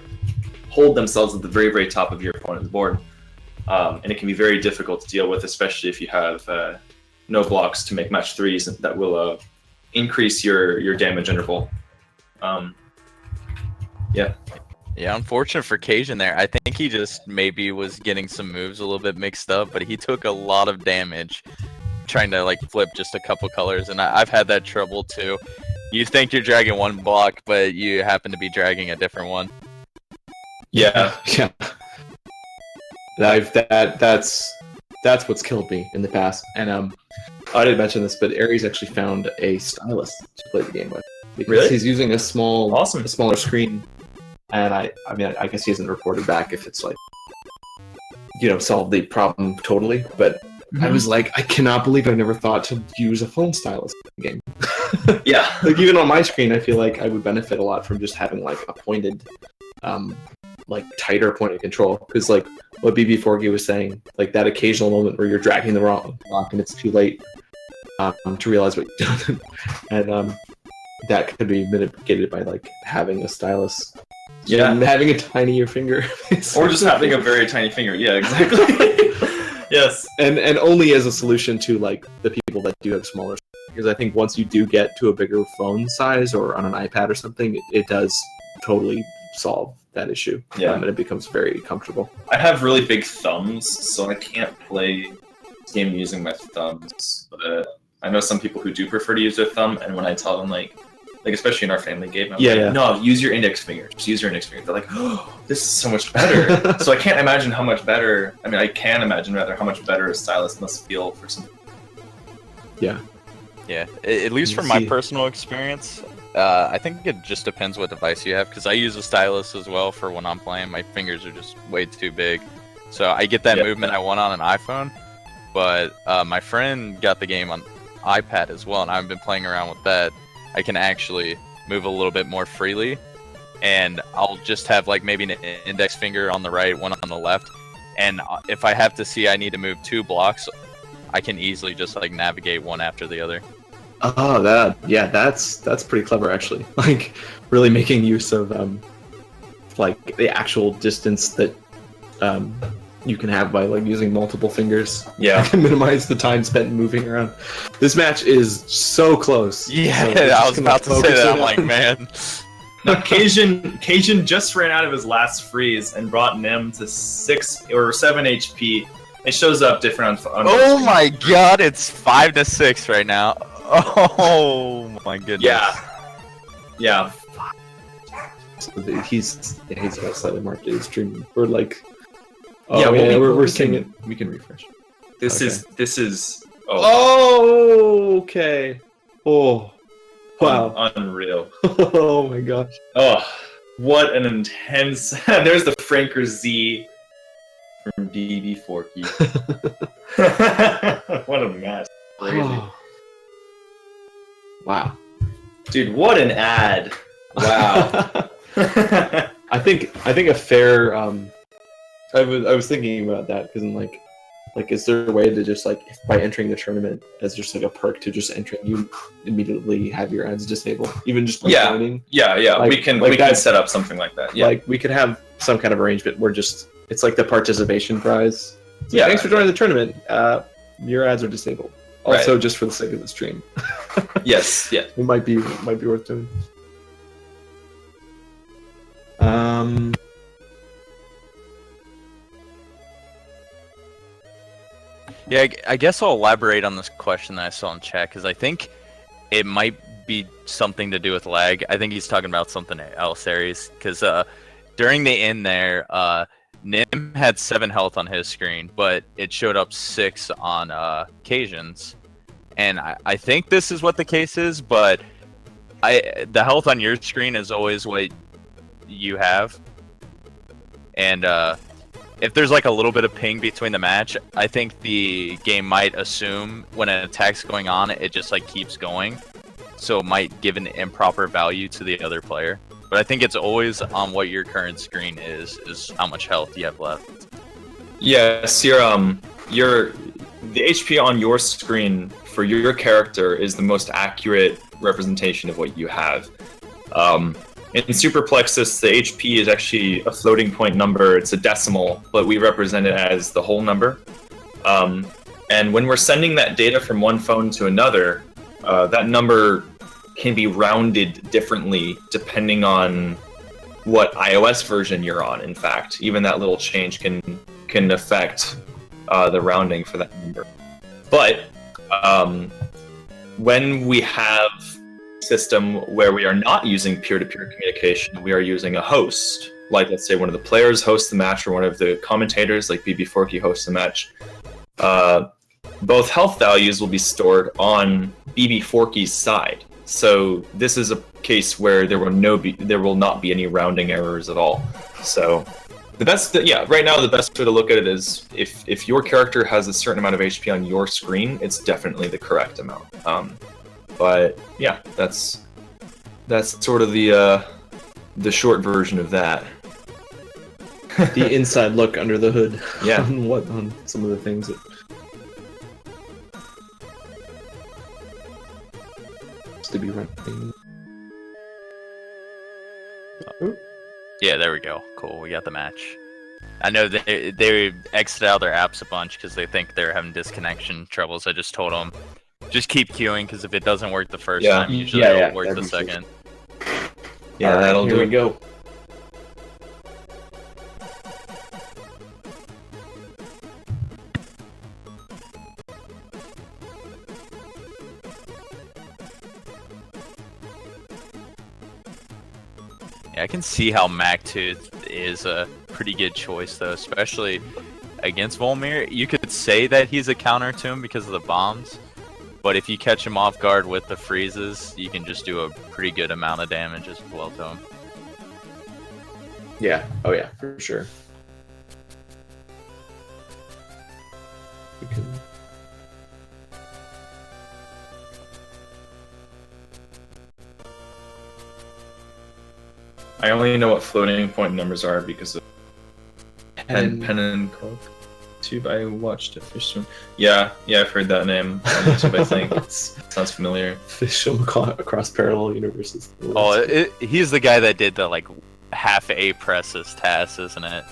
hold themselves at the very, very top of your opponent's board. And it can be very difficult to deal with, especially if you have no blocks to make match threes that will increase your damage interval. Yeah, unfortunate for Cajun there. I think he just maybe was getting some moves a little bit mixed up, but he took a lot of damage trying to like flip just a couple colors, and I've had that trouble too. You think you're dragging one block, but you happen to be dragging a different one. Yeah. That's what's killed me in the past. And I didn't mention this, but Aries actually found a stylus to play the game with, because really? He's using a smaller screen, and I mean I guess he hasn't reported back if it's like solved the problem totally, but I was like, I cannot believe I never thought to use a phone stylus in the game. Yeah. Like even on my screen, I feel like I would benefit a lot from just having like a pointed, like tighter point of control. Because like what BB Forgy was saying, like that occasional moment where you're dragging the wrong block and it's too late to realize what you've done, and that could be mitigated by like having a stylus. Yeah, and having a tinier finger, or just having a very tiny finger. Yeah, exactly. Yes. And only as a solution to like the people that do have smaller, because I think once you do get to a bigger phone size or on an iPad or something, it does totally solve that issue. Yeah. And it becomes very comfortable. I have really big thumbs, so I can't play this game using my thumbs. But I know some people who do prefer to use their thumb, and when I tell them like especially in our family game, I'm like, no, use your index finger. Just use your index finger. They're like, oh, this is so much better. So I can't imagine how much better. I mean, I can imagine rather how much better a stylus must feel for some. Yeah. Yeah. At least from my personal experience, I think it just depends what device you have. Because I use a stylus as well for when I'm playing. My fingers are just way too big, so I get that movement I want on an iPhone. But my friend got the game on iPad as well, and I've been playing around with that. I can actually move a little bit more freely, and I'll just have like maybe an index finger on the right, one on the left, and if I have to see I need to move 2 blocks, I can easily just like navigate one after the other. Oh, that's pretty clever actually. Like really making use of like the actual distance that you can have by like using multiple fingers. Yeah. To minimize the time spent moving around. This match is so close. Yeah, so I was about to say that. I'm like, man. Now, Cajun just ran out of his last freeze and brought Nim to 6 or 7 HP. It shows up different on oh my god, it's 5 to 6 right now. Oh my goodness. Yeah. So he's got slightly marked his stream. We're like, we're seeing it. We can refresh. This is. Oh, okay. Oh, wow. Unreal. Oh my gosh. Oh, what an intense. There's the Franker Z from BB Forky. What a mess. Crazy. Oh. Wow. Dude, what an ad. Wow. I think a fair. I was thinking about that because I'm like, is there a way to just like by entering the tournament as just like a perk to just entering you immediately have your ads disabled, even just by joining? Yeah. Like, we can set up something like that. Yeah. Like we could have some kind of arrangement where it's like the participation prize. So thanks for joining the tournament. Your ads are disabled. Also, just for the sake of the stream. Yes. Yeah. It might be worth doing. Yeah, I guess I'll elaborate on this question that I saw in chat because I think it might be something to do with lag. I think he's talking about something else, Aries, because during the end there, Nim had 7 health on his screen, but it showed up 6 on Cajun's. And I think this is what the case is, but the health on your screen is always what you have. And if there's like a little bit of ping between the match, I think the game might assume when an attack's going on, it just like keeps going. So it might give an improper value to the other player. But I think it's always on what your current screen is how much health you have left. Yes, the HP on your screen for your character is the most accurate representation of what you have. In Super Plexis, the HP is actually a floating point number. It's a decimal, but we represent it as the whole number. And when we're sending that data from one phone to another, that number can be rounded differently depending on what iOS version you're on. In fact, even that little change can affect the rounding for that number. But when we have system where we are not using peer-to-peer communication, we are using a host. Like, let's say one of the players hosts the match, or one of the commentators, like BB Forky, hosts the match. Both health values will be stored on BB Forky's side. So this is a case where there will not be any rounding errors at all. So right now the best way to look at it is if your character has a certain amount of HP on your screen, it's definitely the correct amount. But yeah, that's sort of the short version of that. The inside look under the hood. Yeah. on some of the things that. To be running. Yeah, there we go. Cool, we got the match. I know they exited out their apps a bunch because they think they're having disconnection troubles. I just told them, just keep queuing because if it doesn't work the first time, usually it'll work the second. Yeah, that'll do. Here we go. Yeah, I can see how Mactooth is a pretty good choice though, especially against Volmir. You could say that he's a counter to him because of the bombs, but if you catch him off guard with the freezes, you can just do a pretty good amount of damage as well to him. Yeah. Oh yeah, for sure. We can... I only know what floating point numbers are because of Pen and Coke tube. I watched it. Yeah, I've heard that name on YouTube. I think it sounds familiar. Official across parallel universes. Oh, he's the guy that did the like half A presses task, isn't it?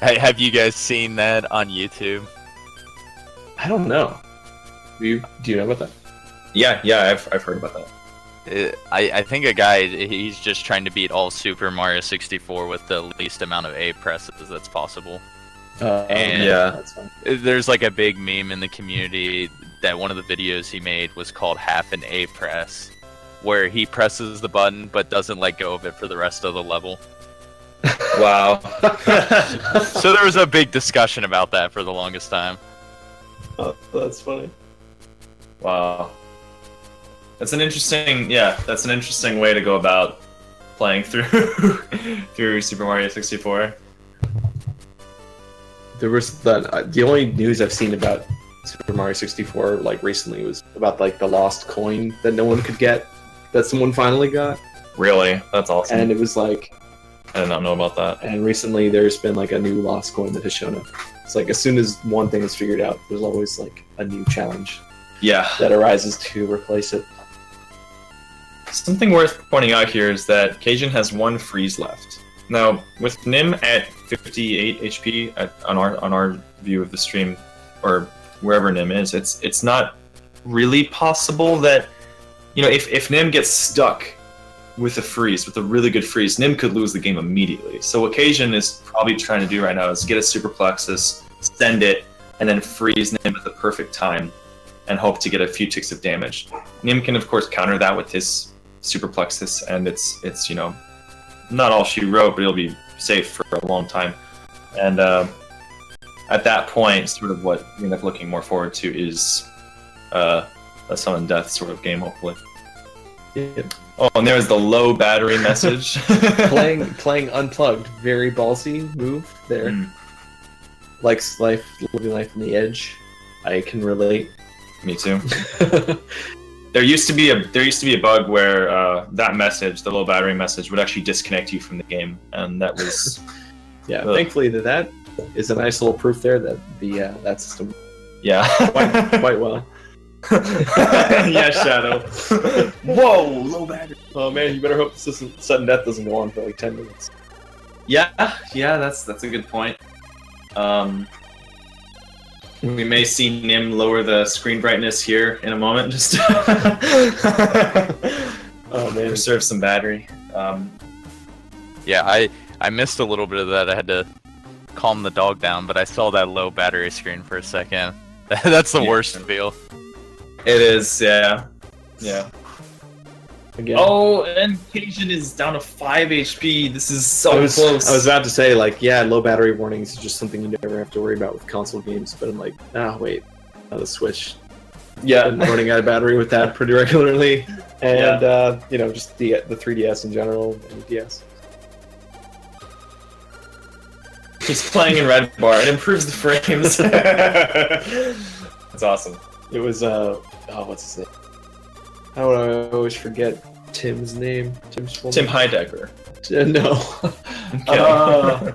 Have you guys seen that on YouTube? I don't know. Do you know about that? Yeah, I've heard about that. I think a guy, he's just trying to beat all Super Mario 64 with the least amount of A presses that's possible. And yeah, that's fine. There's like a big meme in the community that one of the videos he made was called half an A press, where he presses the button but doesn't let go of it for the rest of the level. Wow. So there was a big discussion about that for the longest time. Oh, that's funny. Wow. That's an interesting way to go about playing through Super Mario 64. There was that. The only news I've seen about Super Mario 64 like recently was about like the lost coin that no one could get, that someone finally got. Really? That's awesome. And it was like, I did not know about that. And recently there's been like a new lost coin that has shown up. It's like as soon as one thing is figured out, there's always like a new challenge. Yeah. That arises to replace it. Something worth pointing out here is that Cajun has one freeze left. Now, with Nim at 58 HP on our view of the stream, or wherever Nim is, it's not really possible that, you know, if Nim gets stuck with a freeze, with a really good freeze, Nim could lose the game immediately. So what Cajun is probably trying to do right now is get a Super Plexis, send it, and then freeze Nim at the perfect time, and hope to get a few ticks of damage. Nim can of course counter that with his Super Plexis, and it's you know, not all she wrote, but it'll be safe for a long time. And at that point, sort of what we end up looking more forward to is a sudden death sort of game, hopefully. Yeah. Oh, and there's the low battery message. playing unplugged, very ballsy move there. Likes life, living life on the edge. I can relate. Me too. There used to be a bug where that message, the low battery message, would actually disconnect you from the game, and that was yeah. Thankfully, that is a nice little proof there that the that system quite well. Yeah, Shadow. Whoa, low battery. Oh man, you better hope this sudden death doesn't go on for like 10 minutes. Yeah, that's a good point. We may see Nim lower the screen brightness here in a moment, just oh man, preserve some battery. Yeah, I missed a little bit of that. I had to calm the dog down, but I saw that low battery screen for a second. That's the worst feel. It is, yeah. Again. Oh, and Cajun is down to 5 HP. This is so close. I was about to say, like, yeah, low battery warnings is just something you never have to worry about with console games, but I'm like, wait, the Switch. Yeah, I'm running out of battery with that pretty regularly, and you know, just the 3DS in general, and the DS. He's playing in red bar. It improves the frames. That's awesome. It was what's his name? How would I always forget Tim's name? Tim's full Tim name? Heidecker. No. Okay.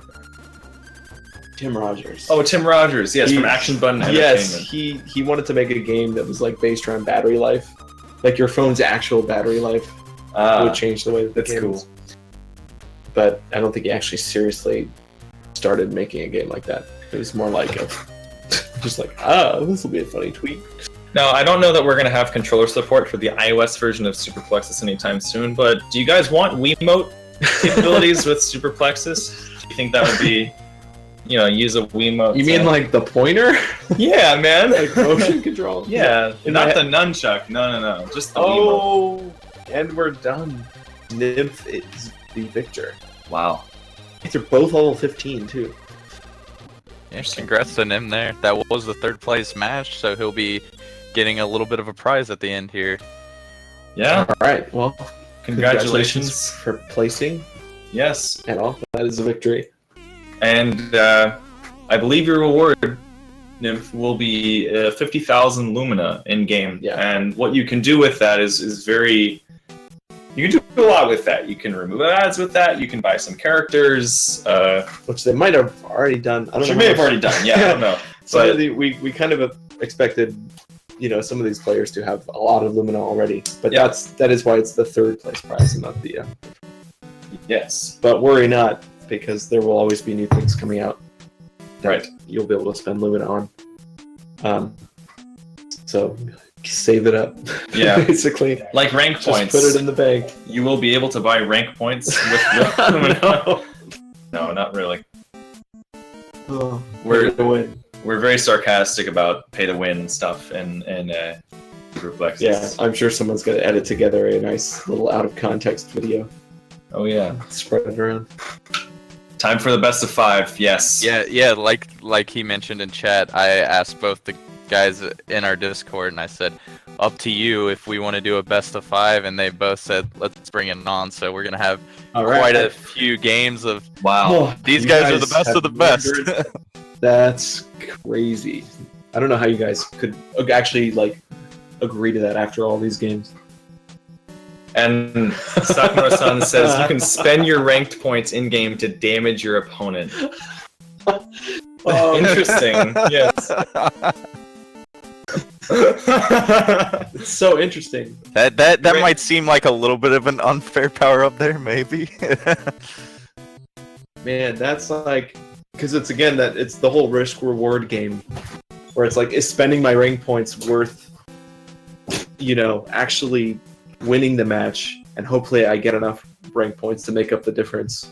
Tim Rogers. Oh, Tim Rogers. Yes, from Action Button Entertainment. Yes, he wanted to make a game that was like based around battery life, like your phone's actual battery life would change the way that the that's game cool. is. But I don't think he actually seriously started making a game like that. It was more like just like, this will be a funny tweet. Now, I don't know that we're going to have controller support for the iOS version of Super Plexis anytime soon, but do you guys want Wiimote capabilities with Super Plexis? Do you think that would be, use a Wiimote? You mean like the pointer? Yeah, man. Like motion control? Yeah, not the nunchuck. No. Just the Wiimote. And we're done. Nymph is the victor. Wow. These are both level 15, too. Yeah, congrats to him there. That was the third place match, so he'll be getting a little bit of a prize at the end here. Yeah. All right. Well, congratulations for placing. Yes. And all that is a victory. And I believe your reward, Nymph, will be 50,000 Lumina in game. Yeah. And what you can do with that is very. You can do a lot with that. You can remove ads with that. You can buy some characters, which they might have already done. I don't know. May have already done. Yeah, I don't know. But we kind of expected, some of these players to have a lot of Lumina already. But that is why it's the third place prize and not the. Yes. But worry not, because there will always be new things coming out that you'll be able to spend Lumina on. So save it up. Yeah. Basically. Like rank points. Just put it in the bank. You will be able to buy rank points with Lumina. No, not really. Oh, We're very sarcastic about pay to win stuff and Super Plexis. Yeah, I'm sure someone's gonna edit together a nice little out of context video. Oh yeah. Spread it around. Time for the best of 5, yes. Yeah, like he mentioned in chat, I asked both the guys in our Discord and I said, up to you if we want to do a best of 5, and they both said, let's bring it on. So we're gonna have quite a few games of these guys are the best of the best. That's crazy. I don't know how you guys could actually agree to that after all these games. And Sakumura-san says you can spend your ranked points in game to damage your opponent. Interesting. Yes. It's so interesting. That might seem like a little bit of an unfair power up there, maybe. Man, that's because it's it's the whole risk reward game, where it's is spending my rank points worth, actually winning the match, and hopefully I get enough rank points to make up the difference.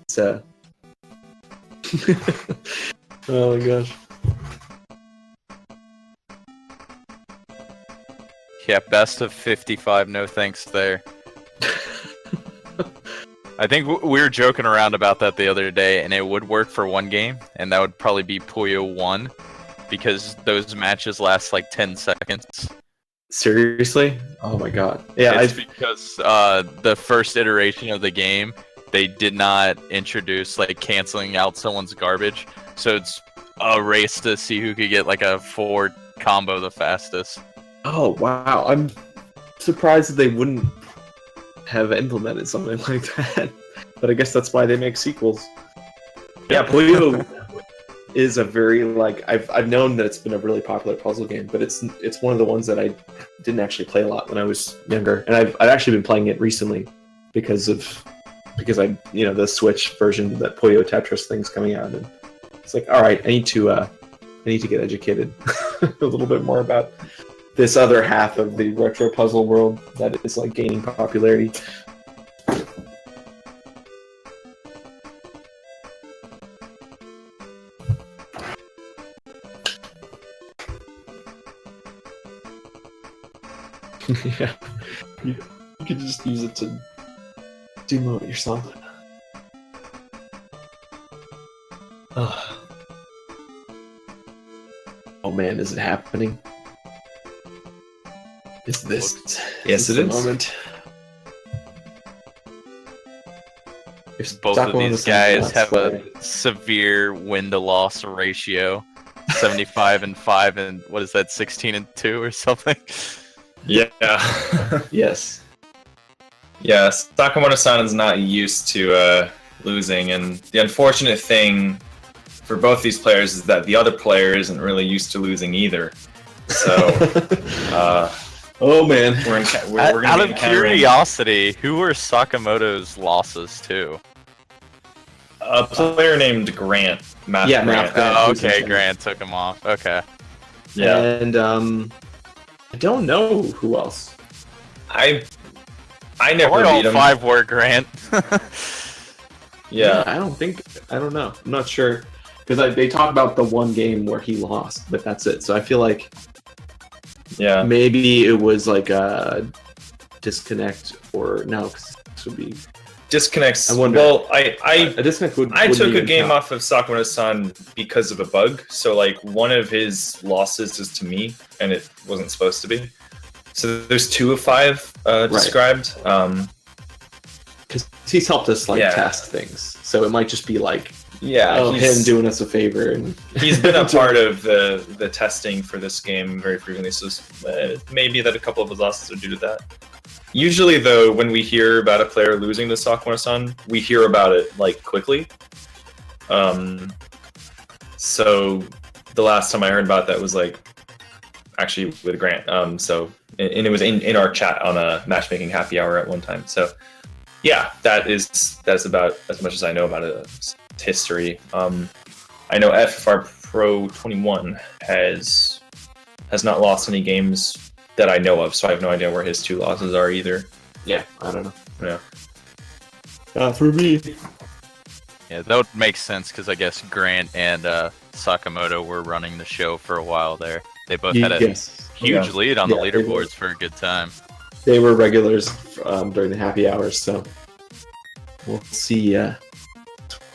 It's oh my gosh. Yeah, best of 55, no thanks there. I think we were joking around about that the other day, and it would work for one game, and that would probably be Puyo 1, because those matches last 10 seconds. Seriously? Oh my god. Yeah, it's because the first iteration of the game, they did not introduce canceling out someone's garbage, so it's a race to see who could get a 4 combo the fastest. Oh wow, I'm surprised that they wouldn't have implemented something like that. But I guess that's why they make sequels. Yeah, Puyo is a very I've known that it's been a really popular puzzle game, but it's one of the ones that I didn't actually play a lot when I was younger, and I've actually been playing it recently because I the Switch version, that Puyo Tetris thing's coming out, and it's all right, I need to get educated a little bit more about this other half of the retro puzzle world that is gaining popularity. Yeah, you could just use it to demote yourself. Oh man, is it happening? Is this? Yes, it is. Moment. If both of these guys have a severe win-to-loss ratio, 75-5, and what is that, 16-2 or something? Yeah. Yes. Yeah, Sakamoto-san is not used to losing, and the unfortunate thing for both these players is that the other player isn't really used to losing either. So, oh man, we're out of curiosity, who were Sakamoto's losses to? A player named Grant. Math Yeah, Grant. Math Grant. Oh, who's okay, in- Grant took him off. Okay. Yeah. And I don't know who else. I never Probably all beat him. 5 were Grant. Yeah. I don't know. I'm not sure because they talk about the one game where he lost, but that's it. So I feel like Yeah. maybe it was like a disconnect or no, because this would be Disconnects. I wonder- Well, a disconnect would. I wouldn't took a even game count. off of Sakamoto-san because of a bug. So like one of his losses is to me, and it wasn't supposed to be. So there's 2 of 5 described. Because he's helped us like Yeah. test things, so it might just be like Yeah, him doing us a favor, and he's been a part of the testing for this game very frequently. So maybe that a couple of his losses are due to that. Usually, though, when we hear about a player losing to Sakamoto-san, we hear about it like quickly. So the last time I heard about that was like actually with Grant. And it was in our chat on a matchmaking happy hour at one time. So yeah, that's about as much as I know about its history. I know FFR Pro 21 has not lost any games that I know of, so I have no idea where his 2 losses are either. yeah, I don't know. Yeah. For me, Yeah, that would make sense because I guess Grant and Sakamoto were running the show for a while there. They both had a yes, huge Yeah. lead on the Yeah, they were. leaderboards for a good time. they were regulars during the happy hours, so we'll see.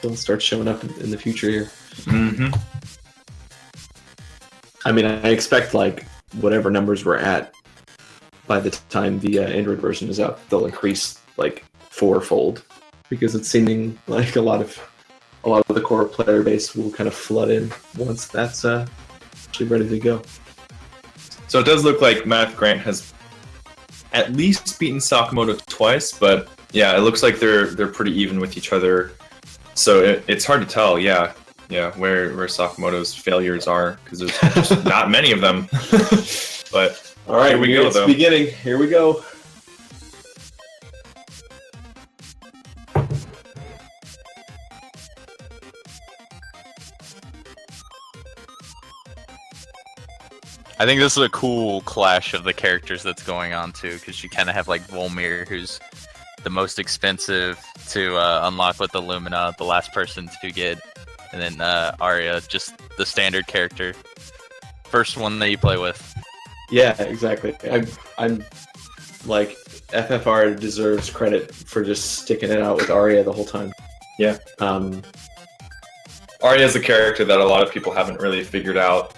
They'll start showing up in the future here. Mm-hmm. I mean, I expect like whatever numbers we're at by the time the Android version is out, they'll increase like 4-fold because it's seeming like a lot of the core player base will kind of flood in once that's actually ready to go. So it does look like Math Grant has at least beaten Sakamoto twice, but yeah, it looks like they're pretty even with each other. So it's hard to tell, yeah, where Sakamoto's failures are because there's just not many of them. But All right, Here we go, it's though. beginning. Here we go. I think this is a cool clash of the characters that's going on too, because you kind of have like Volmir, who's the most expensive to unlock with Illumina, the last person to get, and then Arya, just the standard character, first one that you play with. Yeah, exactly. I'm like FFR deserves credit for just sticking it out with Arya the whole time. Yeah. Arya is a character that a lot of people haven't really figured out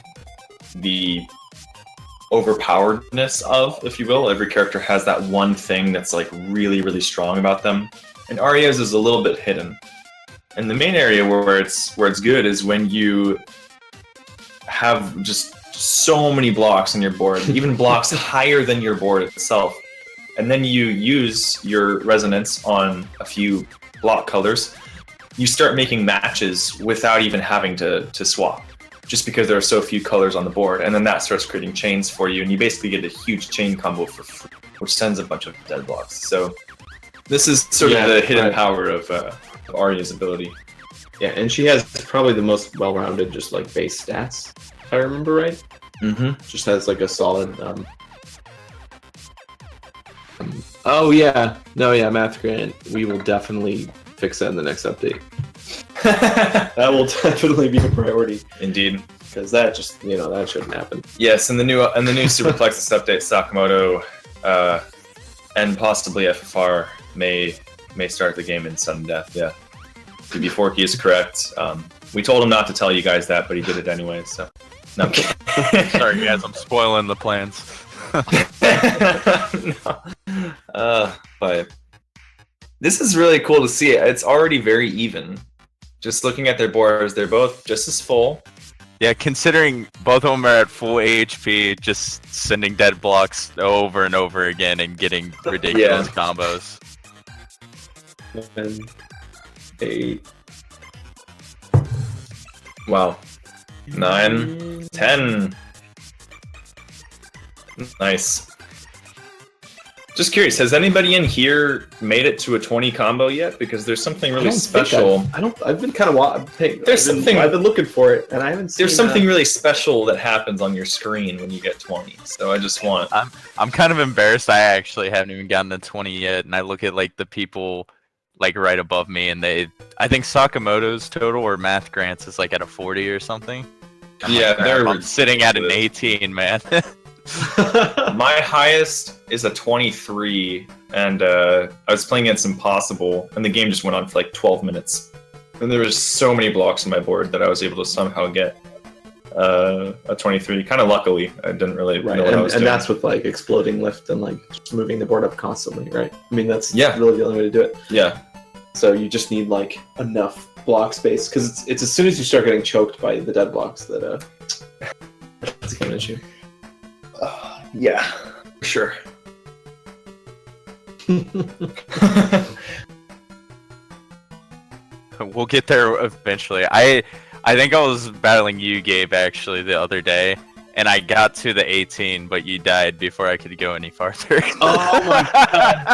the overpoweredness of, if you will. Every character has that one thing that's like really, really strong about them, and Arya's is a little bit hidden. And the main area where it's good is when you have just so many blocks on your board, even blocks higher than your board itself, and then you use your resonance on a few block colors. You start making matches without even having to swap, just because there are so few colors on the board, and then that starts creating chains for you, and you basically get a huge chain combo for free, which sends a bunch of dead blocks. So this is sort of the hidden power of Arya's ability. Yeah, and she has probably the most well-rounded, just like base stats, if I remember right. Mm-hmm. Just has like a solid. Oh yeah, no, yeah, Math Grant. We will definitely fix that in the next update. That will definitely be a priority Indeed. because that just that shouldn't happen. Yes, in the new Super Plexis update, Sakamoto and possibly FFR may start the game in sudden death. Yeah, BB4 key is correct. We told him not to tell you guys that, but he did it anyway. So, no, I'm kidding. Sorry guys, I'm spoiling the plans. No. But this is really cool to see. It's already very even. Just looking at their boards, they're both just as full. Yeah, considering both of them are at full AHP, just sending dead blocks over and over again and getting ridiculous combos. 7, 8. Wow. 9, 10. Nice. Just curious, has anybody in here made it to a 20 combo yet? Because there's something really special. I've been kind of I've been looking for it, and I haven't seen. There's something really special that happens on your screen when you get 20. So I just want. I'm kind of embarrassed. I actually haven't even gotten to 20 yet, and I look at like the people like right above me, and I think Sakamoto's total or Math Grants is like at a 40 or something. I'm sitting at an 18, man. My highest is a 23, and I was playing against Impossible, and the game just went on for like 12 minutes. And there was so many blocks on my board that I was able to somehow get a 23. Kind of luckily, I didn't really know what I was doing. And that's with like exploding lift and like just moving the board up constantly, right? I mean, that's really the only way to do it. Yeah. So you just need like enough block space, because it's as soon as you start getting choked by the dead blocks that it's an issue. Yeah, for sure. We'll get there eventually. I think I was battling you, Gabe, actually the other day, and I got to the 18, but you died before I could go any farther. Oh my god!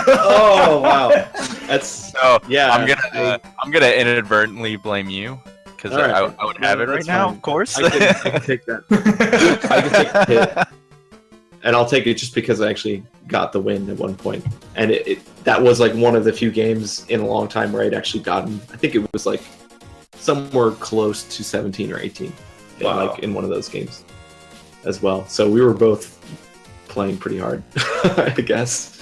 Oh wow! That's yeah. I'm gonna inadvertently blame you. Because I would have it right now, of course. I can take that. I can take the hit. And I'll take it just because I actually got the win at one point. And that was like one of the few games in a long time where I'd actually gotten, I think it was like somewhere close to 17 or 18 in one of those games as well. So we were both playing pretty hard, I guess.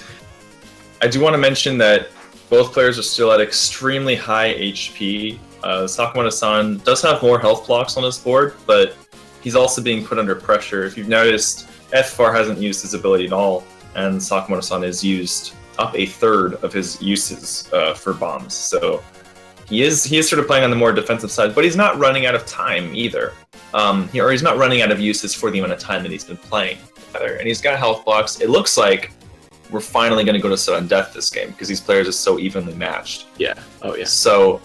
I do want to mention that both players are still at extremely high HP. Sakamoto-san does have more health blocks on his board, but he's also being put under pressure. If you've noticed, FFR hasn't used his ability at all, and Sakamoto-san has used up a third of his uses for bombs. So he is sort of playing on the more defensive side, but he's not running out of time either. He's not running out of uses for the amount of time that he's been playing either. And he's got health blocks. It looks like we're finally going to go to sudden death this game because these players are so evenly matched. Yeah. Oh yeah. So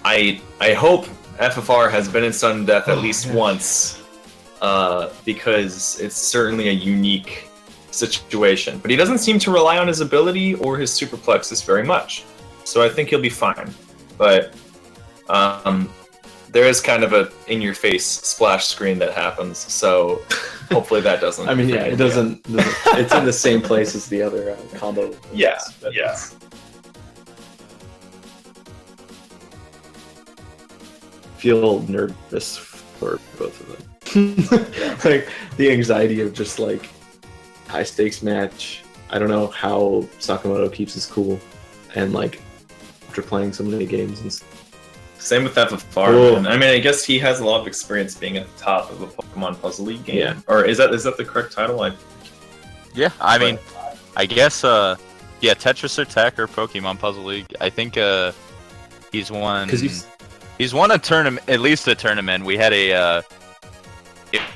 I hope FFR has been in sudden death at least once, because it's certainly a unique situation. But he doesn't seem to rely on his ability or his Super Plexis very much, so I think he'll be fine. But there is kind of a in-your-face splash screen that happens, so hopefully that doesn't. I mean, yeah, it doesn't. It's in the same place as the other combo. Yeah. Feel nervous for both of them. Like the anxiety of just like high stakes match. I don't know how Sakamoto keeps his cool, and like after playing so many games and same with FFR. I mean, I guess he has a lot of experience being at the top of a Pokemon Puzzle League game. Yeah. Or is that the correct title? Yeah, I mean, I guess Tetris Attack or Pokemon Puzzle League. I think he's won. He's won a tournament, at least a tournament. We had it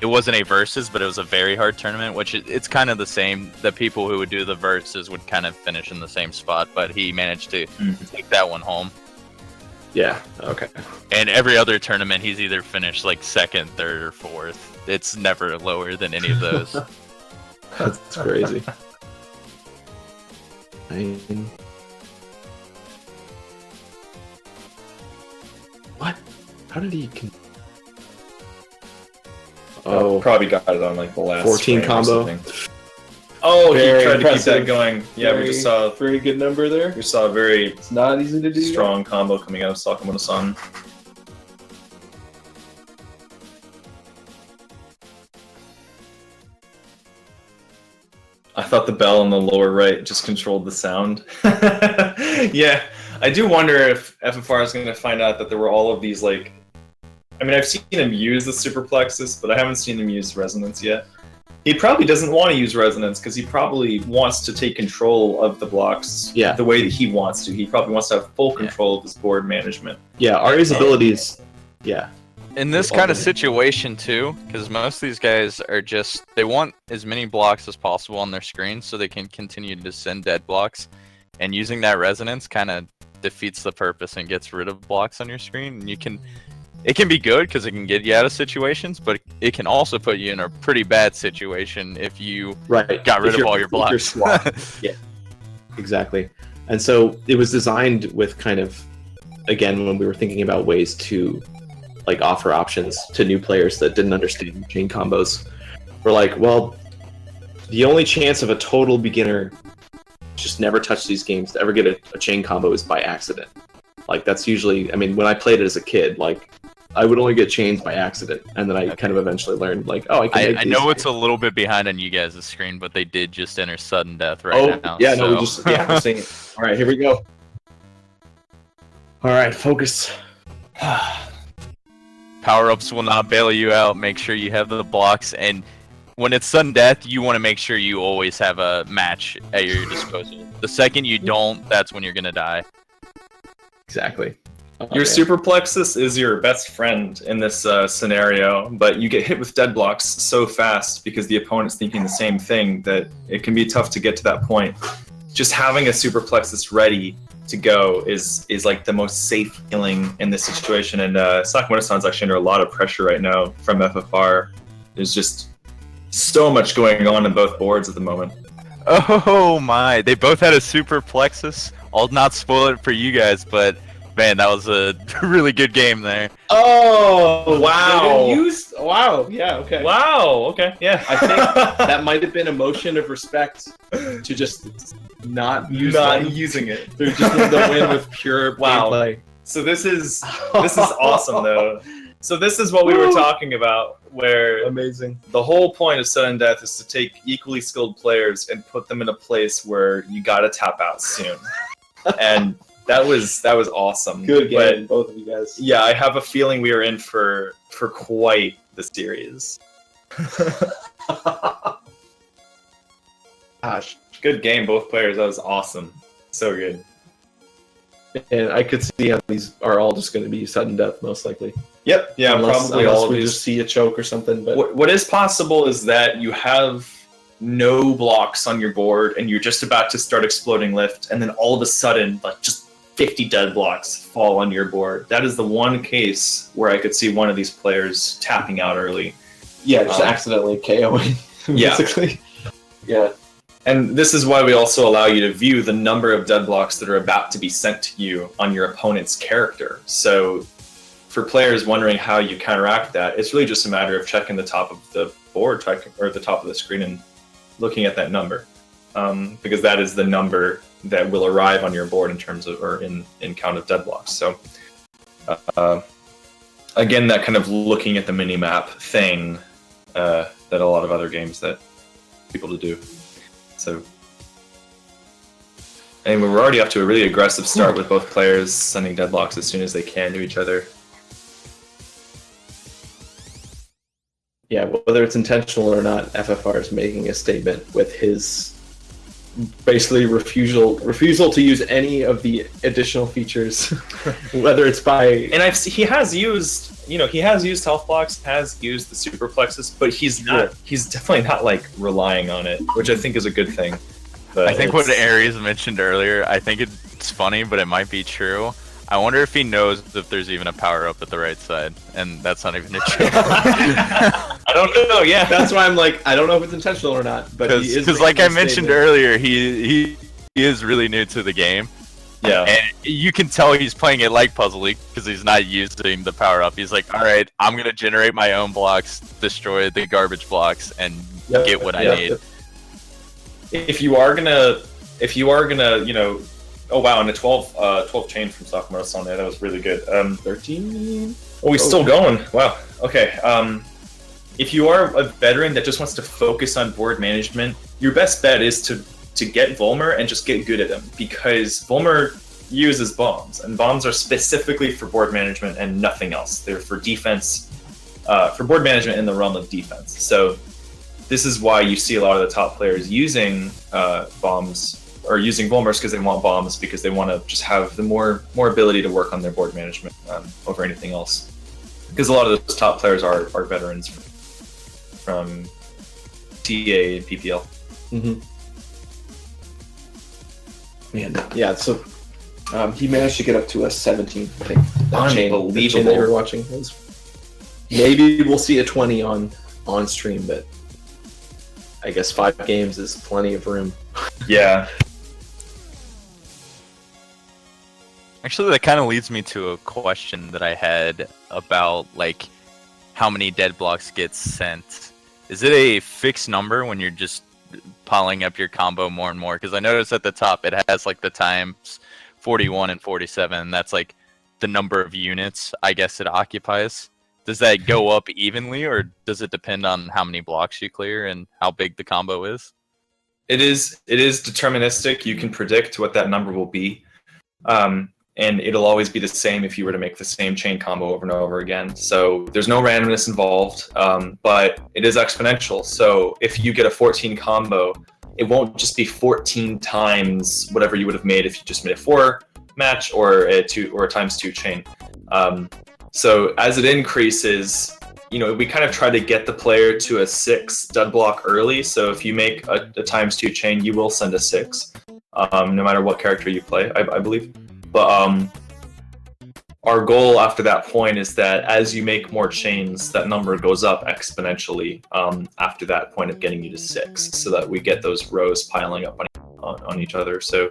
wasn't a versus, but it was a very hard tournament, which it's kind of the same. The people who would do the versus would kind of finish in the same spot, but he managed to take that one home. Yeah, okay. And every other tournament, he's either finished like second, third, or fourth. It's never lower than any of those. That's crazy. I mean... What? How did he... Probably got it on like the last 14 combo. Oh, he tried to keep that going. Yeah, we just saw a very good number there. We saw a very it's not easy to do strong combo coming out of Sakamoto-san. I thought the bell on the lower right just controlled the sound. Yeah, I do wonder if FFR is going to find out that there were all of these, like... I mean, I've seen him use the Super Plexis, but I haven't seen him use Resonance yet. He probably doesn't want to use Resonance because he probably wants to take control of the blocks the way that he wants to. He probably wants to have full control of his board management. Yeah, Ari's abilities... Yeah. In this kind of situation too, because most of these guys are just, they want as many blocks as possible on their screen so they can continue to send dead blocks, and using that resonance kind of defeats the purpose and gets rid of blocks on your screen. And you can it can be good because it can get you out of situations, but it can also put you in a pretty bad situation if you got rid of all your blocks. Yeah, exactly. And so it was designed with kind of, again, when we were thinking about ways to like offer options to new players that didn't understand chain combos. We're like, well, the only chance of a total beginner just never touch these games to ever get a chain combo is by accident. Like that's usually, I mean, when I played it as a kid, like I would only get chains by accident, and then I kind of eventually learned, like, oh, I can make I these. know it's a little bit behind on you guys' screen, but they did just enter sudden death right now. Yeah, so. no, we're seeing it. All right, here we go. All right, focus. Power-ups will not bail you out. Make sure you have the blocks, and when it's sudden death, you want to make sure you always have a match at your disposal. The second you don't, that's when you're gonna die. Exactly. Your Super Plexis is your best friend in this scenario, but you get hit with dead blocks so fast because the opponent's thinking the same thing that it can be tough to get to that point. Just having a Super Plexis ready to go is like the most safe feeling in this situation. And Sakamoto-san's actually under a lot of pressure right now from FFR. There's just so much going on both boards at the moment. Oh my! They both had a Super Plexis. I'll not spoil it for you guys, but man, that was a really good game there. Oh wow! Wow! Yeah. Okay. Wow! Okay. Yeah. I think that might have been a motion of respect to just not using it. They're just wanted to win with pure gameplay. So this is awesome though. So this is what we were talking about, where amazing. The whole point of sudden death is to take equally skilled players and put them in a place where you gotta tap out soon. And that was awesome. Good game, both of you guys. Yeah, I have a feeling we are in for quite the series. Gosh, good game, both players. That was awesome. So good. And I could see how these are all just going to be sudden death, most likely. Yep. Yeah, probably all of we these. just see a choke or something. But what is possible is that you have no blocks on your board, and you're just about to start exploding lift, and then all of a sudden, like just 50 dead blocks fall on your board. That is the one case where I could see one of these players tapping out early. Yeah, just accidentally KOing. Basically. Yeah. And this is why we also allow you to view the number of dead blocks that are about to be sent to you on your opponent's character. So for players wondering how you counteract that, it's really just a matter of checking the top of the board or the top of the screen and looking at that number. Because that is the number that will arrive on your board in terms of, or in count of dead blocks. So again, that kind of looking at the mini-map thing that a lot of other games that people to do. So, anyway, we're already off to a really aggressive start with both players sending deadlocks as soon as they can to each other. Yeah, whether it's intentional or not, FFR is making a statement with his basically refusal to use any of the additional features, whether it's by. And he has used health blocks, has used the Super Plexis, but he's definitely not like relying on it, which I think is a good thing. But I think what Aries mentioned earlier, I think it's funny, but it might be true. I wonder if he knows if there's even a power up at the right side, and that's not even a joke. I don't know. Yeah, that's why I'm like, I don't know if it's intentional or not, but because like I mentioned earlier, he is really new to the game. Yeah, and you can tell he's playing it like Puzzle League because he's not using the power up. He's like, all right, I'm gonna generate my own blocks, destroy the garbage blocks, and get what I need. If you are gonna, oh wow, and a 12 chain from Sakamoto-san there, that was really good. 13? Oh, he's still going. Wow. Okay. If you are a veteran that just wants to focus on board management, your best bet is to get Volmer and just get good at them, because Volmer uses bombs, and bombs are specifically for board management and nothing else. They're for defense, for board management in the realm of defense. So this is why you see a lot of the top players using bombs or using Volmers, because they want bombs, because they want to just have the more ability to work on their board management over anything else. Because a lot of those top players are veterans from TA and PPL. Mm-hmm. Man, yeah. So he managed to get up to a 17, I think. that chain they were watching. Maybe we'll see a 20 on stream, but I guess 5 games is plenty of room. Yeah. Actually, that kind of leads me to a question that I had about like how many dead blocks get sent. Is it a fixed number when you're just piling up your combo more and more? Because I noticed at the top it has like the times 41 and 47. And that's like the number of units I guess it occupies. Does that go up evenly, or does it depend on how many blocks you clear and how big the combo is? It is deterministic. You can predict what that number will be. And it'll always be the same if you were to make the same chain combo over and over again. So there's no randomness involved, but it is exponential. So if you get a 14 combo, it won't just be 14 times whatever you would have made if you just made a 4 match or a times 2 chain. So as it increases, we kind of try to get the player to a 6 dead block early. So if you make a times 2 chain, you will send a 6, no matter what character you play, I believe. But our goal after that point is that as you make more chains, that number goes up exponentially after that point of getting you to 6, so that we get those rows piling up on each other. So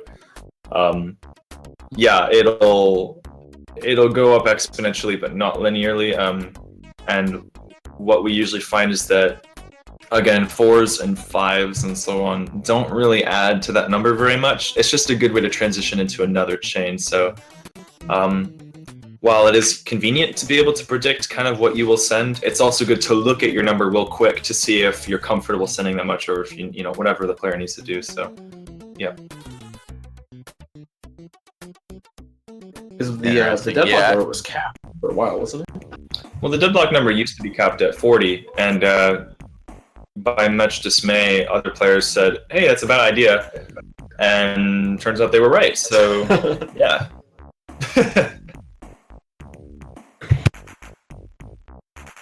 yeah, it'll go up exponentially, but not linearly. And what we usually find is that, again, 4s and 5s and so on don't really add to that number very much. It's just a good way to transition into another chain. So while it is convenient to be able to predict kind of what you will send, it's also good to look at your number real quick to see if you're comfortable sending that much, or if you whatever the player needs to do. So yeah. Because the deadlock number was capped for a while, wasn't it? Well, the deadlock number used to be capped at 40, and by much dismay, other players said, "Hey, that's a bad idea," and turns out they were right. So yeah.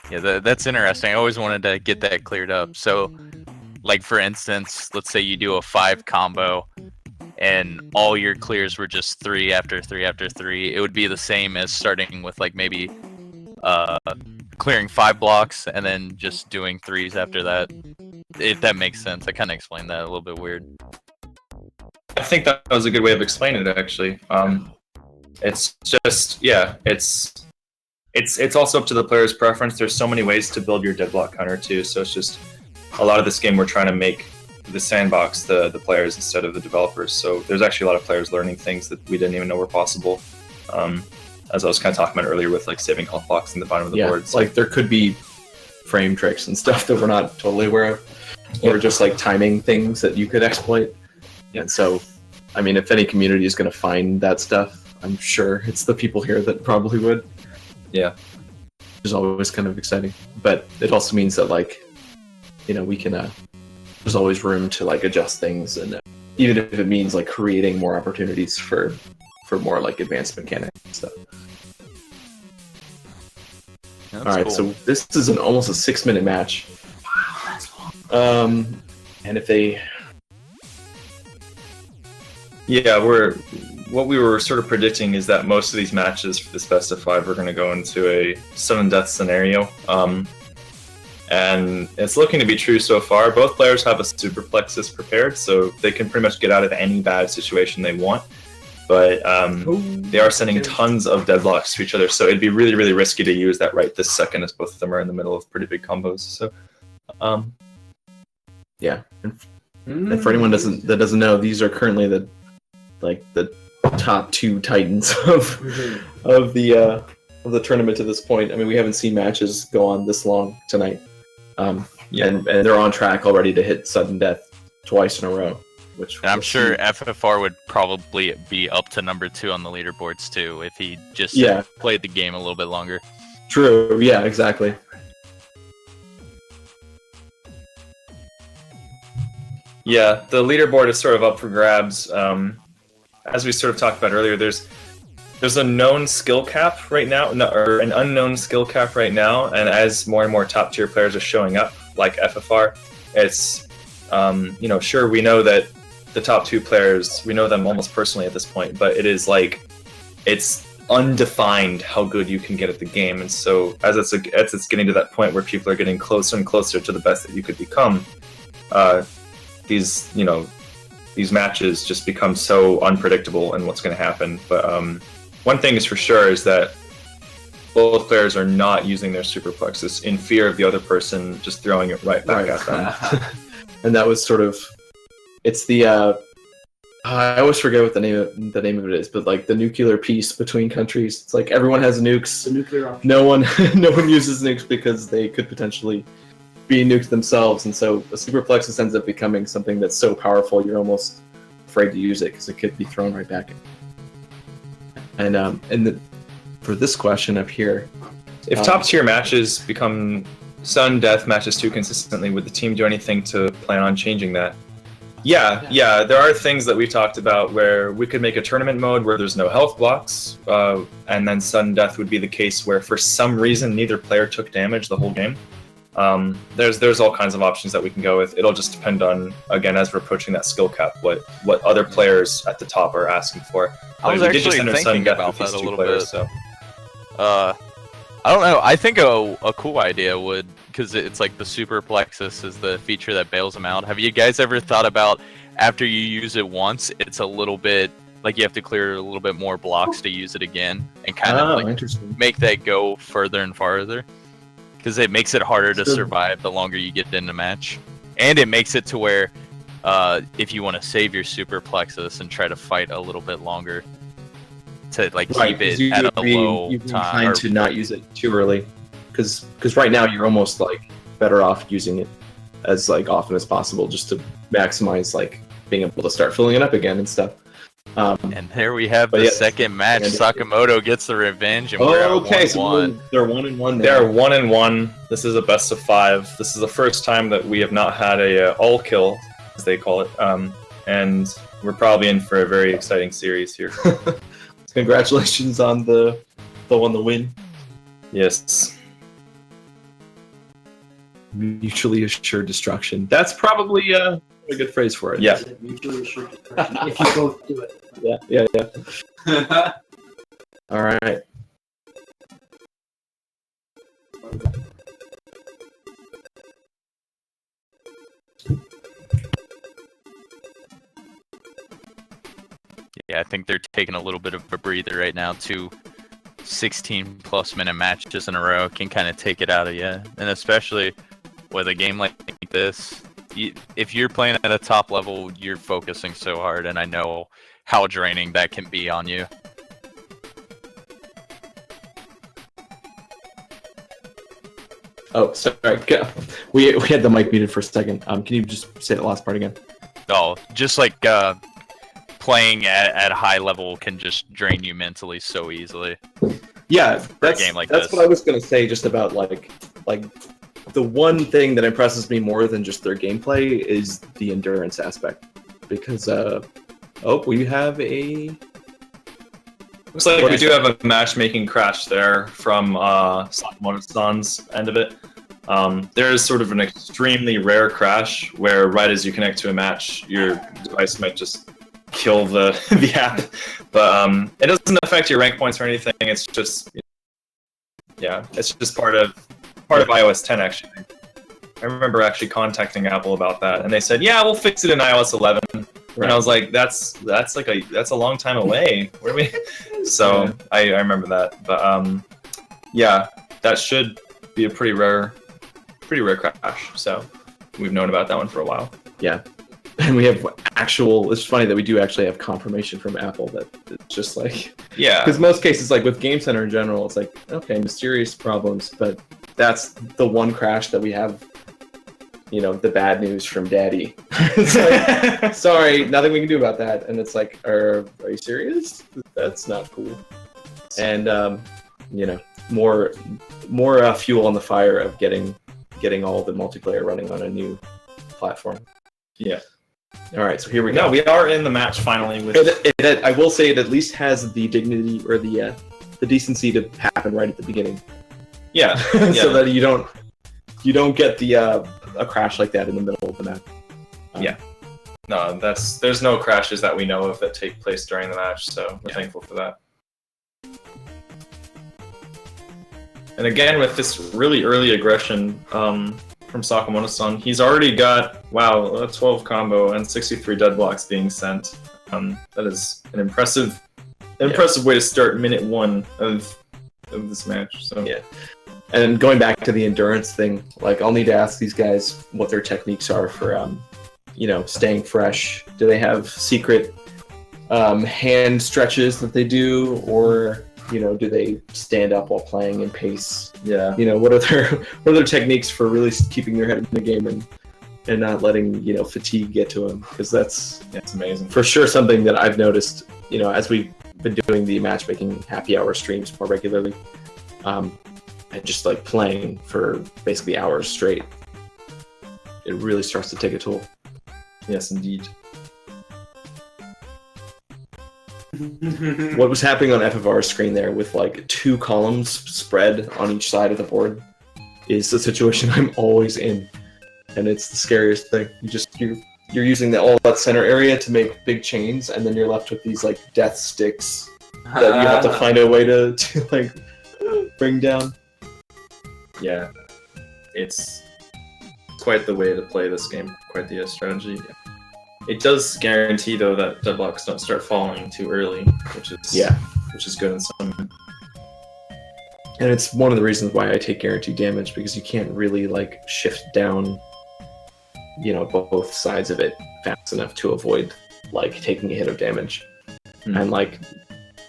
Yeah, that's interesting. I always wanted to get that cleared up. So, like for instance, let's say you do a 5 combo, and all your clears were just 3 after 3 after 3. It would be the same as starting with like maybe clearing 5 blocks and then just doing 3s after that. If that makes sense. I kind of explained that a little bit weird. I think that was a good way of explaining it, actually. It's just, yeah, it's also up to the player's preference. There's so many ways to build your deadlock counter too, so it's just a lot of this game we're trying to make the sandbox the players instead of the developers. So there's actually a lot of players learning things that we didn't even know were possible. As I was kind of talking about earlier with like saving health blocks in the bottom of the boards. Like there could be frame tricks and stuff that we're not totally aware of, or just like timing things that you could exploit. And so, I mean, if any community is going to find that stuff, I'm sure it's the people here that probably would. Yeah. Which is always kind of exciting. But it also means that like, we can, there's always room to like adjust things, and even if it means like creating more opportunities for more like advanced mechanics and stuff. That's all right, cool. so this is almost a 6-minute match. Wow, that's long. And if they... Yeah, what we were sort of predicting is that most of these matches for this best of 5 are going to go into a sudden death scenario. And it's looking to be true so far. Both players have a Super Plexis prepared, so they can pretty much get out of any bad situation they want. But they are sending tons of deadlocks to each other, so it'd be really, really risky to use that right this second, as both of them are in the middle of pretty big combos. So, yeah. And for anyone that doesn't know, these are currently the top 2 titans of the tournament to this point. I mean, we haven't seen matches go on this long tonight. And they're on track already to hit sudden death twice in a row. And I'm sure FFR would probably be up to number 2 on the leaderboards too if he just played the game a little bit longer. True. Yeah. Exactly. Yeah, the leaderboard is sort of up for grabs. As we sort of talked about earlier, there's a known skill cap right now, or an unknown skill cap right now, and as more and more top tier players are showing up, like FFR, it's sure, we know that the top 2 players, we know them almost personally at this point, but it's undefined how good you can get at the game. And so as it's getting to that point where people are getting closer and closer to the best that you could become, these matches just become so unpredictable in what's going to happen. But one thing is for sure is that both players are not using their Super Plexis in fear of the other person just throwing it right back at them. And that was sort of, it's the I always forget what the name of it is, but like the nuclear peace between countries. It's like everyone has nukes. The nuclear option. No one uses nukes because they could potentially be nuked themselves, and so a Super Plexus ends up becoming something that's so powerful you're almost afraid to use it because it could be thrown right back. For this question up here, if top tier matches become sudden death matches too consistently, would the team do anything to plan on changing that? Yeah, there are things that we talked about where we could make a tournament mode where there's no health blocks, and then sudden death would be the case where for some reason neither player took damage the whole game. There's all kinds of options that we can go with. It'll just depend on, again, as we're approaching that skill cap, what other players at the top are asking for. I was actually thinking about that a little bit. So. I don't know. I think a cool idea would, because it's like the Super Plexus is the feature that bails them out. Have you guys ever thought about after you use it once, it's a little bit like you have to clear a little bit more blocks to use it again, and kind of like make that go further and farther? Because it makes it harder to survive the longer you get in the match, and it makes it to where if you want to save your Super Plexus and try to fight a little bit longer, to like keep it at a low time, or to not use it too early, because right now you're almost like better off using it as like often as possible just to maximize like being able to start filling it up again and stuff. And there we have the second match. Sakamoto gets the revenge, and we're at 1-1. So they're 1-1. They're 1-1. This is a best of 5. This is the first time that we have not had a all kill, as they call it, and we're probably in for a very exciting series here. Congratulations on the win. Yes. Mutually assured destruction. That's probably a good phrase for it. Yeah. Mutually assured destruction if you both do it. Yeah. All right. Yeah, I think they're taking a little bit of a breather right now. 2 16+ minute matches in a row can kind of take it out of you, and especially with a game like this, if you're playing at a top level, you're focusing so hard, and I know how draining that can be on you. Oh, sorry. We had the mic muted for a second. Can you just say the last part again? Oh, just like playing at a high level can just drain you mentally so easily. Yeah, that's a game like that's this. what I was gonna say. Just about like the one thing that impresses me more than just their gameplay is the endurance aspect. Because we have a. Looks like we do have a matchmaking crash there from Sakamoto-san's end of it. There is sort of an extremely rare crash where right as you connect to a match, your device might just kill the app. But it doesn't affect your rank points or anything. It's just it's just part of iOS 10 actually. I remember actually contacting Apple about that, and they said, "Yeah, we'll fix it in iOS 11." Right. And I was like, "That's a long time away." Where are we? So yeah. I remember that, but that should be a pretty rare crash. So we've known about that one for a while. Yeah, and we have it's funny that we do actually have confirmation from Apple that it's just like because most cases like with Game Center in general, it's like okay, mysterious problems, but that's the one crash that we have. The bad news from Daddy. It's like, sorry, nothing we can do about that. And it's like, are you serious? That's not cool. And more fuel on the fire of getting all the multiplayer running on a new platform. Yeah. All right, so here we go. No, we are in the match finally. I will say it at least has the dignity or the decency to happen right at the beginning. Yeah. So that you don't get a crash like that in the middle of the map. No, there's no crashes that we know of that take place during the match, so we're thankful for that. And again, with this really early aggression from Sakamoto-san, he's already got, wow, a 12 combo and 63 dead blocks being sent. That is an impressive way to start minute 1 of this match. So yeah. And going back to the endurance thing, like I'll need to ask these guys what their techniques are for, staying fresh. Do they have secret hand stretches that they do, or do they stand up while playing and pace? yeah, What are their techniques for really keeping their head in the game and not letting fatigue get to them? Because that's amazing for sure something that I've noticed. As we've been doing the matchmaking happy hour streams more regularly, and just like playing for basically hours straight, it really starts to take a toll. Yes, indeed. What was happening on FFR's screen there with like 2 columns spread on each side of the board is the situation I'm always in, and it's the scariest thing. You're using all that center area to make big chains, and then you're left with these like death sticks that you have to find a way to like bring down. Yeah, it's quite the way to play this game, quite the strategy. It does guarantee though that dead blocks don't start falling too early, which is good in some. And it's one of the reasons why I take guaranteed damage, because you can't really like shift down, both sides of it fast enough to avoid like taking a hit of damage. And like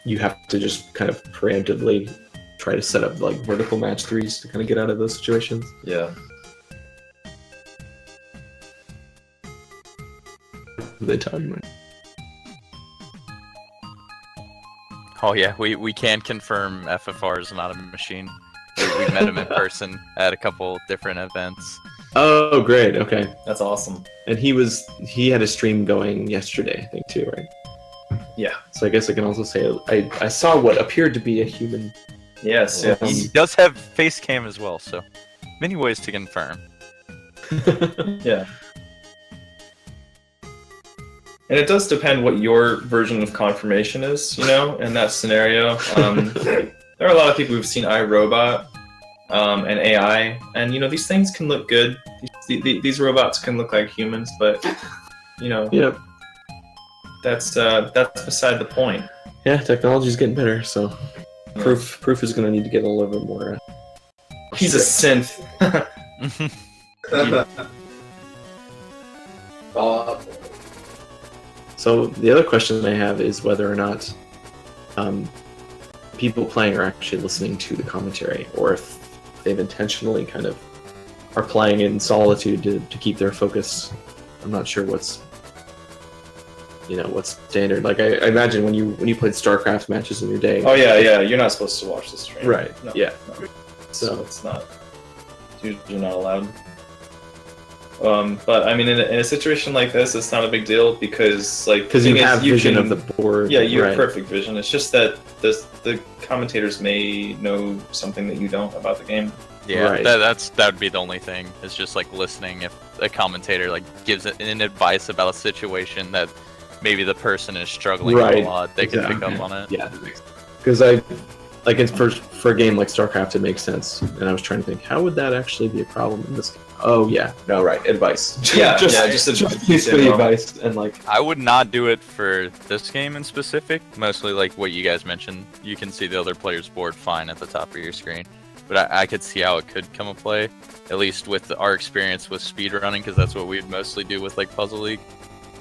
you have to just kind of preemptively try to set up like vertical match 3s to kind of get out of those situations. Yeah. They talking about? Oh yeah, we can confirm FFR is not a machine. We met him in person at a couple different events. Oh, great. Okay. That's awesome. And he had a stream going yesterday, I think, too, right? Yeah. So I guess I can also say I saw what appeared to be a human. Yes. He does have face cam as well, so many ways to confirm. Yeah. And it does depend what your version of confirmation is, in that scenario. There are a lot of people who've seen iRobot and AI, and these things can look good. These robots can look like humans, but Yep. that's beside the point. Yeah, technology's getting better, so proof is going to need to get a little bit more. He's a synth. So the other question I have is whether or not people playing are actually listening to the commentary, or if they've intentionally kind of are playing in solitude to keep their focus. I'm not sure what's standard. Like I imagine when you played StarCraft matches in your day. Oh yeah. You're not supposed to watch the stream. Right. No, Yeah. No. So It's usually not allowed. But I mean, in a situation like this, it's not a big deal because you have vision of the board. Yeah, you have right. perfect vision. It's just that the commentators may know something that you don't about the game. Yeah, Right. that would be the only thing. It's just like listening. If a commentator gives an advice about a situation that maybe the person is struggling with Right. a lot, they can pick Exactly. up on it. Yeah, because for a game like StarCraft, it makes sense. And I was trying to think, how would that actually be a problem in this game? Oh yeah, no, right, advice. Just basically advice, and I would not do it for this game in specific. Mostly like what you guys mentioned. You can see the other player's board fine at the top of your screen. But I could see how it could come into play, at least with our experience with speedrunning, because that's what we'd mostly do with Puzzle League.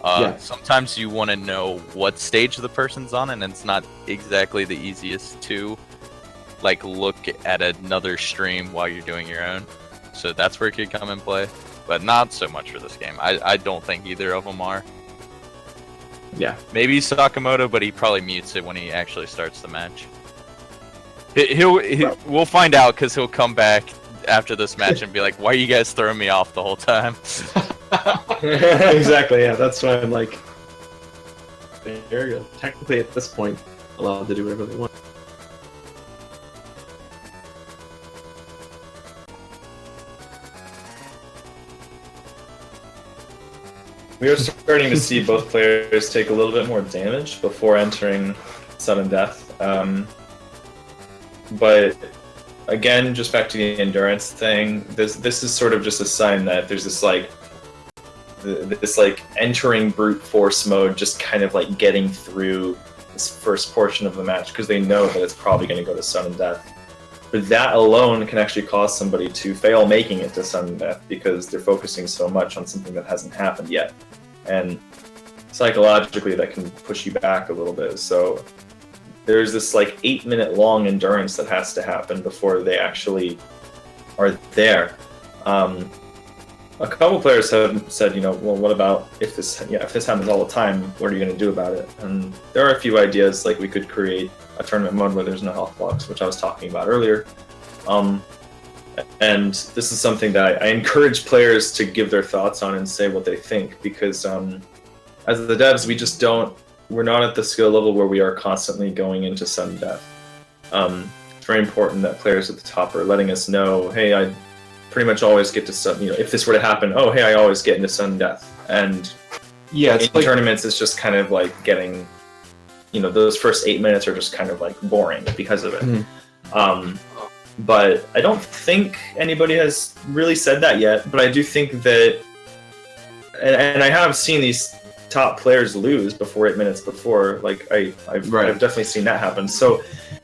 Yeah. Sometimes you want to know what stage the person's on, and it's not exactly the easiest to look at another stream while you're doing your own. So that's where it could come in play, but not so much for this game. I don't think either of them are. Yeah. Maybe Sakamoto, but he probably mutes it when he actually starts the match. We'll find out, because he'll come back after this match and be like, "Why are you guys throwing me off the whole time?" Exactly. Yeah, that's why I'm like, there you go. Technically, at this point, allowed to do whatever they want. We are starting to see both players take a little bit more damage before entering sudden death. But again, just back to the endurance thing. This is sort of just a sign that there's this like entering brute force mode, just kind of like getting through this first portion of the match because they know that it's probably going to go to sudden death. But that alone can actually cause somebody to fail making it to sudden death because they're focusing so much on something that hasn't happened yet, and psychologically that can push you back a little bit. So there's this like 8-minute long endurance that has to happen before they actually are there. A couple players have said, well, what about if this happens all the time, what are you going to do about it? And there are a few ideas, like we could create a tournament mode where there's no health blocks, which I was talking about earlier. And this is something that I encourage players to give their thoughts on and say what they think, because as the devs, we're not at the skill level where we are constantly going into sudden death. It's very important that players at the top are letting us know, hey, I pretty much always get to sudden, if this were to happen, oh, hey, I always get into sudden death. And yeah, in tournaments, it's just kind of like getting, those first 8 minutes are just kind of like boring because of it. Mm-hmm. But I don't think anybody has really said that yet, but I do think that, and I have seen these top players lose before 8 minutes before, like I've definitely seen that happen. So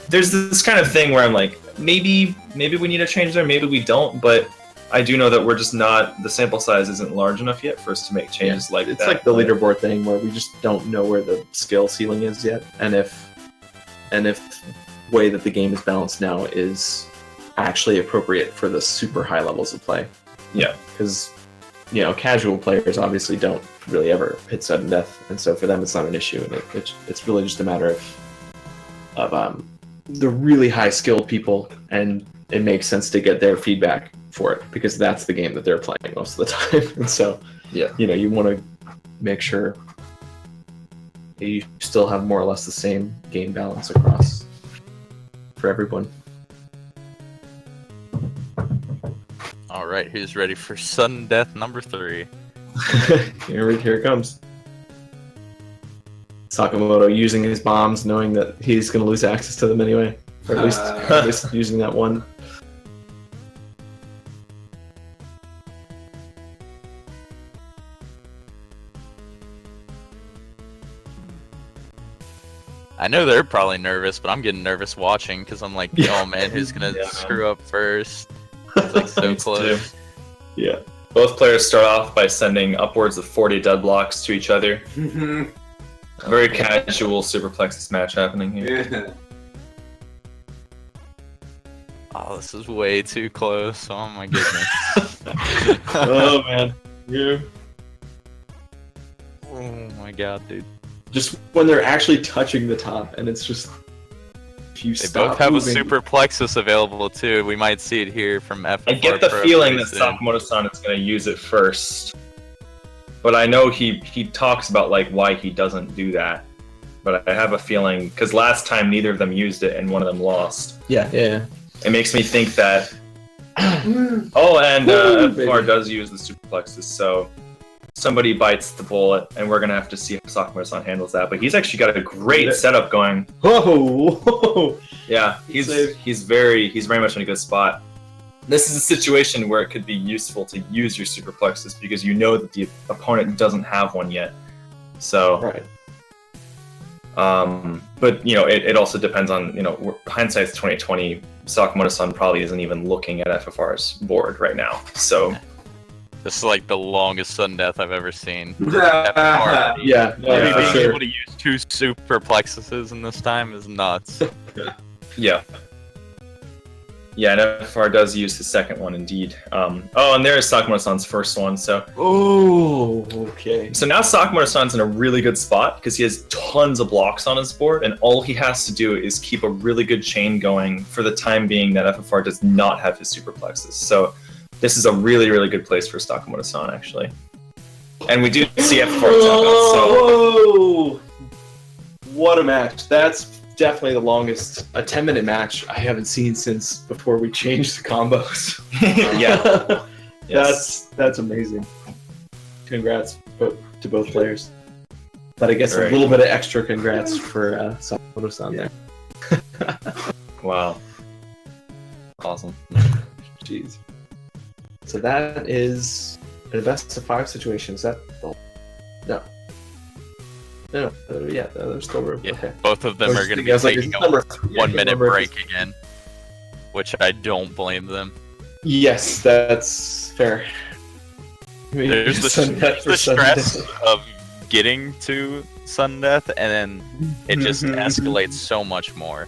there's this kind of thing where I'm like, maybe we need to change there, maybe we don't, but I do know that we're just not, the sample size isn't large enough yet for us to make changes like that. It's like the leaderboard thing where we just don't know where the skill ceiling is yet, and if the way that the game is balanced now is actually appropriate for the super high levels of play. Yeah, because casual players obviously don't really ever hit sudden death, and so for them it's not an issue, and it's really just a matter of the really high skilled people, and it makes sense to get their feedback for it because that's the game that they're playing most of the time. And so you want to make sure you still have more or less the same game balance across for everyone. All right, who's ready for sudden death number 3? Here it comes. Sakamoto using his bombs, knowing that he's going to lose access to them anyway, or at least using that one. I know they're probably nervous, but I'm getting nervous watching because I'm like, oh man, who's gonna screw up first? It's like so close. Yeah. Both players start off by sending upwards of 40 dead blocks to each other. A very casual Super Plexis match happening here. Yeah. Oh, this is way too close. Oh my goodness. Oh man. Yeah. Oh my god, dude. Just when they're actually touching the top, and it's just they both have a Super Plexis available too. We might see it here from FFR. I get the feeling that Sakamoto-san is going to use it first, but I know he talks about like why he doesn't do that. But I have a feeling because last time neither of them used it and one of them lost. Yeah. It makes me think that. FFR does use the Super Plexis, so somebody bites the bullet, and we're gonna have to see if Sakamoto-san handles that. But he's actually got a great setup going. Whoa! Yeah, he's very much in a good spot. This is a situation where it could be useful to use your Super Plexis because you know that the opponent doesn't have one yet. So, right. But it also depends on hindsight's 2020. Sakamoto-san probably isn't even looking at FFR's board right now. So. This is like the longest sudden death I've ever seen. Yeah, being sure. able to use 2 Super Plexuses in this time is nuts. Yeah, and FFR does use the second one indeed. And there's Sakamoto-san's first one. So. Oh, okay. So now Sakamoto-san's in a really good spot because he has tons of blocks on his board, and all he has to do is keep a really good chain going for the time being that FFR does not have his Super Plexus. So. This is a really, really good place for Sakamoto-san, actually. And we do see FFR jump out, so... What a match. That's definitely the longest, a 10-minute match I haven't seen since before we changed the combos. Yeah. That's amazing. Congrats to both players. But I guess a little bit of extra congrats for Sakamoto-san there. Wow. Awesome. Jeez. So that is a best of 5 situation. Is that no? No. Yeah, there's still room. Yeah, Okay. both of them are going to be taking a 1 minute break again, which I don't blame them. Yes, that's fair. There's the stress of getting to sudden death, and then it just escalates so much more.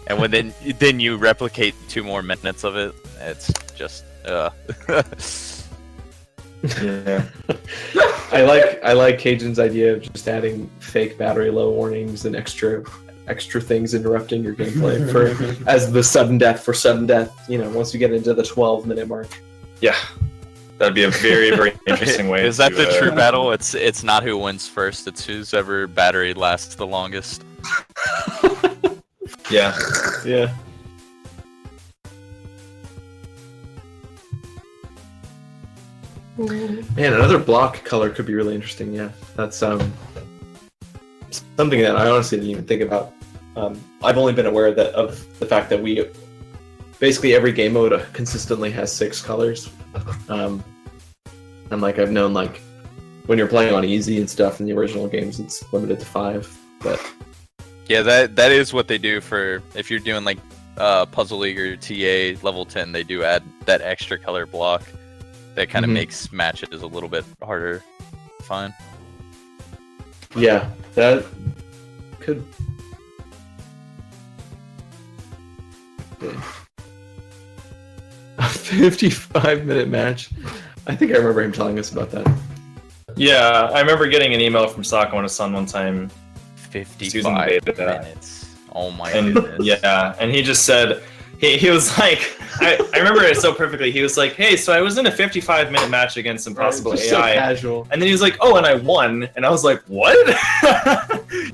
And when then you replicate 2 more minutes of it, it's just Yeah. I like Cajun's idea of just adding fake battery low warnings and extra things interrupting your gameplay for as the sudden death for sudden death. You know, once you get into the 12-minute mark. Yeah. That'd be a very, very interesting way. Is that the true battle? It's not who wins first. It's whose ever battery lasts the longest. Yeah. Yeah. Man, another block color could be really interesting. Yeah, that's something that I honestly didn't even think about. I've only been aware of the fact that we basically every game mode consistently has 6 colors. And like I've known like when you're playing on easy and stuff in the original games, it's limited to 5. But yeah, that is what they do for if you're doing like Puzzle League or TA level 10. They do add that extra color block. That kind of makes matches a little bit harder to find. Yeah, that could. A 55-minute match. I think I remember him telling us about that. Yeah, I remember getting an email from Sakamoto-san one time. 55 minutes. Oh my goodness. Yeah, and he just said, he was like, I remember it so perfectly. He was like, hey, so I was in a 55-minute match against Impossible AI. So casual. And then he was like, oh, and I won. And I was like, what?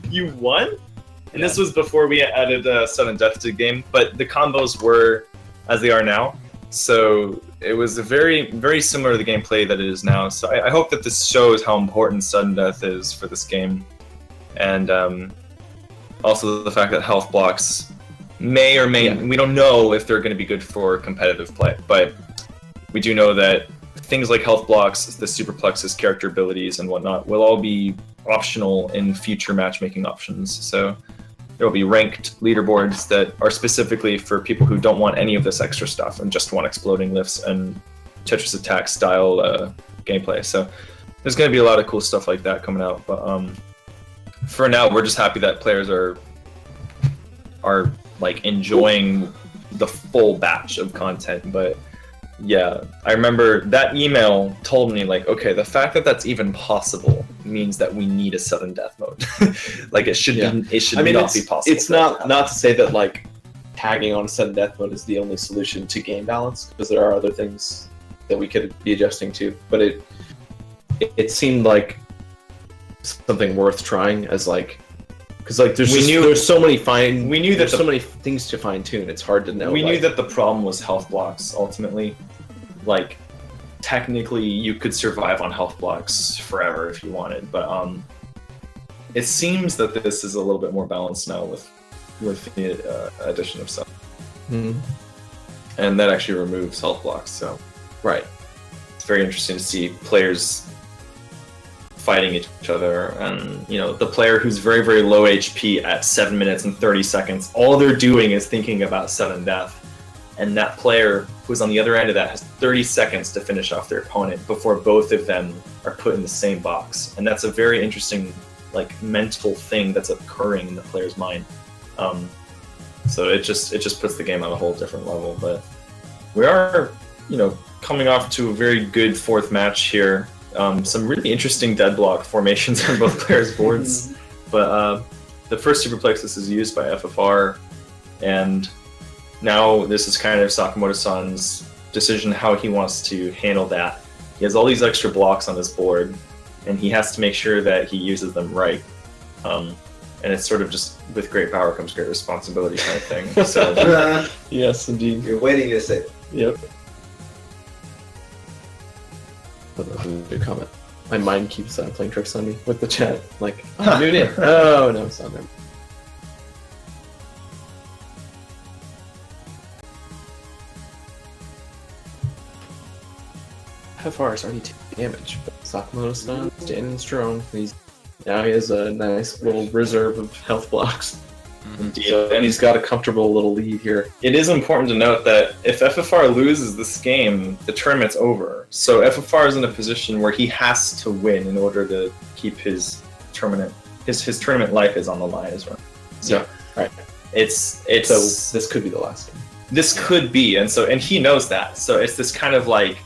You won? And this was before we added sudden death to the game, but the combos were as they are now. So it was a very, very similar to the gameplay that it is now. So I hope that this shows how important sudden death is for this game. And also the fact that health blocks may or may, we don't know if they're going to be good for competitive play, but we do know that things like health blocks, the Super Plexis character abilities and whatnot will all be optional in future matchmaking options. So there will be ranked leaderboards that are specifically for people who don't want any of this extra stuff and just want exploding lifts and Tetris Attack style gameplay. So there's going to be a lot of cool stuff like that coming out. But for now, we're just happy that players are like enjoying the full batch of content. But yeah, I remember that email told me like, okay, the fact that that's even possible means that we need a sudden death mode. Like it should be, it should not be possible. It's not to say that like tagging on a sudden death mode is the only solution to game balance, because there are other things that we could be adjusting to. But it seemed like something worth trying, as like, because like there's so many so many things to fine tune. It's hard to know. We knew that the problem was health blocks ultimately. Like technically you could survive on health blocks forever if you wanted, but it seems that this is a little bit more balanced now with the addition of stuff. And that actually removes health blocks, so right. It's very interesting to see players fighting each other, and you know, the player who's very, very low HP at 7 minutes and 30 seconds, all they're doing is thinking about sudden death, and that player who's on the other end of that has 30 seconds to finish off their opponent before both of them are put in the same box. And that's a very interesting like mental thing that's occurring in the player's mind. So it just puts the game on a whole different level. But we are, you know, coming off to a very good 4th match here. Some really interesting deadlock formations on both players' boards. But the first Super Plexis is used by FFR, and now this is kind of Sakamoto-san's decision how he wants to handle that. He has all these extra blocks on his board, and he has to make sure that he uses them right. And it's sort of just, with great power comes great responsibility kind of thing. So yes, indeed. You're waiting to say. Yep. Good comment. My mind keeps playing tricks on me with the chat. Like, dude, in. Oh no, it's not there. FFR is already taking damage, but Sakamoto's done, standing strong. Now he has a nice little reserve of health blocks. Indeed. And he's got a comfortable little lead here. It is important to note that if FFR loses this game, the tournament's over. So FFR is in a position where he has to win in order to keep his tournament. His tournament life is on the line as well. So Yeah, right. it's So this could be the last game. this could be, and he knows that. So it's this kind of like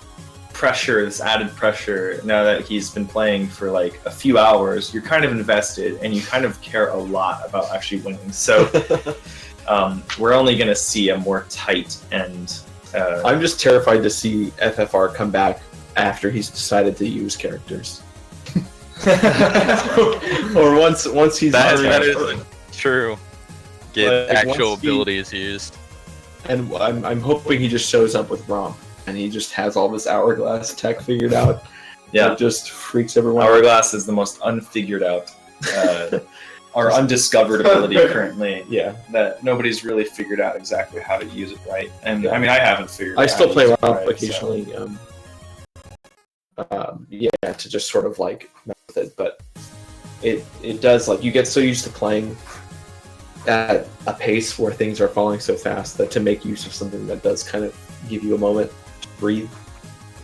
pressure, this added pressure. Now that he's been playing for like a few hours, you're kind of invested and you kind of care a lot about actually winning. So we're only going to see a more tight and I'm just terrified to see FFR come back after he's decided to use characters. Or once he's That is true. Get Like, actual once he- abilities used. And I'm hoping he just shows up with Romp and he just has all this hourglass tech figured out. Yeah. That just freaks everyone out. Hourglass is the most unfigured out or undiscovered ability currently. Yeah. That nobody's really figured out exactly how to use it right. And I mean, I haven't figured. I out still how to play use it Romp right, occasionally. Yeah, to just sort of like mess with it, but it does, like, you get so used to playing at a pace where things are falling so fast that to make use of something that does kind of give you a moment to breathe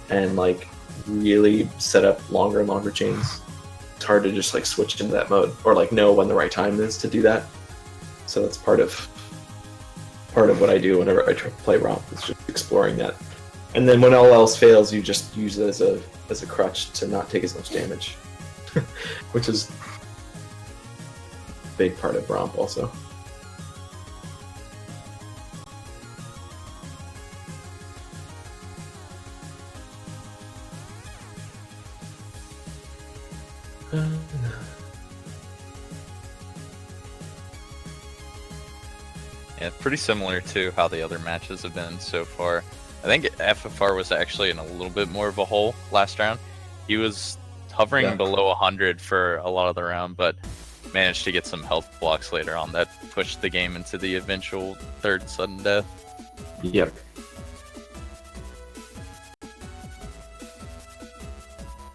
and like really set up longer and longer chains, it's hard to just like switch into that mode or like know when the right time is to do that. So that's part of what I do whenever I try to play Romp, is just exploring that. And then when all else fails, you just use it as a crutch to not take as much damage, which is a big part of Romp also. Yeah, pretty similar to how the other matches have been so far. I think FFR was actually in a little bit more of a hole last round. He was hovering below 100 for a lot of the round, but managed to get some health blocks later on that pushed the game into the eventual third sudden death. Yep.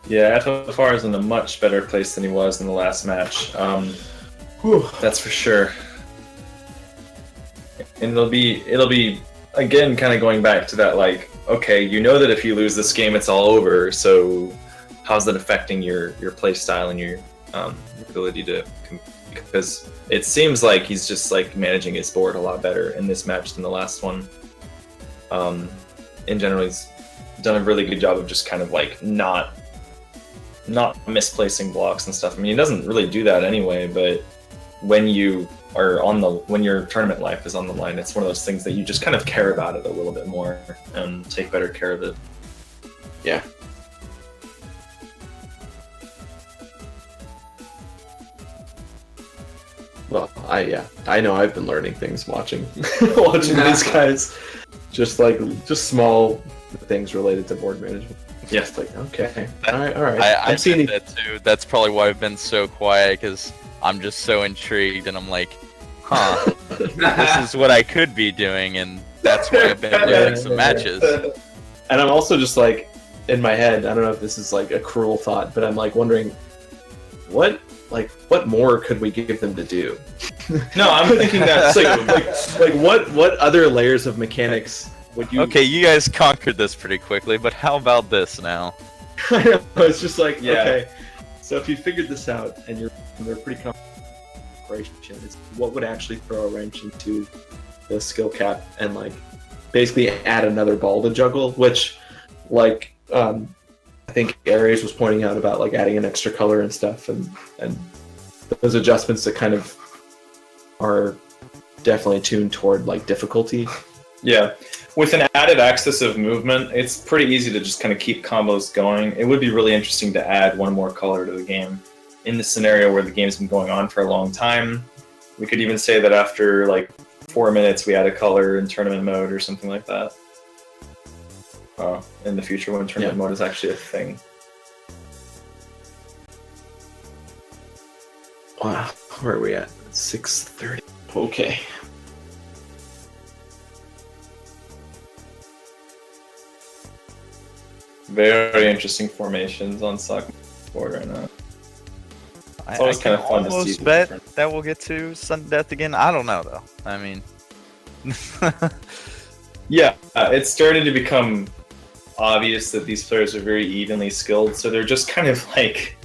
Yeah, FFR is in a much better place than he was in the last match. That's for sure. And it'll be again kind of going back to that, like, okay, you know that if you lose this game, it's all over. So how's that affecting your play style and your ability to? Because it seems like he's just like managing his board a lot better in this match than the last one. In general, he's done a really good job of just kind of like not misplacing blocks and stuff. I mean, he doesn't really do that anyway, but when you are when your tournament life is on the line, it's one of those things that you just kind of care about it a little bit more and take better care of it. Yeah. Well, I know I've been learning things watching these guys, just small things related to board management. Yeah. Just like, okay, all right. I'm seeing that too. That's probably why I've been so quiet, because I'm just so intrigued, and I'm like, huh, this is what I could be doing, and that's why I've been losing some matches. And I'm also just like, in my head, I don't know if this is like a cruel thought, but I'm like wondering, what more could we give them to do? No, I'm thinking that like what other layers of mechanics would you? Okay, you guys conquered this pretty quickly, but how about this now? I know, it's just like, Yeah. okay, so if you figured this out and they're pretty comfortable, it's what would actually throw a wrench into the skill cap and like basically add another ball to juggle, which like I think Aries was pointing out about like adding an extra color and stuff, and those adjustments that kind of are definitely tuned toward like difficulty. Yeah. With an added access of movement, it's pretty easy to just kind of keep combos going. It would be really interesting to add one more color to the game. In this scenario where the game's been going on for a long time, we could even say that after like 4 minutes we add a color in tournament mode or something like that. In the future when tournament mode is actually a thing. Wow, where are we at? 6:30. Okay. very interesting formations on Soccer board right now. I always can kinda fun to see almost the bet difference. that we'll get to sudden death again. I don't know though. I mean, Yeah, it's starting to become obvious that these players are very evenly skilled, so they're just kind of like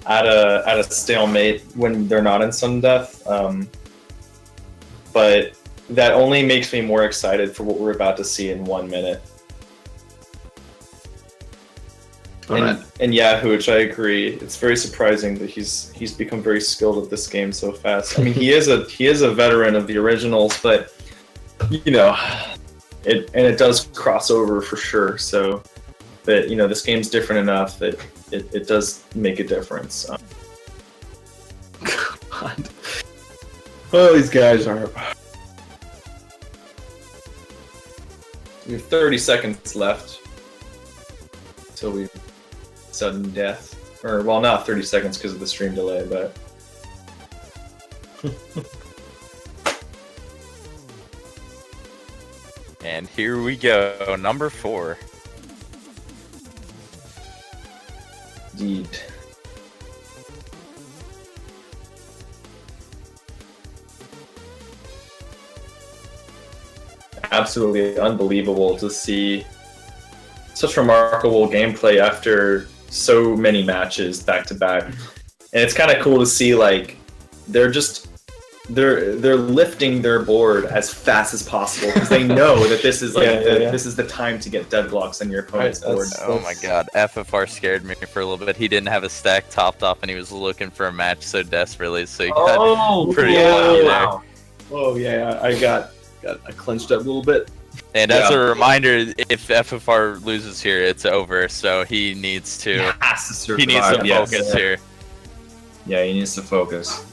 at a stalemate when they're not in sudden death. But that only makes me more excited for what we're about to see in 1 minute. And yeah, Hooch, I agree. It's very surprising that he's become very skilled at this game so fast. I mean, he is a veteran of the originals, but you know, it does cross over for sure. So that this game's different enough that it does make a difference. God. Oh, these guys are. We have 30 seconds left until we sudden death. Or, well, not 30 seconds because of the stream delay, but... and here we go, number 4. Indeed. Absolutely unbelievable to see such remarkable gameplay after so many matches back to back, and it's kind of cool to see like they're lifting their board as fast as possible because they know that this is like this is the time to get deadblocks on your opponent's board. Oh my god, FFR scared me for a little bit. He didn't have a stack topped off and he was looking for a match so desperately, so he got pretty lucky there. Oh yeah, I clenched up a little bit. And as a reminder, if FFR loses here, it's over. So he needs to. He needs to focus here. Yeah, he needs to focus.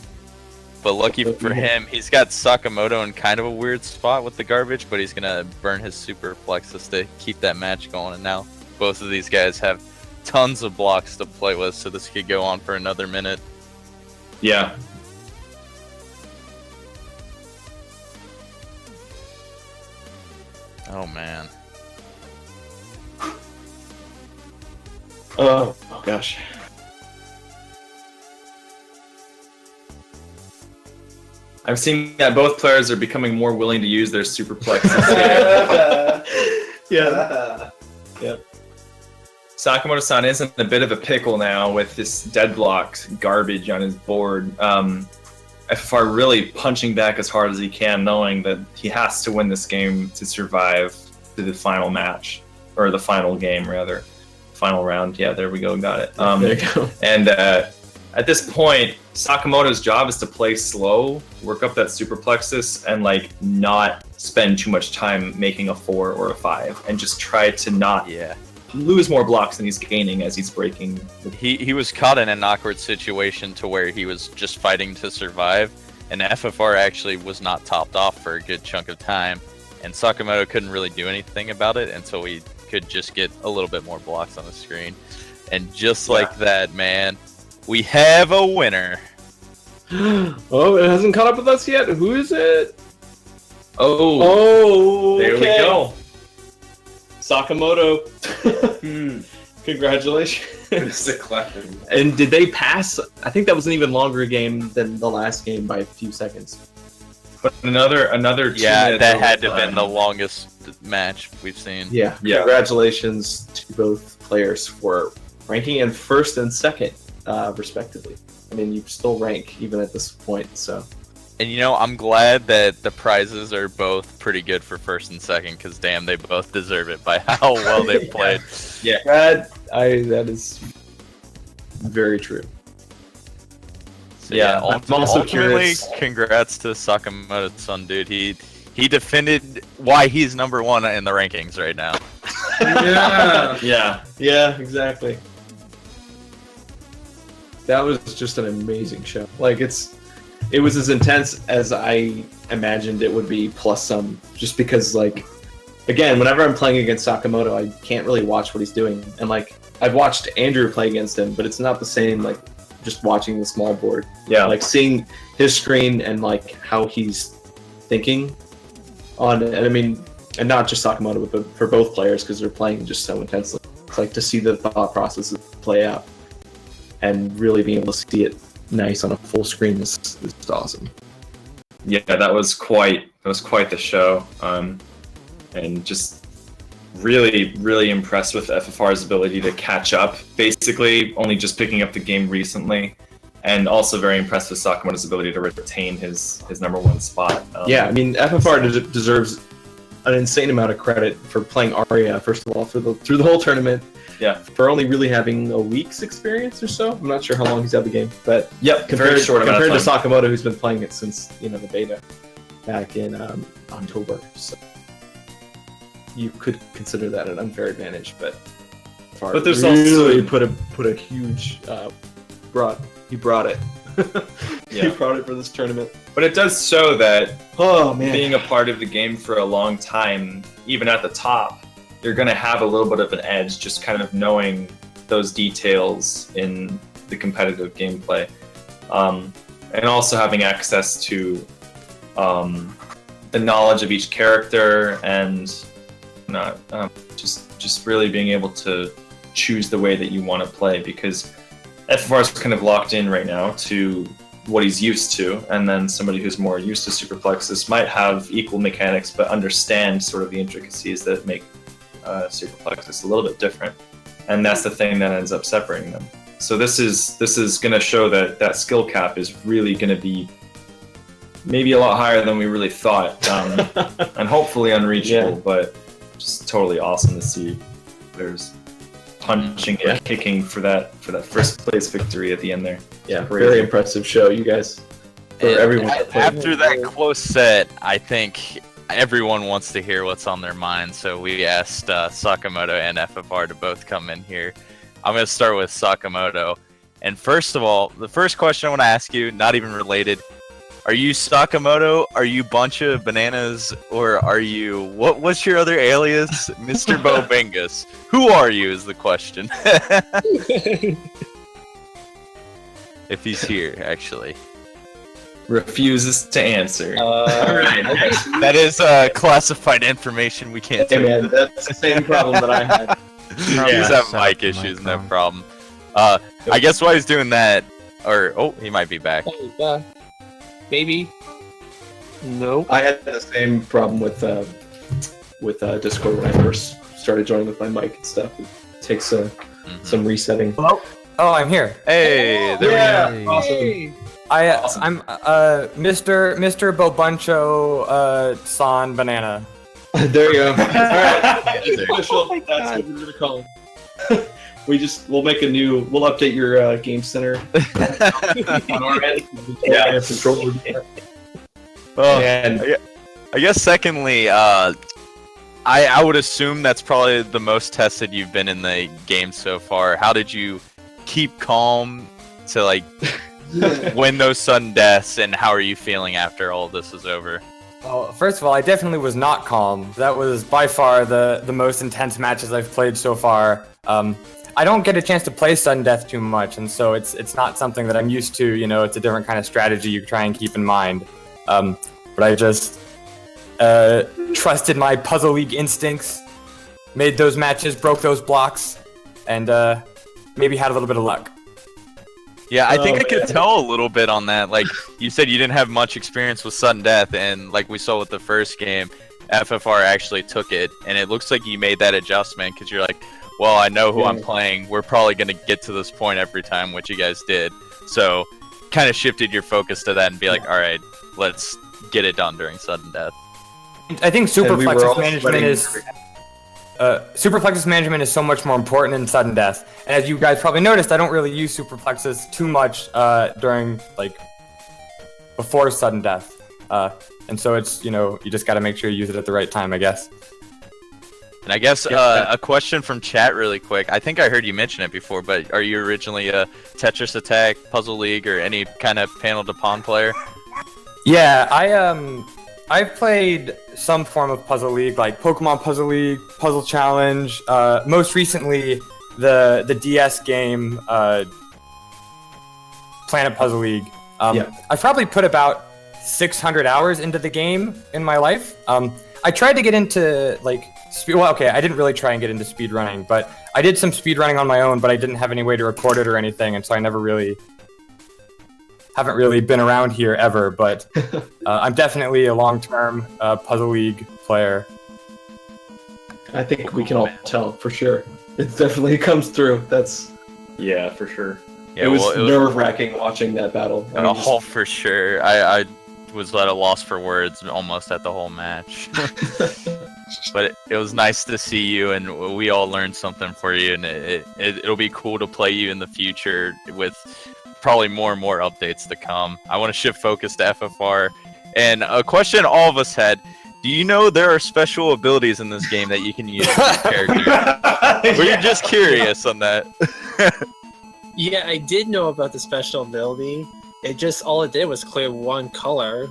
But lucky for him, he's got Sakamoto in kind of a weird spot with the garbage, but he's gonna burn his Super Plexis to keep that match going. And now both of these guys have tons of blocks to play with, so this could go on for another minute. Yeah. Oh man. Oh gosh. I'm seeing that both players are becoming more willing to use their Super Plexis. Yeah. Sakamoto-san is in a bit of a pickle now with this deadlocked garbage on his board. FFR really punching back as hard as he can, knowing that he has to win this game to survive to the final match, or the final game rather, final round. Yeah, there we go, got it. There you go. And at this point, Sakamoto's job is to play slow, work up that Super Plexis, and like not spend too much time making a 4 or a 5, and just try to not lose more blocks than he's gaining as he's breaking. He was caught in an awkward situation to where he was just fighting to survive, and FFR actually was not topped off for a good chunk of time, and Sakamoto couldn't really do anything about it until we could just get a little bit more blocks on the screen. And just like that, man, we have a winner. Oh, it hasn't caught up with us yet. Who is it? Oh, there we go. Sakamoto. Congratulations. And did they pass? I think that was an even longer game than the last game by a few seconds. But another 2 minutes that had to have been the longest match we've seen. Yeah. Congratulations to both players for ranking in first and second, respectively. I mean, you still rank even at this point, so. And I'm glad that the prizes are both pretty good for first and second, because damn, they both deserve it by how well they've played. Yeah. That is very true. So, I'm also ultimately, curious. Congrats to Sakamoto-san, dude. He defended why he's number 1 in the rankings right now. Yeah, exactly. That was just an amazing show. Like it was as intense as I imagined it would be, plus some. Just because, like, again, whenever I'm playing against Sakamoto, I can't really watch what he's doing. And like, I've watched Andrew play against him, but it's not the same. Like, just watching the small board. Yeah. Like seeing his screen and like how he's thinking on it. And I mean, and not just Sakamoto, but for both players because they're playing just so intensely. It's like to see the thought process play out and really being able to see it nice on a full screen is awesome. Yeah, that was quite the show, and just really impressed with FFR's ability to catch up. Basically, only just picking up the game recently, and also very impressed with Sakamoto's ability to retain his #1 spot. Yeah, I mean FFR deserves an insane amount of credit for playing Aria first of all through the whole tournament. Yeah, for only really having a week's experience or so. I'm not sure how long he's had the game, but yep, compared to Sakamoto, who's been playing it since the beta back in October. So you could consider that an unfair advantage, but there's really also put a huge he brought it. Yeah. He brought it for this tournament. But it does show that being a part of the game for a long time, even at the top, you're going to have a little bit of an edge just kind of knowing those details in the competitive gameplay. And also having access to the knowledge of each character and just really being able to choose the way that you want to play, because FFR is kind of locked in right now to what he's used to, and then somebody who's more used to Super Plexis might have equal mechanics but understand sort of the intricacies that make Super Plexis a little bit different, and that's the thing that ends up separating them. So this is going to show that skill cap is really going to be maybe a lot higher than we really thought, and hopefully unreachable. Yeah. But just totally awesome to see. There's punching and kicking for that first place victory at the end there. Yeah, very impressive show, you guys. For everyone after that close set, I think everyone wants to hear what's on their mind, so we asked Sakamoto and FFR to both come in here. I'm going to start with Sakamoto. And first of all, the first question I want to ask you, not even related, are you Sakamoto, are you Bunch of Bananas, or are you, what's your other alias? Mr. Bobingus. Who are you is the question. If he's here, actually. Refuses to answer. Alright. That is classified information we can't say. Hey man, that's the same problem that I had. He's having mic issues, no problem. I guess while he's doing that, he might be back. Maybe. No. I had the same problem with Discord when I first started joining with my mic and stuff. It takes some resetting. Hello? Oh, I'm here. Hey, there we go. Awesome. I'm Mr. Bobuncho San Banana. There you go. All right. Official. That's what we're gonna call him. We'll make we'll update your game center on our end. Yeah. And I guess secondly, I would assume that's probably the most tested you've been in the game so far. How did you keep calm to win those sudden deaths, and how are you feeling after all this is over? Well, first of all, I definitely was not calm. That was by far the most intense matches I've played so far. I don't get a chance to play sudden death too much, and so it's not something that I'm used to. It's a different kind of strategy you try and keep in mind. But I just trusted my Puzzle League instincts, made those matches, broke those blocks, and maybe had a little bit of luck. Yeah, I think I could tell a little bit on that. Like, you said you didn't have much experience with sudden death, and like we saw with the first game, FFR actually took it, and it looks like you made that adjustment because you're like, well, I know who I'm playing. We're probably going to get to this point every time, which you guys did. So, kind of shifted your focus to that and be like, all right, let's get it done during sudden death. I think Super Plexis management is so much more important than sudden death. And as you guys probably noticed, I don't really use Super Plexis too much during before sudden death. And so it's you just got to make sure you use it at the right time, I guess. And I guess a question from chat really quick. I think I heard you mention it before, but are you originally a Tetris Attack, Puzzle League, or any kind of panel to pawn player? Yeah, I've played some form of Puzzle League, like Pokemon Puzzle League, Puzzle Challenge. Most recently, the DS game, Planet Puzzle League. I've probably put about 600 hours into the game in my life. I tried to get into like well, okay, I didn't really try and get into speedrunning, but I did some speedrunning on my own, but I didn't have any way to record it or anything, and so I haven't really been around here ever. But I'm definitely a long-term Puzzle League player. I think we can all tell for sure. It definitely comes through. Yeah, for sure. Yeah, it was nerve-wracking watching that battle. For sure. I was at a loss for words almost at the whole match. But it was nice to see you, and we all learned something for you, and it'll be cool to play you in the future with probably more and more updates to come. I want to shift focus to FFR, and a question all of us had: do you know there are special abilities in this game that you can use with your character? We're just curious on that. Yeah, I did know about the special ability. All it did was clear one color.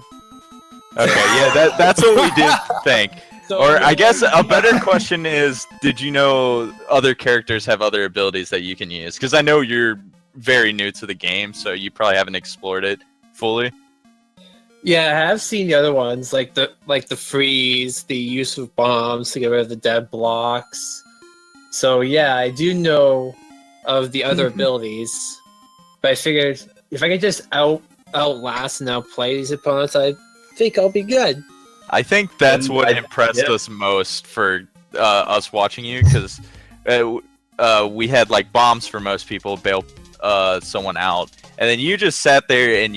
Okay, yeah, that's what we did think. So, Or I guess a better question is, did you know other characters have other abilities that you can use? Because I know you're very new to the game, so you probably haven't explored it fully. yeah, I have seen the other ones, like the freeze, the use of bombs to get rid of the dead blocks. So yeah, I do know of the other abilities, but I figured if I could just outlast and outplay these opponents, I think I'll be good. I think that's what impressed us most for us watching you, because we had like bombs for most people bail someone out, and then you just sat there and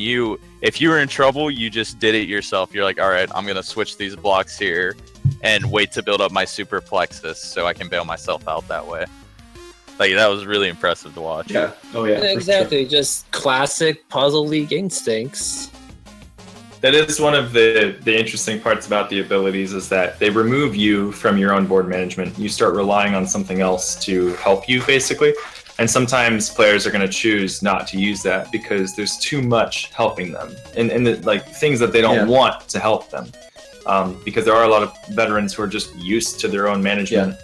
if you were in trouble, you just did it yourself. You're like, all right, I'm gonna switch these blocks here and wait to build up my Super Plexis so I can bail myself out that way. Like, that was really impressive to watch. Yeah. Oh yeah. Exactly, Sure. just classic Puzzle League instincts. That is one of the interesting parts about the abilities, is that they remove you from your own board management. You start relying on something else to help you, basically. And sometimes players are going to choose not to use that because there's too much helping them, and like things that they don't want to help them. Because there are a lot of veterans who are just used to their own management. Yeah.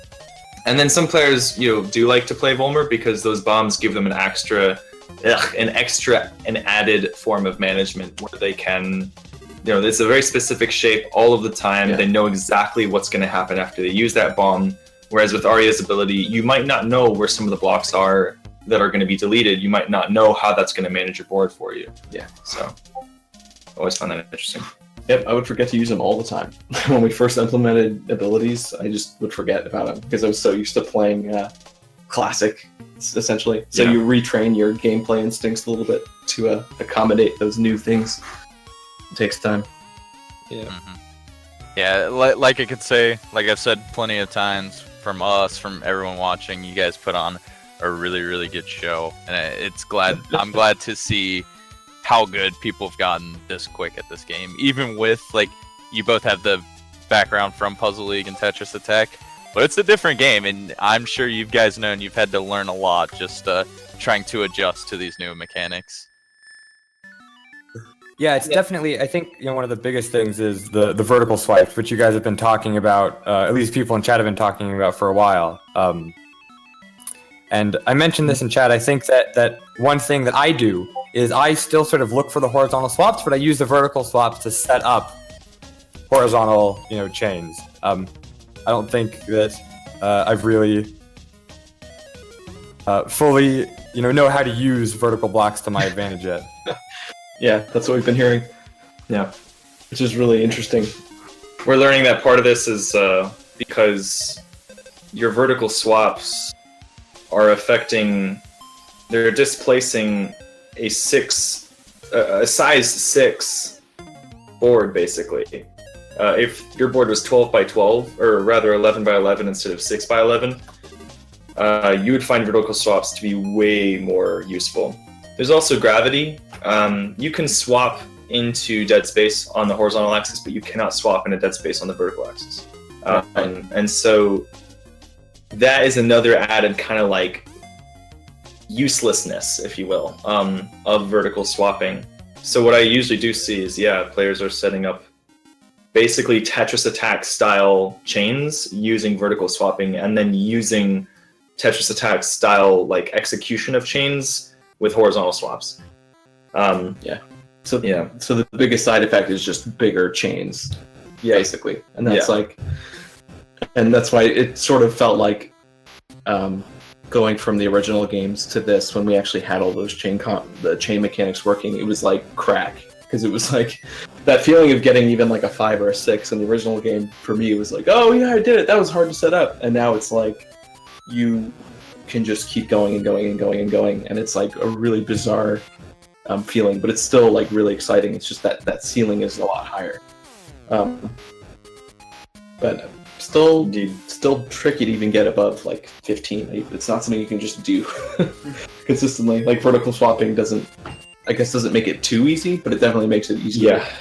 And then some players, do like to play Volmer because those bombs give them an added form of management where they can, it's a very specific shape all of the time. Yeah. They know exactly what's going to happen after they use that bomb. Whereas with Arya's ability, you might not know where some of the blocks are that are going to be deleted. You might not know how that's going to manage your board for you. Yeah. So I always find that interesting. Yep, I would forget to use them all the time. When we first implemented abilities, I just would forget about them because I was so used to playing classic, essentially. So you retrain your gameplay instincts a little bit to accommodate those new things. It takes time. Yeah. Mm-hmm. Yeah, like I could say, like I've said plenty of times, from us, from everyone watching, you guys put on a really, really good show, and I'm glad to see how good people have gotten this quick at this game. Even with, like, you both have the background from Puzzle League and Tetris Attack, but it's a different game, and I'm sure you guys know you've had to learn a lot just trying to adjust to these new mechanics. Yeah, it's definitely, I think, one of the biggest things is the vertical swipes, which you guys have been talking about, at least people in chat have been talking about for a while. And I mentioned this in chat. I think that one thing that I do is I still sort of look for the horizontal swaps, but I use the vertical swaps to set up horizontal, chains. I don't think that I've really fully, know how to use vertical blocks to my advantage yet. Yeah, that's what we've been hearing. Yeah, which is really interesting. We're learning that part of this is because your vertical swaps are they're displacing a size 6 board, basically. If your board was 12 by 12, or rather 11 by 11 instead of 6 by 11, you would find vertical swaps to be way more useful. There's also gravity. You can swap into dead space on the horizontal axis, but you cannot swap into dead space on the vertical axis. And so that is another added kind of like uselessness, if you will, of vertical swapping. So what I usually do see is, players are setting up basically Tetris Attack style chains using vertical swapping, and then using Tetris Attack style like execution of chains with horizontal swaps. So the biggest side effect is just bigger chains. basically, and that's like, and that's why it sort of felt like going from the original games to this, when we actually had all those the chain mechanics working, it was like crack, because it was like that feeling of getting even like a 5 or a 6 in the original game. For me, it was like, oh yeah, I did it. That was hard to set up, and now it's like you can just keep going and going and going and going, and it's like a really bizarre feeling, but it's still like really exciting. It's just that ceiling is a lot higher, but still tricky to even get above like 15. It's not something you can just do consistently. Like vertical swapping doesn't make it too easy, but it definitely makes it easier. Yeah,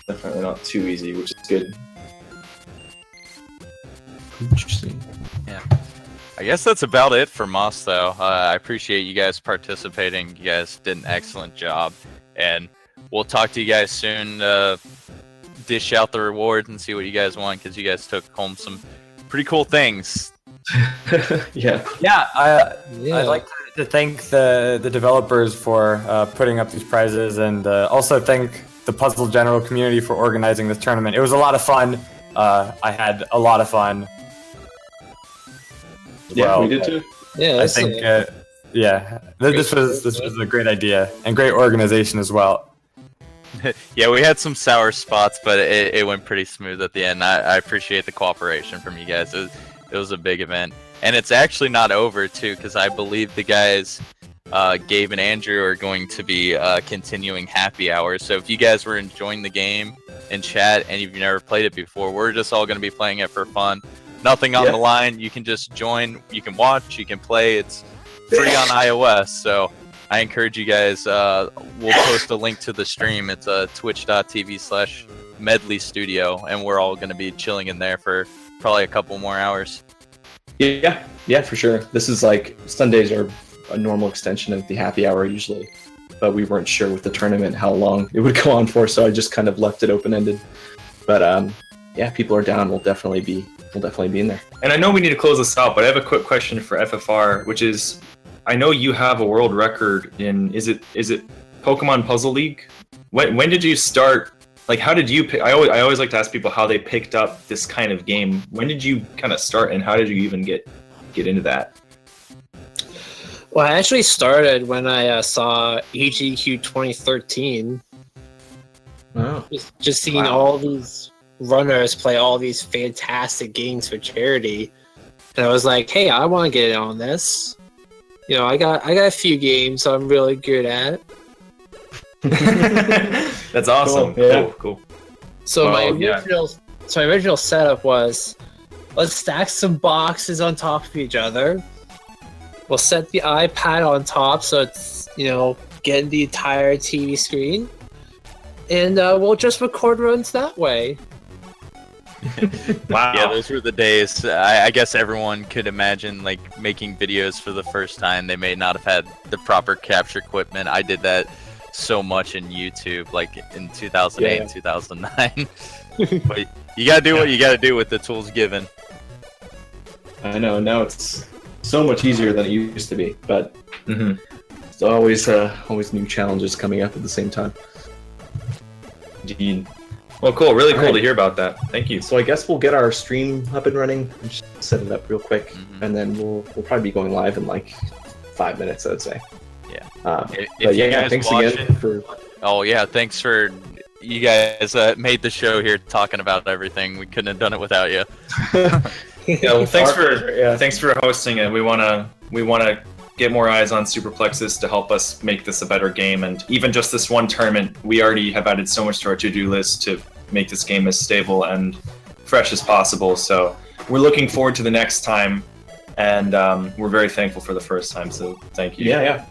definitely not too easy, which is good. Interesting. Yeah. I guess that's about it for Moss, though. I appreciate you guys participating. You guys did an excellent job, and we'll talk to you guys soon. Dish out the rewards and see what you guys want, because you guys took home some pretty cool things. Yeah. I'd like to thank the developers for putting up these prizes, and also thank the Puzzle General community for organizing this tournament. It was a lot of fun. I had a lot of fun. Yeah, we did too. Yeah, I think this was a great idea and great organization as well. Yeah, we had some sour spots, but it went pretty smooth at the end. I appreciate the cooperation from you guys. It was a big event, and it's actually not over too, because I believe the guys, Gabe and Andrew, are going to be continuing happy hours. So if you guys were enjoying the game in chat and you've never played it before, we're just all going to be playing it for fun. Nothing on the line. You can just join. You can watch. You can play. It's free on iOS. So I encourage you guys. We'll post a link to the stream. It's twitch.tv/Medley Studio, and we're all going to be chilling in there for probably a couple more hours. Yeah, for sure. This is like, Sundays are a normal extension of the happy hour usually, but we weren't sure with the tournament how long it would go on for, so I just kind of left it open-ended. But people are down. We'll definitely be in there. And I know we need to close this out, but I have a quick question for FFR, which is, I know you have a world record in, is it Pokemon Puzzle League? When did you start? Like, how did you pick? I always like to ask people how they picked up this kind of game. When did you kind of start, and how did you even get into that? Well, I actually started when I saw EGQ 2013. Wow. Just seeing all these runners play all these fantastic games for charity, and I was like, hey, I want to get in on this. You know, I got a few games I'm really good at. That's awesome. Cool. So my original setup was, let's stack some boxes on top of each other. We'll set the iPad on top so it's, getting the entire TV screen, and we'll just record runs that way. Wow. Yeah, those were the days. I guess everyone could imagine, like, making videos for the first time. They may not have had the proper capture equipment. I did that so much in YouTube, like in 2008 and 2009. But you gotta do what you gotta do with the tools given. I know, now it's so much easier than it used to be, but it's always new challenges coming up at the same time. Indeed. Well, cool. Really cool to hear about that. Thank you. So I guess we'll get our stream up and running. Just set it up real quick, and then we'll probably be going live in like 5 minutes, I'd say. Yeah. But yeah, thanks again for. Oh yeah, thanks for you guys made the show here talking about everything. We couldn't have done it without you. Yeah, well, thanks for hosting it. We wanna get more eyes on Super Plexis to help us make this a better game, and even just this one tournament, we already have added so much to our to-do list to make this game as stable and fresh as possible. So we're looking forward to the next time, and we're very thankful for the first time. So thank you. Yeah.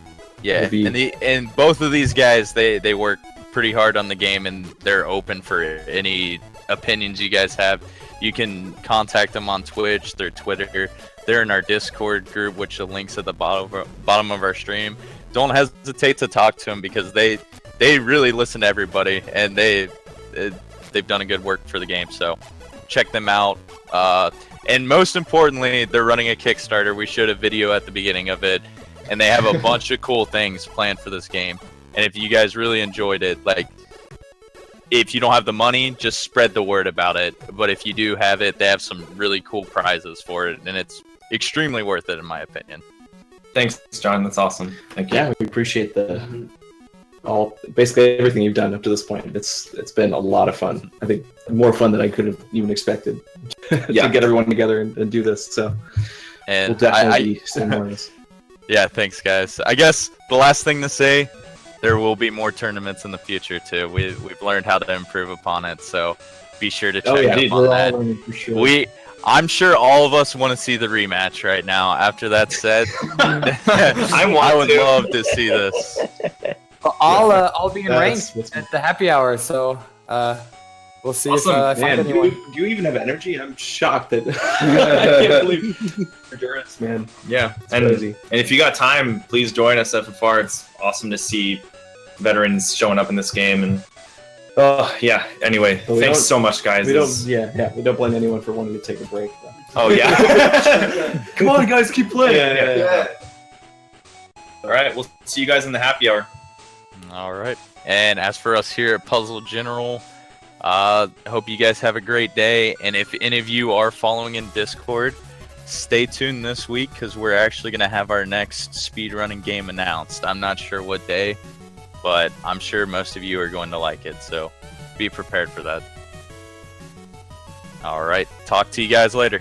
And both of these guys, they work pretty hard on the game, and they're open for any opinions you guys have. You can contact them on Twitch, their Twitter. They're in our Discord group, which the link's at the bottom of our stream. Don't hesitate to talk to them, because they really listen to everybody, and they've done a good work for the game. So check them out. And most importantly, they're running a Kickstarter. We showed a video at the beginning of it, and they have a bunch of cool things planned for this game. And if you guys really enjoyed it, like, if you don't have the money, just spread the word about it. But if you do have it, they have some really cool prizes for it, and it's extremely worth it in my opinion. Thanks, John. That's awesome. Thank you. Yeah, we appreciate basically everything you've done up to this point. It's been a lot of fun. I think more fun than I could have even expected to get everyone together and do this. So And we'll definitely be seeing more of this. Yeah, thanks guys. I guess the last thing to say, there will be more tournaments in the future too. We've learned how to improve upon it, so be sure to check up on that. For sure. I'm sure all of us want to see the rematch right now. After that said, I would love to see this. I'll be in ranked at the happy hour, so we'll see if I find anyone. Do you even have energy? I'm shocked that I can't believe your endurance, man. Yeah, It's crazy. And if you got time, please join us at FFR. It's awesome to see veterans showing up in this game. And yeah. Anyway, But we thanks don't- so much, guys. We don't, This- we don't blame anyone for wanting to take a break. Though. Oh yeah. Come on, guys, keep playing. Yeah. All right, we'll see you guys in the happy hour. All right. And as for us here at Puzzle General, hope you guys have a great day. And if any of you are following in Discord, stay tuned this week because we're actually going to have our next speedrunning game announced. I'm not sure what day, but I'm sure most of you are going to like it. So be prepared for that. All right. Talk to you guys later.